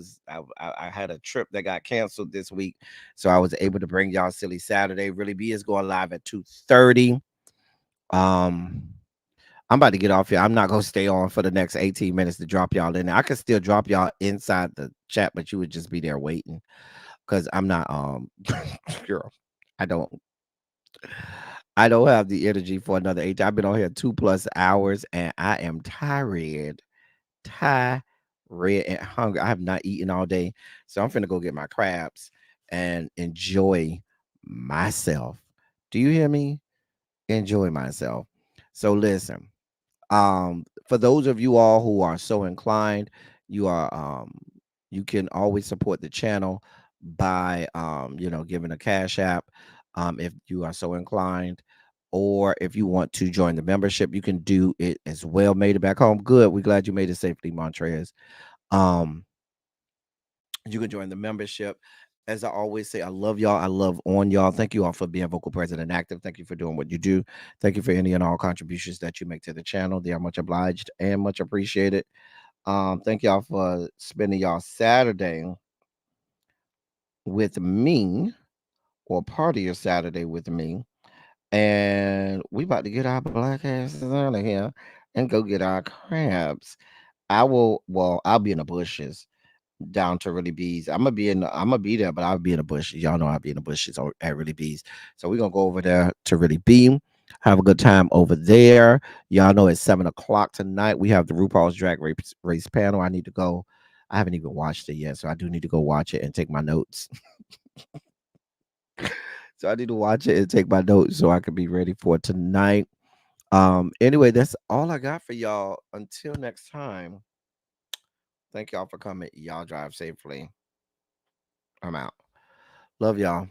had a trip that got canceled this week, so I was able to bring y'all Silly Saturday. Really B is going live at 2:30. Um, I'm about to get off here. I'm not gonna stay on for the next 18 minutes to drop y'all in there. I could still drop y'all inside the chat, but you would just be there waiting because I'm not girl. I don't I don't have the energy for another 8. I've been on here 2+ hours and I am tired and hungry. I have not eaten all day. So I'm finna go get my crabs and enjoy myself. Do you hear me? Enjoy myself. So listen, for those of you all who are so inclined, you are you can always support the channel by giving a cash app, if you are so inclined, or if you want to join the membership you can do it as well. Made it back home, good. We're glad you made it safely, Montrez. um you can join the membership. As I always say, I love y'all. I love on y'all. Thank you all for being vocal, present, and active. Thank you for doing what you do. Thank you for any and all contributions that you make to the channel. They are much obliged and much appreciated. Thank y'all for spending y'all Saturday with me, or part of your Saturday with me. And we about to get our black asses out of here and go get our crabs. I'll be in the bushes down to Really Bees. I'm gonna be there, but I'll be in the bushes. Y'all know I'll be in the bushes at Really Bees. So we're gonna go over there to Really Bee. Have a good time over there. Y'all know it's 7 o'clock tonight. We have the RuPaul's Drag Race panel. I need to go. I haven't even watched it yet, so I do need to go watch it and take my notes. So I need to watch it and take my notes so I can be ready for tonight. Anyway, that's all I got for y'all. Until next time, thank y'all for coming. Y'all drive safely. I'm out. Love y'all.